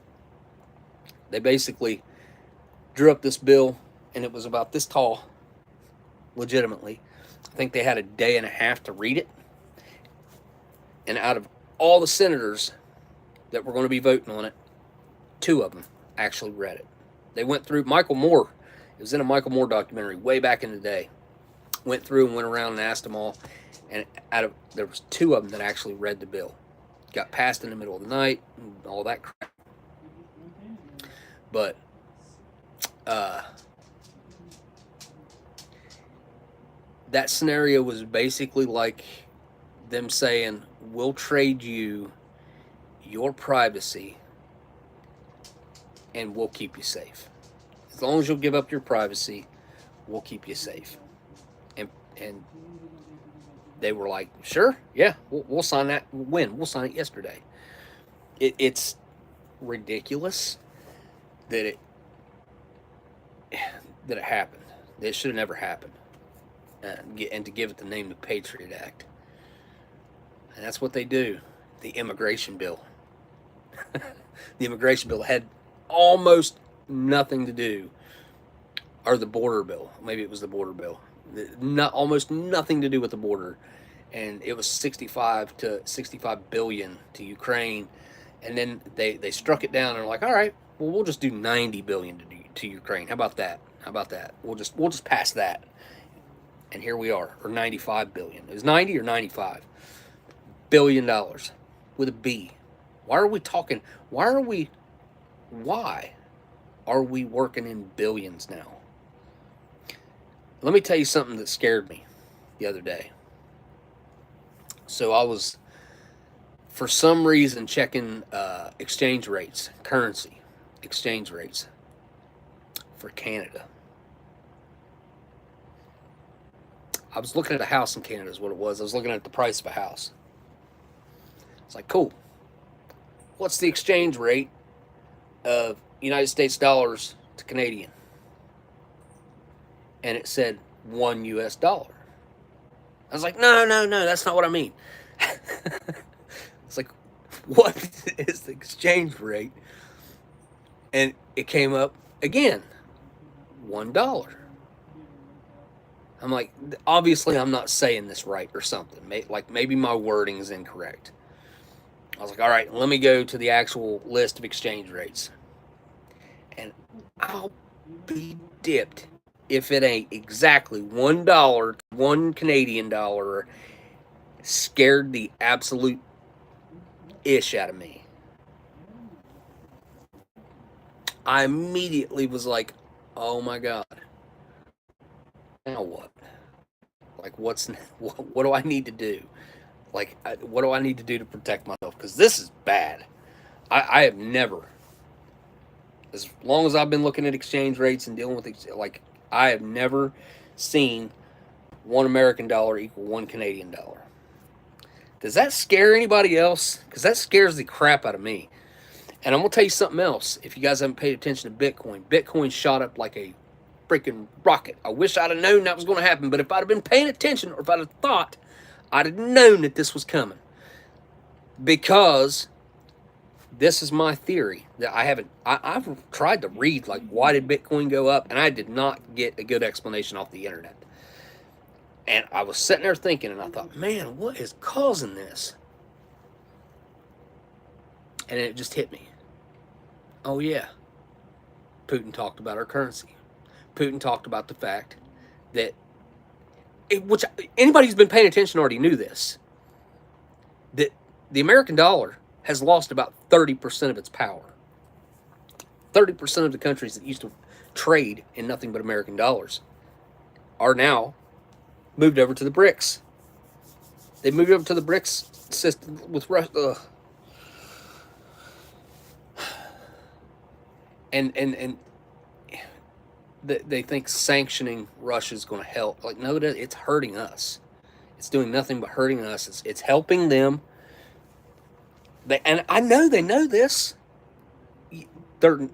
S1: they basically drew up this bill, and it was about this tall, legitimately. I think they had a day and a half to read it. And out of all the senators that were going to be voting on it, 2 of them actually read it. They went through Michael Moore. It was in a Michael Moore documentary way back in the day. Went through and went around and asked them all. And there was 2 of them that actually read the bill. Got passed in the middle of the night, and all that crap. But that scenario was basically like them saying, we'll trade you your privacy and we'll keep you safe. As long as you'll give up your privacy, we'll keep you safe. And they were like, sure, yeah, we'll sign that. When? We'll sign it yesterday. It's ridiculous that it happened. It should have never happened. And to give it the name the Patriot Act. And that's what they do. The immigration bill. The immigration bill had almost nothing to do, or the border bill. Maybe it was the border bill. Almost nothing to do with the border. And it was 65 billion to Ukraine. And then they struck it down and were like, all right, well, we'll just do 90 billion to Ukraine. How about that? We'll just pass that. And here we are, or 95 billion. It was 90 or 95 billion dollars with a B. Why are we working in billions now? Let me tell you something that scared me the other day. So I was, for some reason, checking exchange rates, currency exchange rates for Canada. I was looking at a house in Canada is what it was. I was looking at the price of a house. It's like, cool. What's the exchange rate of United States dollars to Canadian? And it said $1 US. I was like, no, that's not what I mean. It's like, what is the exchange rate? And it came up again, $1. I'm like, obviously I'm not saying this right or something. Like, maybe my wording is incorrect. I was like, all right, let me go to the actual list of exchange rates. And I'll be dipped if it ain't exactly $1, $1 Canadian dollar, scared the absolute ish out of me. I immediately was like, oh my God. Now what? Like, what do I need to do? Like, what do I need to do to protect myself? Because this is bad. I have never, as long as I've been looking at exchange rates and dealing with like, I have never seen $1 American dollar equal $1 Canadian dollar. Does that scare anybody else? Because that scares the crap out of me. And I'm going to tell you something else. If you guys haven't paid attention to Bitcoin shot up like a freaking rocket. I wish I'd have known that was going to happen, but if I'd have been paying attention, or if I'd have thought, I'd have known that this was coming. Because this is my theory that I've tried to read, like, why did Bitcoin go up? And I did not get a good explanation off the internet. And I was sitting there thinking, and I thought, man, what is causing this? And it just hit me. Oh, yeah. Putin talked about our currency. Putin talked about the fact that which anybody who's been paying attention already knew this, that the American dollar has lost about 30% of its power. 30% of the countries that used to trade in nothing but American dollars are now moved over to the BRICS. They moved over to the BRICS system with Russia. And they think sanctioning Russia is going to help. Like, no, it's hurting us. It's doing nothing but hurting us. It's helping them. And I know they know this. They're,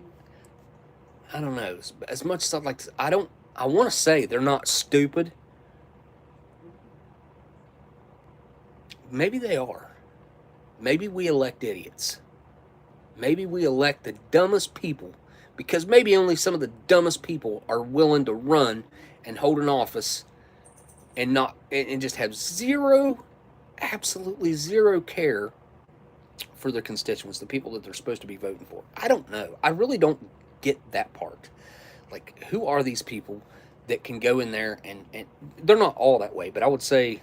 S1: I don't know, as much as I'd like to, I want to say they're not stupid. Maybe they are. Maybe we elect idiots. Maybe we elect the dumbest people, because maybe only some of the dumbest people are willing to run and hold an office and just have absolutely zero care for their constituents, the people that they're supposed to be voting for. I don't know. I really don't get that part. Like, who are these people that can go in there and they're not all that way, but I would say,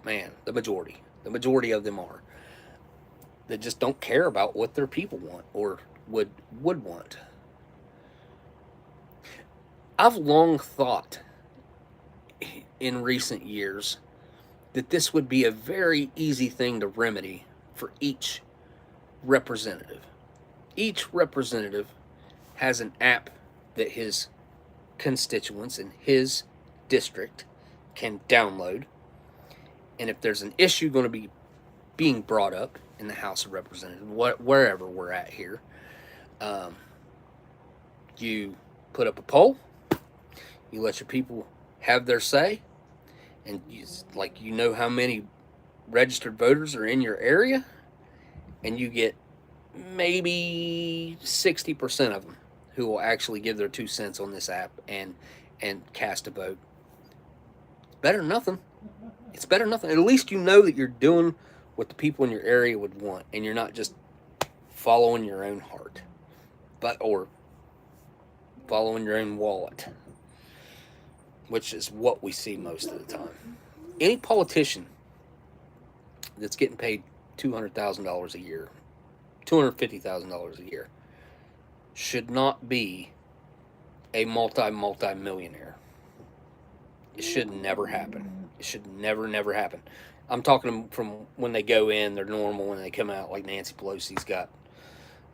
S1: man, the majority of them are, that just don't care about what their people want or would want. I've long thought in recent years that this would be a very easy thing to remedy for each representative. Each representative has an app that his constituents in his district can download. And if there's an issue going to be being brought up in the House of Representatives, wherever we're at here, you put up a poll, you let your people have their say, and you know how many registered voters are in your area, and you get maybe 60% of them who will actually give their 2 cents on this app and cast a vote. It's better than nothing. It's better than nothing. At least you know that you're doing what the people in your area would want, and you're not just following your own heart, or following your own wallet, which is what we see most of the time. Any politician that's getting paid $200,000 a year, $250,000 a year, should not be a multi-millionaire. It should never happen. It should never happen. I'm talking from when they go in, they're normal. When they come out, like Nancy Pelosi's got,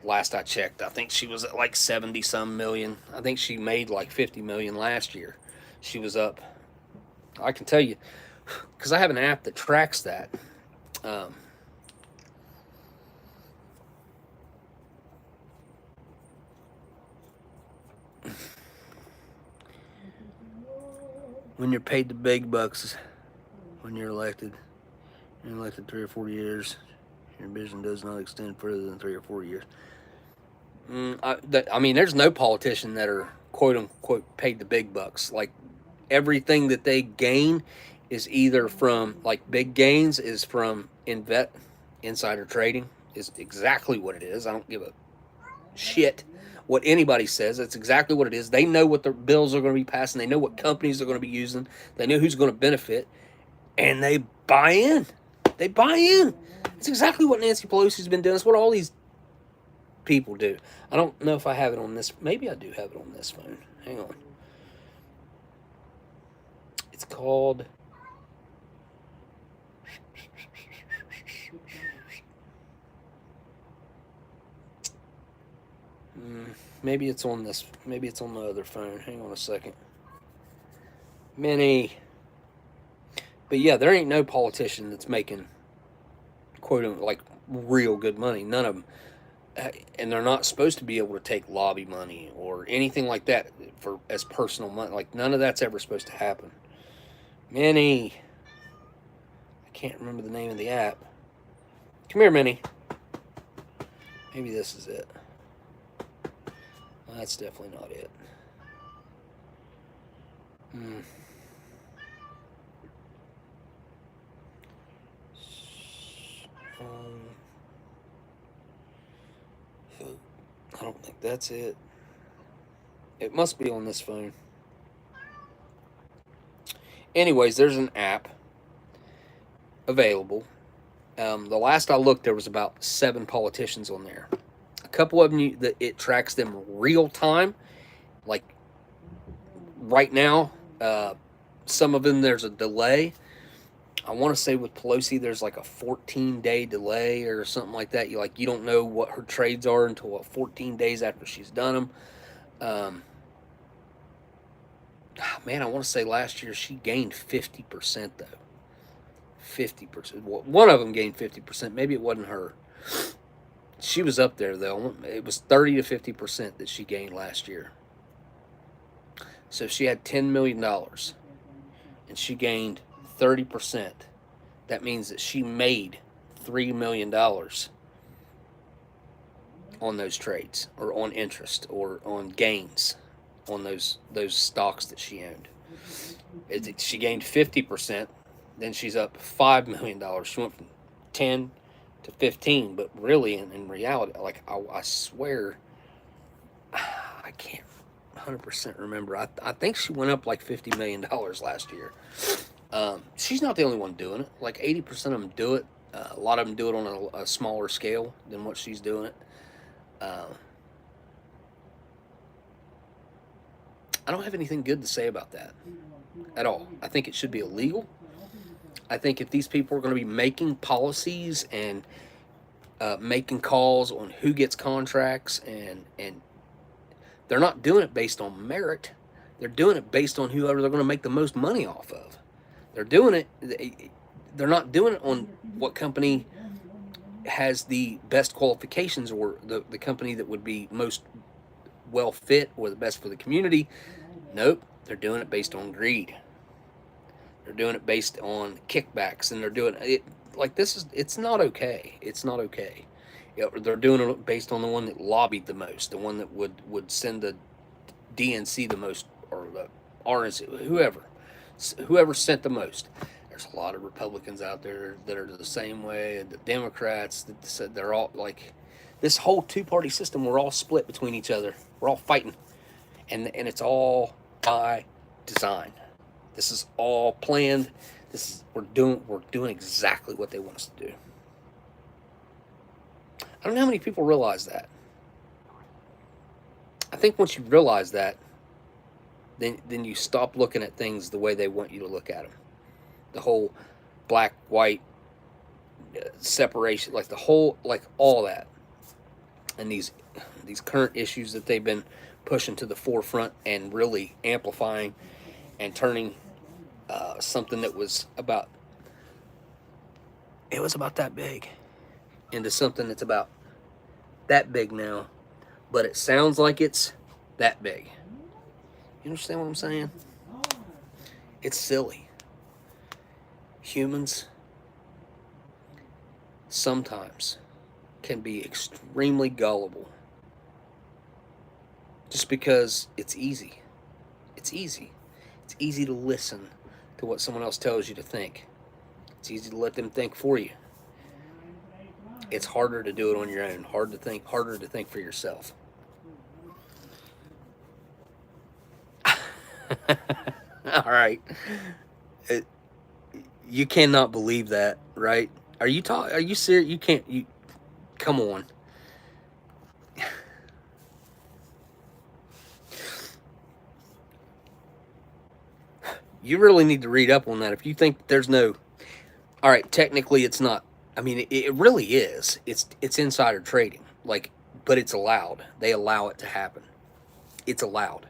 S1: last I checked, I think she was at like 70-some million. I think she made like 50 million last year. She was up. I can tell you, because I have an app that tracks that. When you're paid the big bucks, when you're elected 3 or 4 years, your vision does not extend further than 3 or 4 years. I mean, there's no politician that are quote unquote paid the big bucks. Like, everything that they gain is either from, like, big gains is from insider trading, is exactly what it is. I don't give a shit what anybody says. That's exactly what it is. They know what the bills are going to be passing. They know what companies are going to be using. They know who's going to benefit, and they buy in. They buy in. It's exactly what Nancy Pelosi's been doing. It's what all these people do. I don't know if I have it on this. Maybe I do have it on this phone. Hang on. It's called... maybe it's on this. Maybe it's on the other phone. Hang on a second. But yeah, there ain't no politician that's making, quote, like, real good money. None of them. And they're not supposed to be able to take lobby money or anything like that as personal money. Like, none of that's ever supposed to happen. I can't remember the name of the app. Come here, Minnie. Maybe this is it. That's definitely not it. I don't think that's it. It must be on this phone. Anyways, there's an app available. The last I looked, there was about 7 politicians on there. A couple of them, it tracks them real time, like right now. Some of them, there's a delay. I want to say with Pelosi, there's like a 14-day delay or something like that. You don't know what her trades are until 14 days after she's done them. Man, I want to say last year she gained 50% though. 50%. One of them gained 50%. Maybe it wasn't her. She was up there though. It was 30 to 50% that she gained last year. So if she had $10 million and she gained 30%, that means that she made $3 million on those trades, or on interest, or on gains on those stocks that she owned. She gained 50%, then she's up $5 million. She went from 10 to 15, but really, in reality, like I swear, I can't 100% remember. I think she went up like $50 million last year. She's not the only one doing it. Like 80% of them do it. A lot of them do it on a smaller scale than what she's doing it. I don't have anything good to say about that at all. I think it should be illegal. I think if these people are going to be making policies and making calls on who gets contracts, and they're not doing it based on merit. They're doing it based on whoever they're going to make the most money off of. They're not doing it on what company has the best qualifications, or the company that would be most well fit or the best for the community. Nope, they're doing it based on greed. They're doing it based on kickbacks, and they're doing it like this. It's not okay. It's not okay. They're doing it based on the one that lobbied the most, the one that would send the DNC the most, or the RNC, whoever sent the most. There's a lot of Republicans out there that are the same way, and the Democrats that said they're all like this whole two-party system. We're all split between each other. We're all fighting, and it's all by design. This is all planned. We're doing exactly what they want us to do. I don't know how many people realize that. I think once you realize that, then you stop looking at things the way they want you to look at them. The whole black, white separation, like all that, and these current issues that they've been pushing to the forefront and really amplifying and turning something that was about that big into something that's about that big now, but it sounds like it's that big. You understand what I'm saying? It's silly. Humans sometimes can be extremely gullible just because it's easy. It's easy. It's easy to listen to what someone else tells you to think. It's easy to let them think for you. It's harder to do it on your own. Harder to think for yourself. All right. You cannot believe that, right? Are you serious? You can't. Come on. You really need to read up on that. If you think there's no, all right, technically it's not. I mean, it really is. It's insider trading, but it's allowed. They allow it to happen. It's allowed.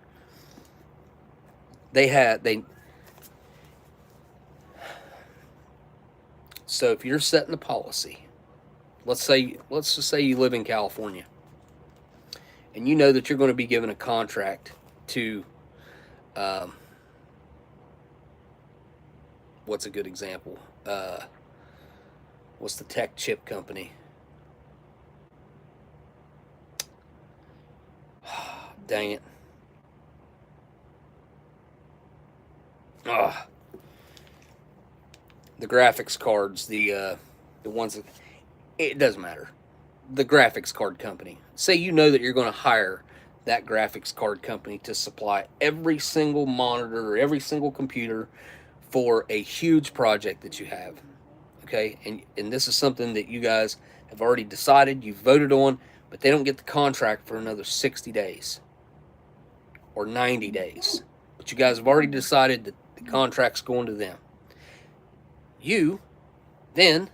S1: So if you're setting a policy, let's just say you live in California, and you know that you're going to be given a contract to, what's a good example? What's the tech chip company? Dang it. The graphics cards, the ones that, it doesn't matter. The graphics card company. Say you know that you're going to hire that graphics card company to supply every single monitor or every single computer for a huge project that you have. Okay, and this is something that you guys have already decided, you voted on, but they don't get the contract for another 60 days or 90 days. But you guys have already decided that the contract's going to them. You then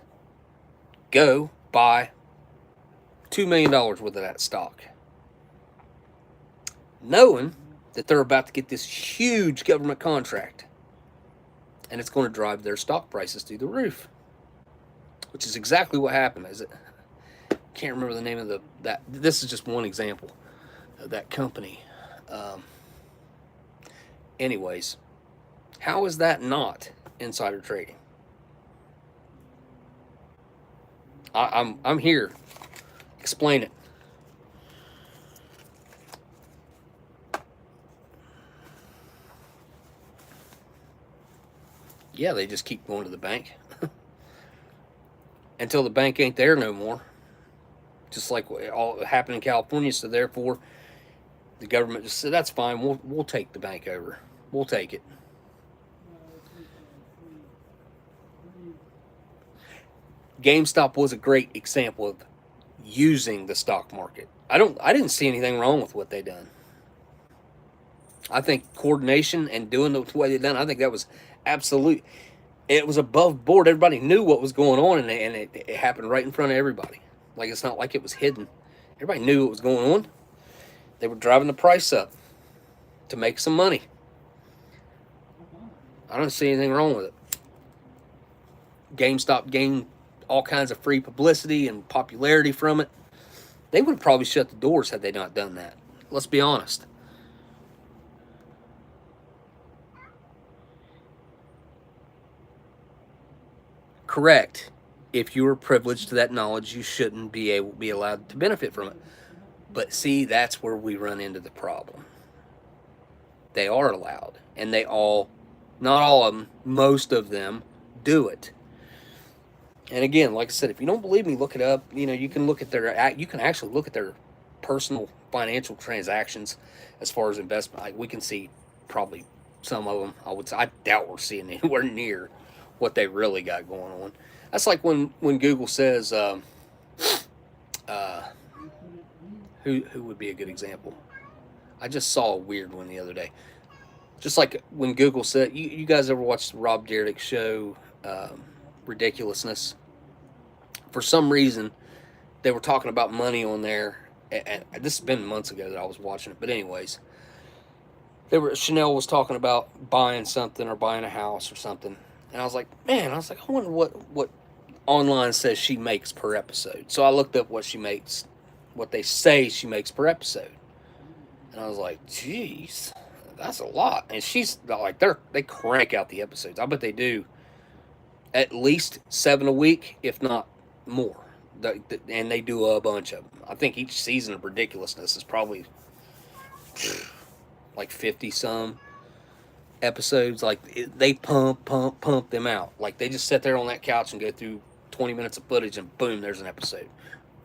S1: go buy $2 million worth of that stock, knowing that they're about to get this huge government contract, and it's going to drive their stock prices through the roof, which is exactly what happened. Can't remember the name of that. This is just one example of that company. Anyways, how is that not insider trading? I'm here. Explain it. Yeah, they just keep going to the bank until the bank ain't there no more. Just like what all happened in California. So therefore, the government just said, that's fine. We'll take the bank over. We'll take it. GameStop was a great example of using the stock market. I didn't see anything wrong with what they done. I think coordination and doing the way they done, I think that was absolute. It was above board. Everybody knew what was going on, and it happened right in front of everybody. Like, it's not like it was hidden. Everybody knew what was going on. They were driving the price up to make some money. I don't see anything wrong with it. GameStop gained all kinds of free publicity and popularity from it. They would have probably shut the doors had they not done that. Let's be honest. Correct. If you were privileged to that knowledge, you shouldn't be allowed to benefit from it. But see, that's where we run into the problem. They are allowed, and not all of them, most of them do it. And again, like I said, if you don't believe me, look it up. You can look at you can actually look at their personal financial transactions as far as investment. Like, we can see probably some of them. I doubt we're seeing anywhere near what they really got going on. That's like when Google says, who would be a good example? I just saw a weird one the other day. Just like when Google said, you guys ever watched the Rob Dyrdek show, Ridiculousness? For some reason, they were talking about money on there, and this has been months ago that I was watching it. But anyways, Chanel was talking about buying something or buying a house or something, and I was like, I wonder what online says she makes per episode. So I looked up what she makes, what they say she makes per episode, and I was like, geez, that's a lot. And she's like, they crank out the episodes. I bet they do at least 7 a week, if not more. And they do a bunch of them. I think each season of Ridiculousness is probably like 50 some episodes. Like, they pump them out. Like, they just sit there on that couch and go through 20 minutes of footage, and boom, there's an episode.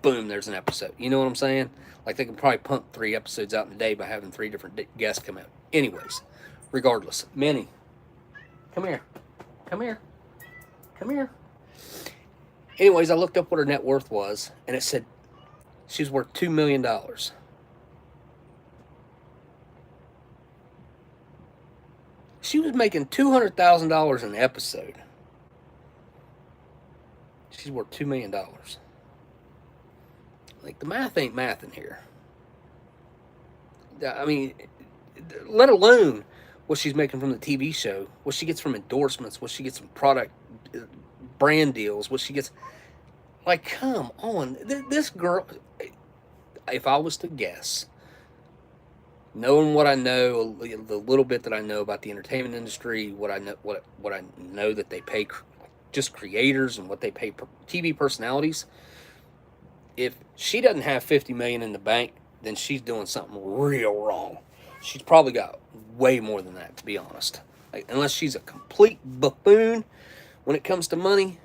S1: Boom, there's an episode. You know what I'm saying? Like, they can probably pump 3 episodes out in a day by having 3 different guests come out. Anyways, regardless, Minnie, come here. Anyways, I looked up what her net worth was, and it said she's worth $2 million. She was making $200,000 an episode. She's worth $2 million. Like, the math ain't mathing here. I mean, let alone what she's making from the TV show, what she gets from endorsements, what she gets from product brand deals, what she gets. Like, come on. This girl, if I was to guess, knowing what I know, the little bit that I know about the entertainment industry, what I know that they pay just creators and what they pay TV personalities, if she doesn't have $50 million in the bank, then she's doing something real wrong. She's probably got way more than that, to be honest. Like, unless she's a complete buffoon when it comes to money,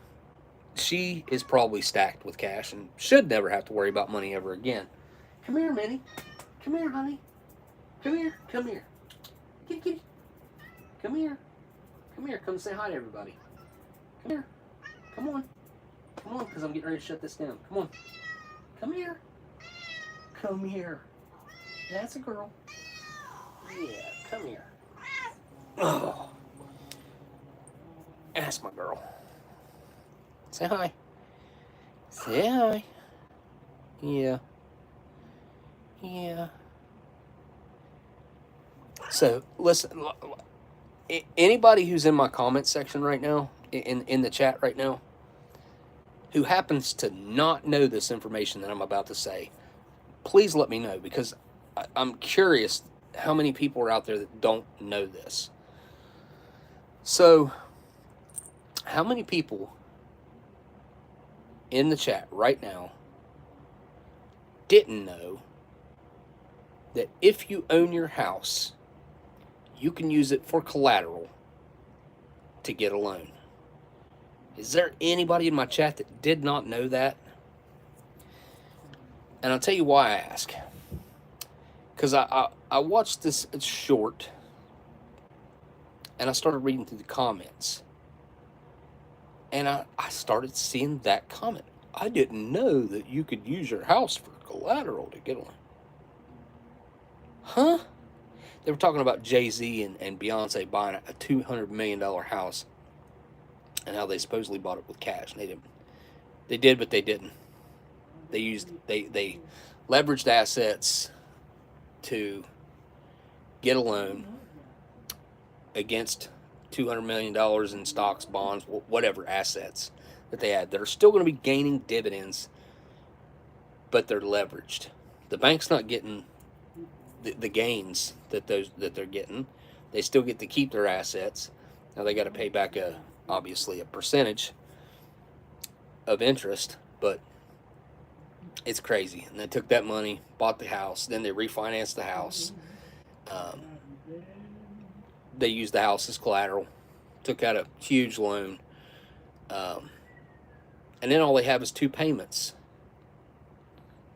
S1: she is probably stacked with cash and should never have to worry about money ever again. Come here, Minnie. Come here, honey. Come here. Kitty. Come here. Come here. Come say hi to everybody. Come here. Come on. Come on, because I'm getting ready to shut this down. Come on. Come here. Come here. That's a girl. Yeah, come here. Oh. That's my girl. Say hi. Say hi. Yeah. Yeah. So, listen, anybody who's in my comment section right now, in the chat right now, who happens to not know this information that I'm about to say, please let me know, because I'm curious how many people are out there that don't know this. So, how many people in the chat right now didn't know that if you own your house, you can use it for collateral to get a loan? Is there anybody in my chat that did not know that? And I'll tell you why I ask. Because I watched this short, and I started reading through the comments. And I started seeing that comment. I didn't know that you could use your house for collateral to get a loan. Huh? They were talking about Jay-Z and Beyonce buying a $200 million house, and how they supposedly bought it with cash. And they didn't. They did, but they didn't. They leveraged assets to get a loan against $200 million in stocks, bonds, whatever assets that they had that are still going to be gaining dividends, but they're leveraged. The bank's not getting the gains that they're getting. They still get to keep their assets. Now they got to pay back obviously a percentage of interest, but it's crazy. And they took that money, bought the house, then they refinanced the house. They used the house as collateral, took out a huge loan, and then all they have is 2 payments.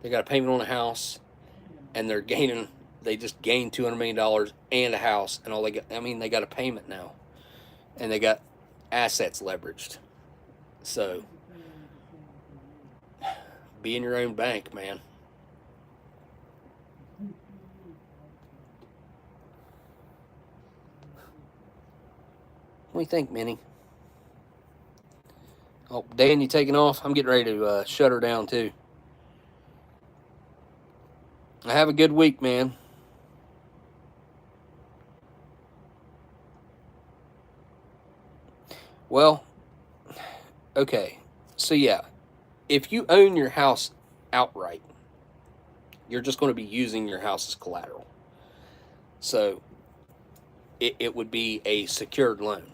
S1: They got a payment on a house, and they just gained $200 million and a house, and all they got, they got a payment now, and they got assets leveraged. So, be in your own bank, man. What do you think, Minnie? Oh, Dan, you taking off? I'm getting ready to shut her down, too. Have a good week, man. Well, okay. So, yeah. If you own your house outright, you're just going to be using your house as collateral. So, it would be a secured loan,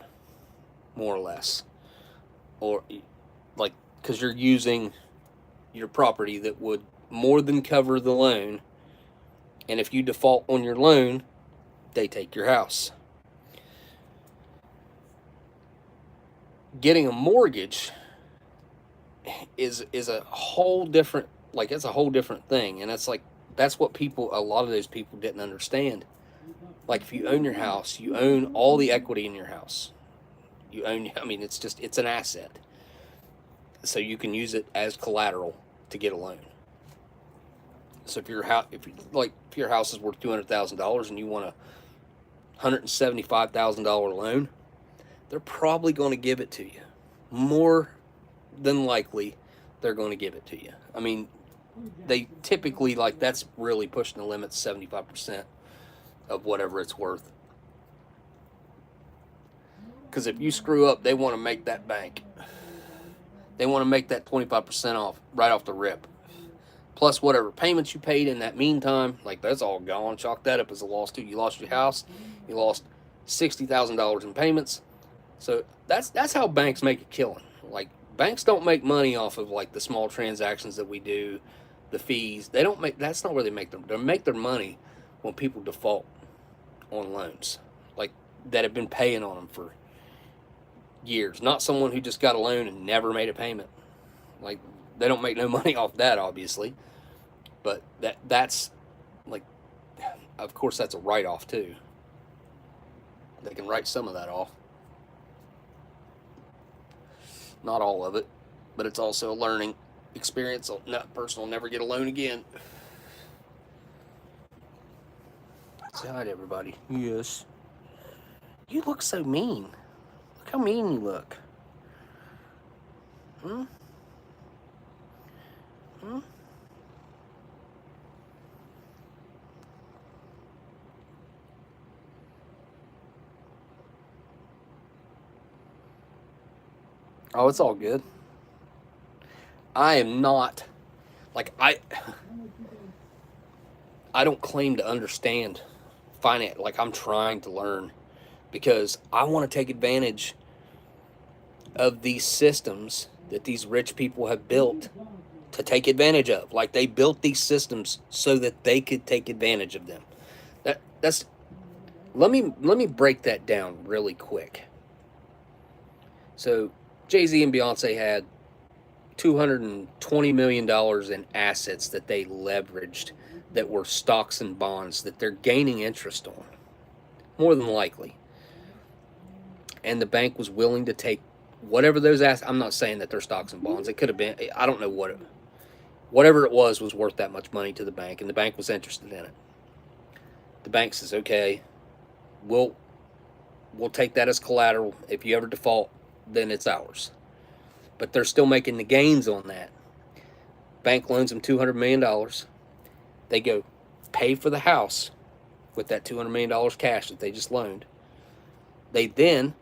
S1: more or less. Or, like, because you're using your property that would more than cover the loan. And if you default on your loan, they take your house. Getting a mortgage is a whole different, it's a whole different thing. And that's what a lot of those people didn't understand. Like, if you own your house, you own all the equity in your house. You own, it's an asset. So you can use it as collateral to get a loan. So if your house is worth $200,000 and you want a $175,000 loan, they're probably going to give it to you. More than likely, they're going to give it to you. They typically, that's really pushing the limit, 75% of whatever it's worth. Because if you screw up, they want to make that bank. They want to make that 25% off right off the rip. Plus whatever payments you paid in that meantime, that's all gone. Chalk that up as a loss too. You lost your house. You lost $60,000 in payments. So that's how banks make a killing. Banks don't make money off of the small transactions that we do, the fees. They don't make. That's not where they make them. They make their money when people default on loans, that have been paying on them for years. Not someone who just got a loan and never made a payment. They don't make no money off that, obviously. But that's of course, that's a write-off too. They can write some of that off. Not all of it, but it's also a learning experience. That person will never get a loan again. Say hi to everybody. Yes. You look so mean. Look how mean you look. Hmm? Hmm? Oh, it's all good. I am not, like, I don't claim to understand finance. Like, I'm trying to learn because I want to take advantage of these systems that these rich people have built to take advantage of. Like, they built these systems so that they could take advantage of them. That's let me break that down really quick. So Jay-Z and Beyonce had $220 million in assets that they leveraged that were stocks and bonds that they're gaining interest on, more than likely. And the bank was willing to take whatever those assets. I'm not saying that they're stocks and bonds. It could have been. I don't know whatever it was worth that much money to the bank, and the bank was interested in it. The bank says, "Okay, we'll take that as collateral. If you ever default, then it's ours." But they're still making the gains on that. Bank loans them $200 million. They go pay for the house with that $200 million cash that they just loaned. They then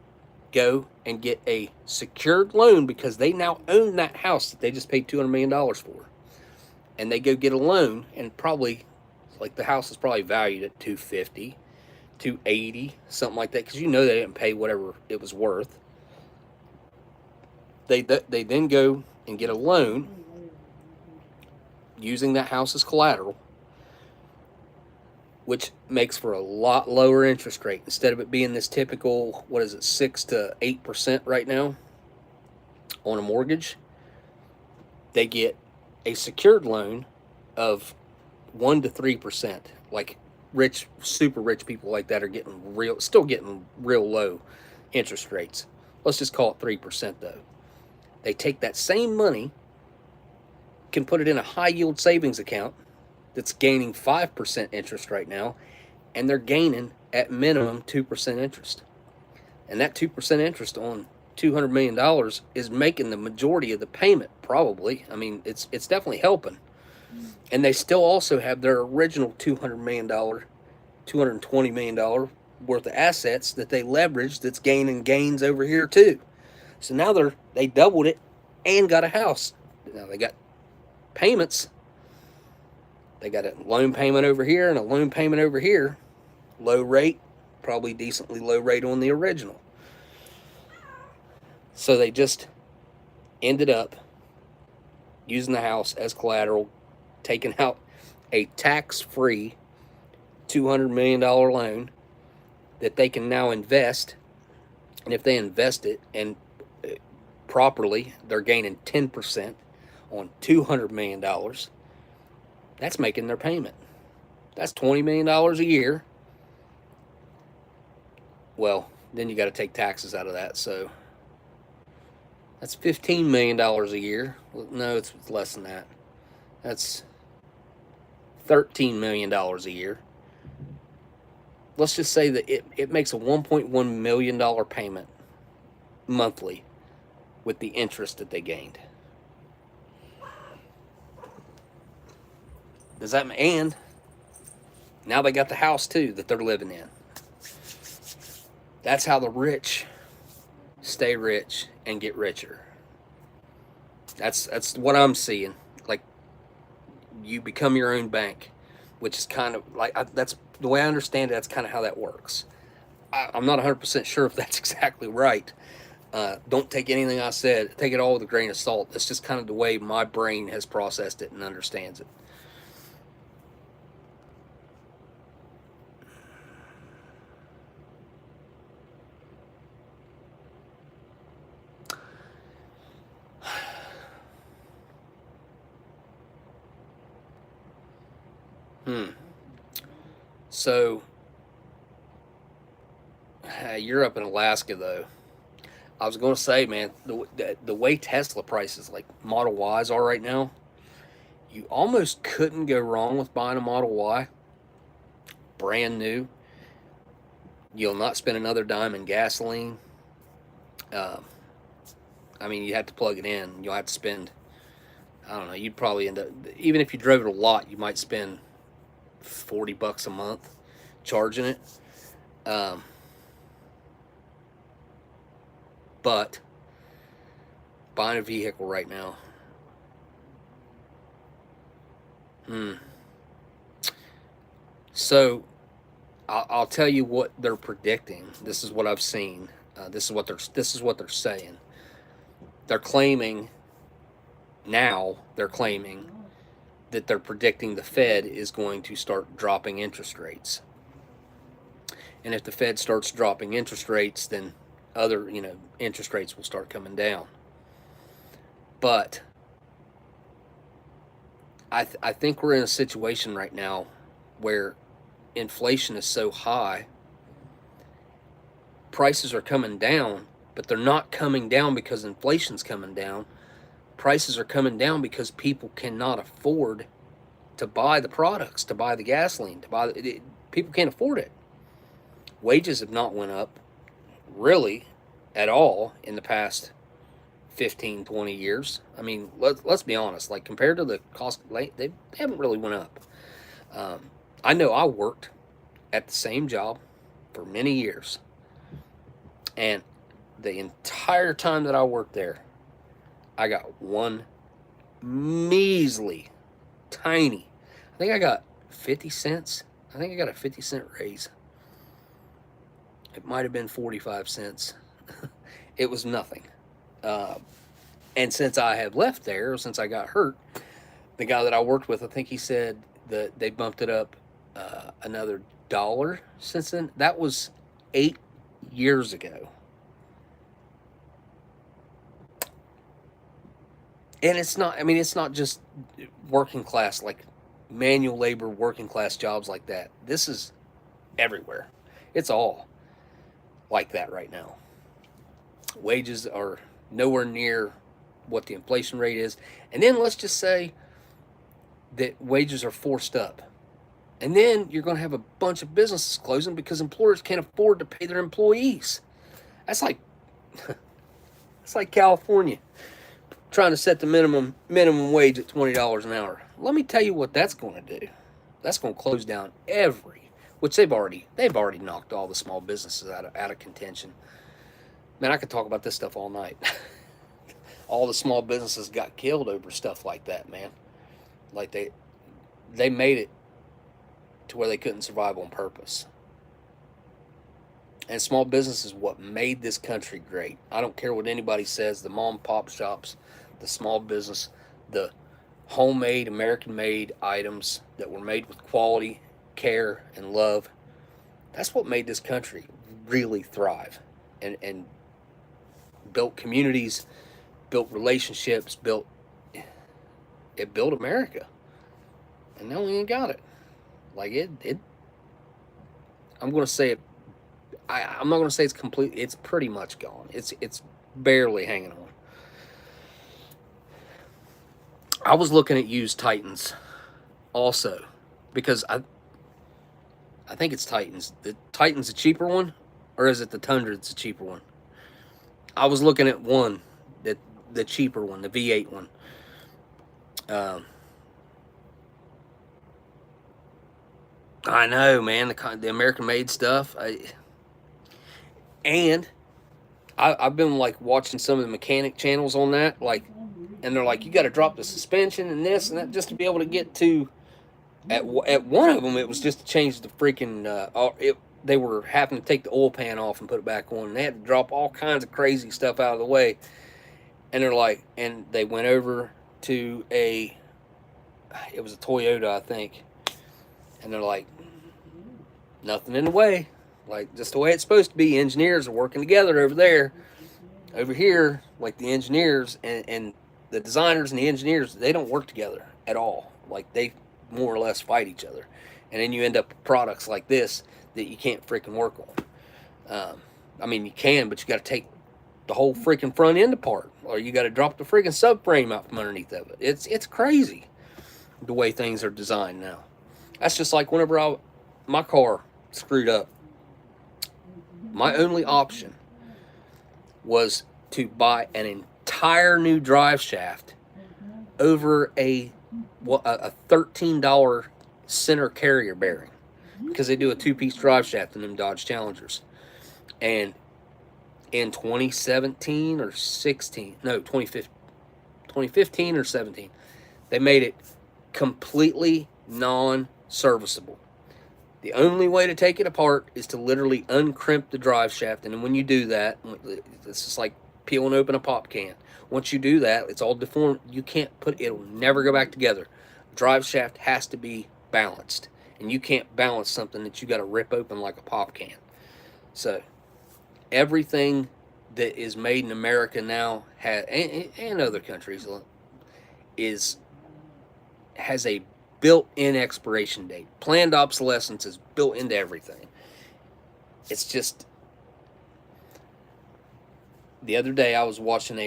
S1: go and get a secured loan because they now own that house that they just paid $200 million for. And they go get a loan, and probably, like, the house is probably valued at $250, $280, something like that, because you know they didn't pay whatever it was worth. They then go and get a loan using that house as collateral, which makes for a lot lower interest rate. Instead of it being this typical, 6 to 8% right now on a mortgage, they get a secured loan of 1 to 3%. Like, super rich people like that are still getting real low interest rates. Let's just call it 3% though. They take that same money, can put it in a high yield savings account that's gaining 5% interest right now, and they're gaining at minimum 2% interest. And that 2% interest on $200 million is making the majority of the payment, probably. I mean, it's definitely helping. And they still also have their original $200 million, $220 million worth of assets that they leveraged that's gaining gains over here too. So now they doubled it and got a house. Now they got payments. They got a loan payment over here and a loan payment over here. Low rate, probably decently low rate on the original. So they just ended up using the house as collateral, taking out a tax-free $200 million loan that they can now invest. And if they invest it and properly, they're gaining 10% on $200 million. That's making their payment. That's $20 million a year. Well, then you got to take taxes out of that. So that's $15 million a year. No, it's less than that. That's $13 million a year. Let's just say that it makes a $1.1 million payment monthly with the interest that they gained. Does that, and now they got the house too that they're living in. That's how the rich stay rich and get richer. That's what I'm seeing. Like, you become your own bank, which is kind of like, that's the way I understand it. That's kind of how that works. I'm not 100% sure if that's exactly right. Don't take anything I said, take it all with a grain of salt. That's just kind of the way my brain has processed it and understands it. So, you're up in Alaska, though. I was going to say, man, the way Tesla prices, like Model Ys are right now, you almost couldn't go wrong with buying a Model Y, brand new. You'll not spend another dime in gasoline. Um, I mean, you have to plug it in. You'll have to spend, I don't know, you'd probably end up, even if you drove it a lot, you might spend $40 a month charging it. Um, but buying a vehicle right now, so I'll tell you what they're predicting. This is what I've seen. This is what they're saying. They're claiming now. They're claiming that they're predicting the Fed is going to start dropping interest rates. And if the Fed starts dropping interest rates, then other, interest rates will start coming down. But I think we're in a situation right now where inflation is so high, prices are coming down, but they're not coming down because inflation's coming down. Prices are coming down because people cannot afford to buy the products, to buy the gasoline, people can't afford it. Wages have not went up really at all in the past 15, 20 years. I mean, let's be honest, like compared to the cost, they haven't really went up. I know I worked at the same job for many years, and the entire time that I worked there, I got one measly, tiny, I think I got 50 cents. I think I got a 50-cent raise. It might have been 45 cents. It was nothing. And since I have left there, since I got hurt, the guy that I worked with, I think he said that they bumped it up another $1 since then. That was 8 years ago. And it's not just working class, like manual labor, working class jobs like that. This is everywhere. It's all like that right now. Wages are nowhere near what the inflation rate is. And then let's just say that wages are forced up. And then you're going to have a bunch of businesses closing because employers can't afford to pay their employees. That's like California trying to set the minimum wage at $20 an hour. Let me tell you what that's going to do. That's going to close down which they've already knocked all the small businesses out of contention. Man, I could talk about this stuff all night. All the small businesses got killed over stuff like that, man. Like they made it to where they couldn't survive on purpose. And small business is what made this country great. I don't care what anybody says, the mom and pop shops, the small business, the homemade, American-made items that were made with quality, care, and love. That's what made this country really thrive and built communities, built relationships, built America. And now we ain't got it. Like I'm going to say it, I'm not going to say it's complete. It's pretty much gone. It's barely hanging on. I was looking at used Titans also because I think it's Titans. The Titan's a cheaper one, or is it the Tundra that's a cheaper one? I was looking at one, the cheaper one, the V8 one. I know, man, the American-made stuff. I've been like watching some of the mechanic channels on that, like, and they're like, you got to drop the suspension and this and that just to be able to get to. At one of them, it was just to change the freaking. They were having to take the oil pan off and put it back on, and they had to drop all kinds of crazy stuff out of the way. And they're like, and they went over to it was a Toyota, I think, and they're like, nothing in the way. Like, just the way it's supposed to be. Engineers are working together over there. Over here, like the engineers and the designers and the engineers, they don't work together at all. Like, they more or less fight each other. And then you end up with products like this that you can't freaking work on. I mean, you can, but you got to take the whole freaking front end apart, or you got to drop the freaking subframe out from underneath of it. It's crazy the way things are designed now. That's just like whenever my car screwed up. My only option was to buy an entire new drive shaft over a $13 center carrier bearing, because they do a 2-piece drive shaft in them Dodge Challengers. And in 2017 or 16, no, 2015 or 17, they made it completely non-serviceable. The only way to take it apart is to literally uncrimp the drive shaft, and then when you do that, it's just like peeling open a pop can. Once you do that, it's all deformed. You can't it'll never go back together. Drive shaft has to be balanced, and you can't balance something that you got to rip open like a pop can. So everything that is made in America now and other countries has a built-in expiration date. Planned obsolescence is built into everything. It's just, the other day I was watching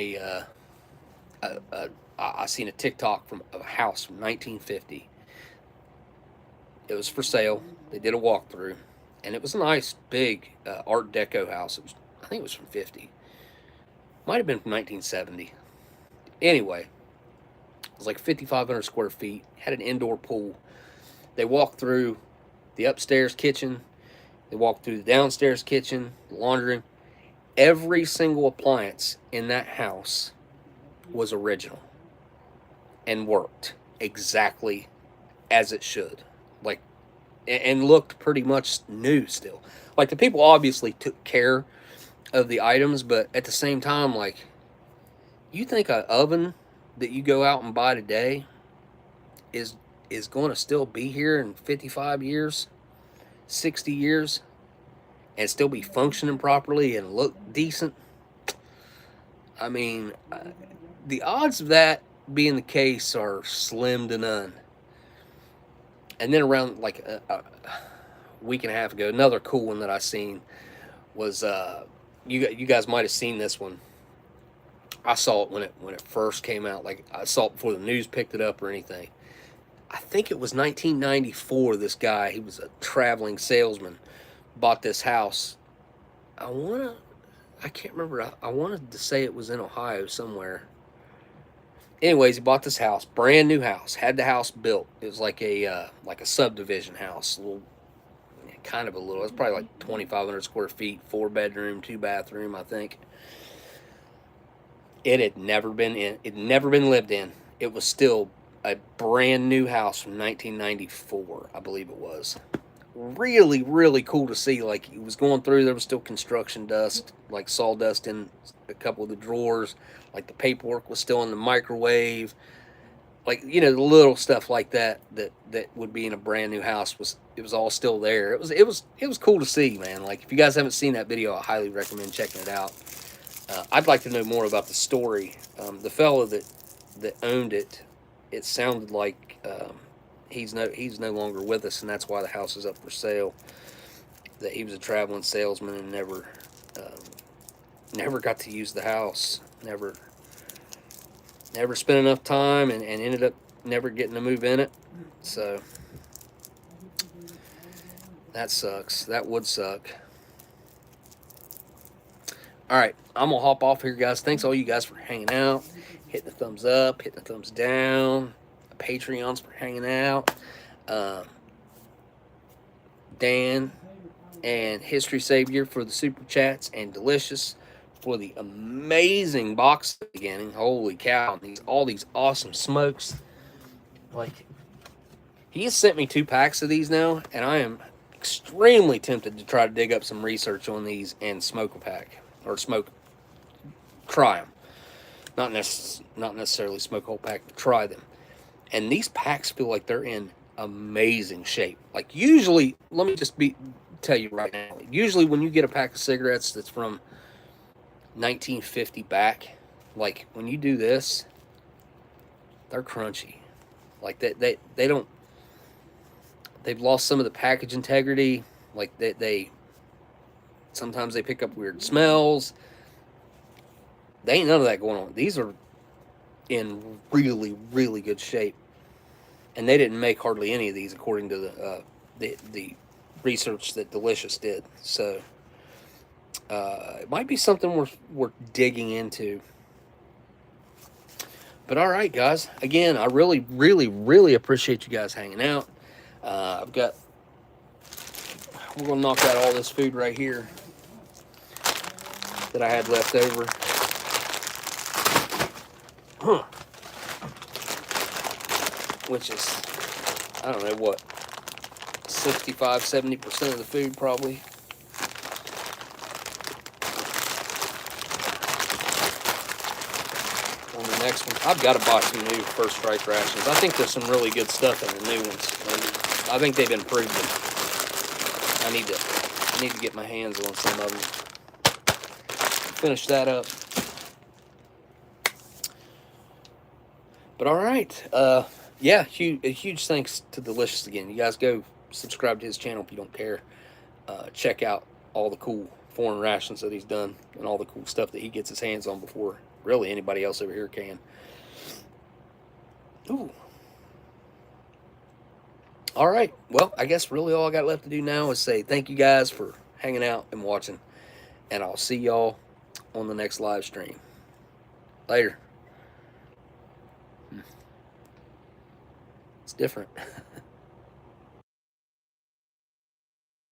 S1: I seen a TikTok from a house from 1950. It was for sale. They did a walkthrough, and it was a nice big Art Deco house. I think it was from 50. Might have been from 1970. Anyway, it was like 5,500 square feet. Had an indoor pool. They walked through the upstairs kitchen. They walked through the downstairs kitchen, the laundry room. Every single appliance in that house was original and worked exactly as it should. Like, and looked pretty much new still. Like, the people obviously took care of the items, but at the same time, like, you think an oven that you go out and buy today is going to still be here in 55 years, 60 years, and still be functioning properly and look decent? I mean, the odds of that being the case are slim to none. And then around like a week and a half ago, another cool one that I seen was you guys might have seen this one. I saw it when it first came out. Like, I saw it before the news picked it up or anything. I think it was 1994. This guy, he was a traveling salesman, bought this house. I can't remember. I wanted to say it was in Ohio somewhere. Anyways, he bought this house, brand new house. Had the house built. It was like a subdivision house, it was probably like 2,500 square feet, 4-bedroom, 2-bathroom, I think. It had never been lived in. It was still a brand new house from 1994, I believe it was. Really, really cool to see. Like, he was going through, there was still construction dust, like sawdust in a couple of the drawers. Like, the paperwork was still in the microwave. Like, the little stuff like that would be in a brand new house, it was all still there. It was cool to see, man. Like, if you guys haven't seen that video, I highly recommend checking it out. I'd like to know more about the story. The fellow that owned it, it sounded like he's no longer with us, and that's why the house is up for sale. That he was a traveling salesman and never got to use the house. Never spent enough time and ended up never getting to move in it. So that sucks. That would suck. Alright, I'm going to hop off here, guys. Thanks all you guys for hanging out. Hitting the thumbs up, hitting the thumbs down. Patreons for hanging out. Dan and History Savior for the super chats, and Delicious for the amazing box beginning. Holy cow, all these awesome smokes. Like, he has sent me 2 packs of these now, and I am extremely tempted to try to dig up some research on these and smoke a pack. Or try them. Not necessarily smoke a whole pack, but try them. And these packs feel like they're in amazing shape. Like, usually, let me just tell you right now, usually when you get a pack of cigarettes that's from 1950 back, like, when you do this, they're crunchy. Like, they don't, they've lost some of the package integrity. Like, sometimes they pick up weird smells. They ain't none of that going on. These are in really, really good shape. And they didn't make hardly any of these according to the research that Delicious did. So it might be something we're digging into. But all right, guys. Again, I really, really, really appreciate you guys hanging out. We're gonna knock out all this food right here that I had left over. Huh. Which is, I don't know what, 65, 70% of the food probably. On the next one, I've got to buy some new First Strike rations. I think there's some really good stuff in the new ones. I think they've improved them. I need to get my hands on some of them. Finish that up. But all right, yeah, a huge thanks to Delicious again. You guys go subscribe to his channel if you don't care. Check out all the cool foreign rations that he's done and all the cool stuff that he gets his hands on before really anybody else over here can. Ooh. All right, well, I guess really all I got left to do now is say thank you guys for hanging out and watching, and I'll see y'all on the next live stream. Later. It's different.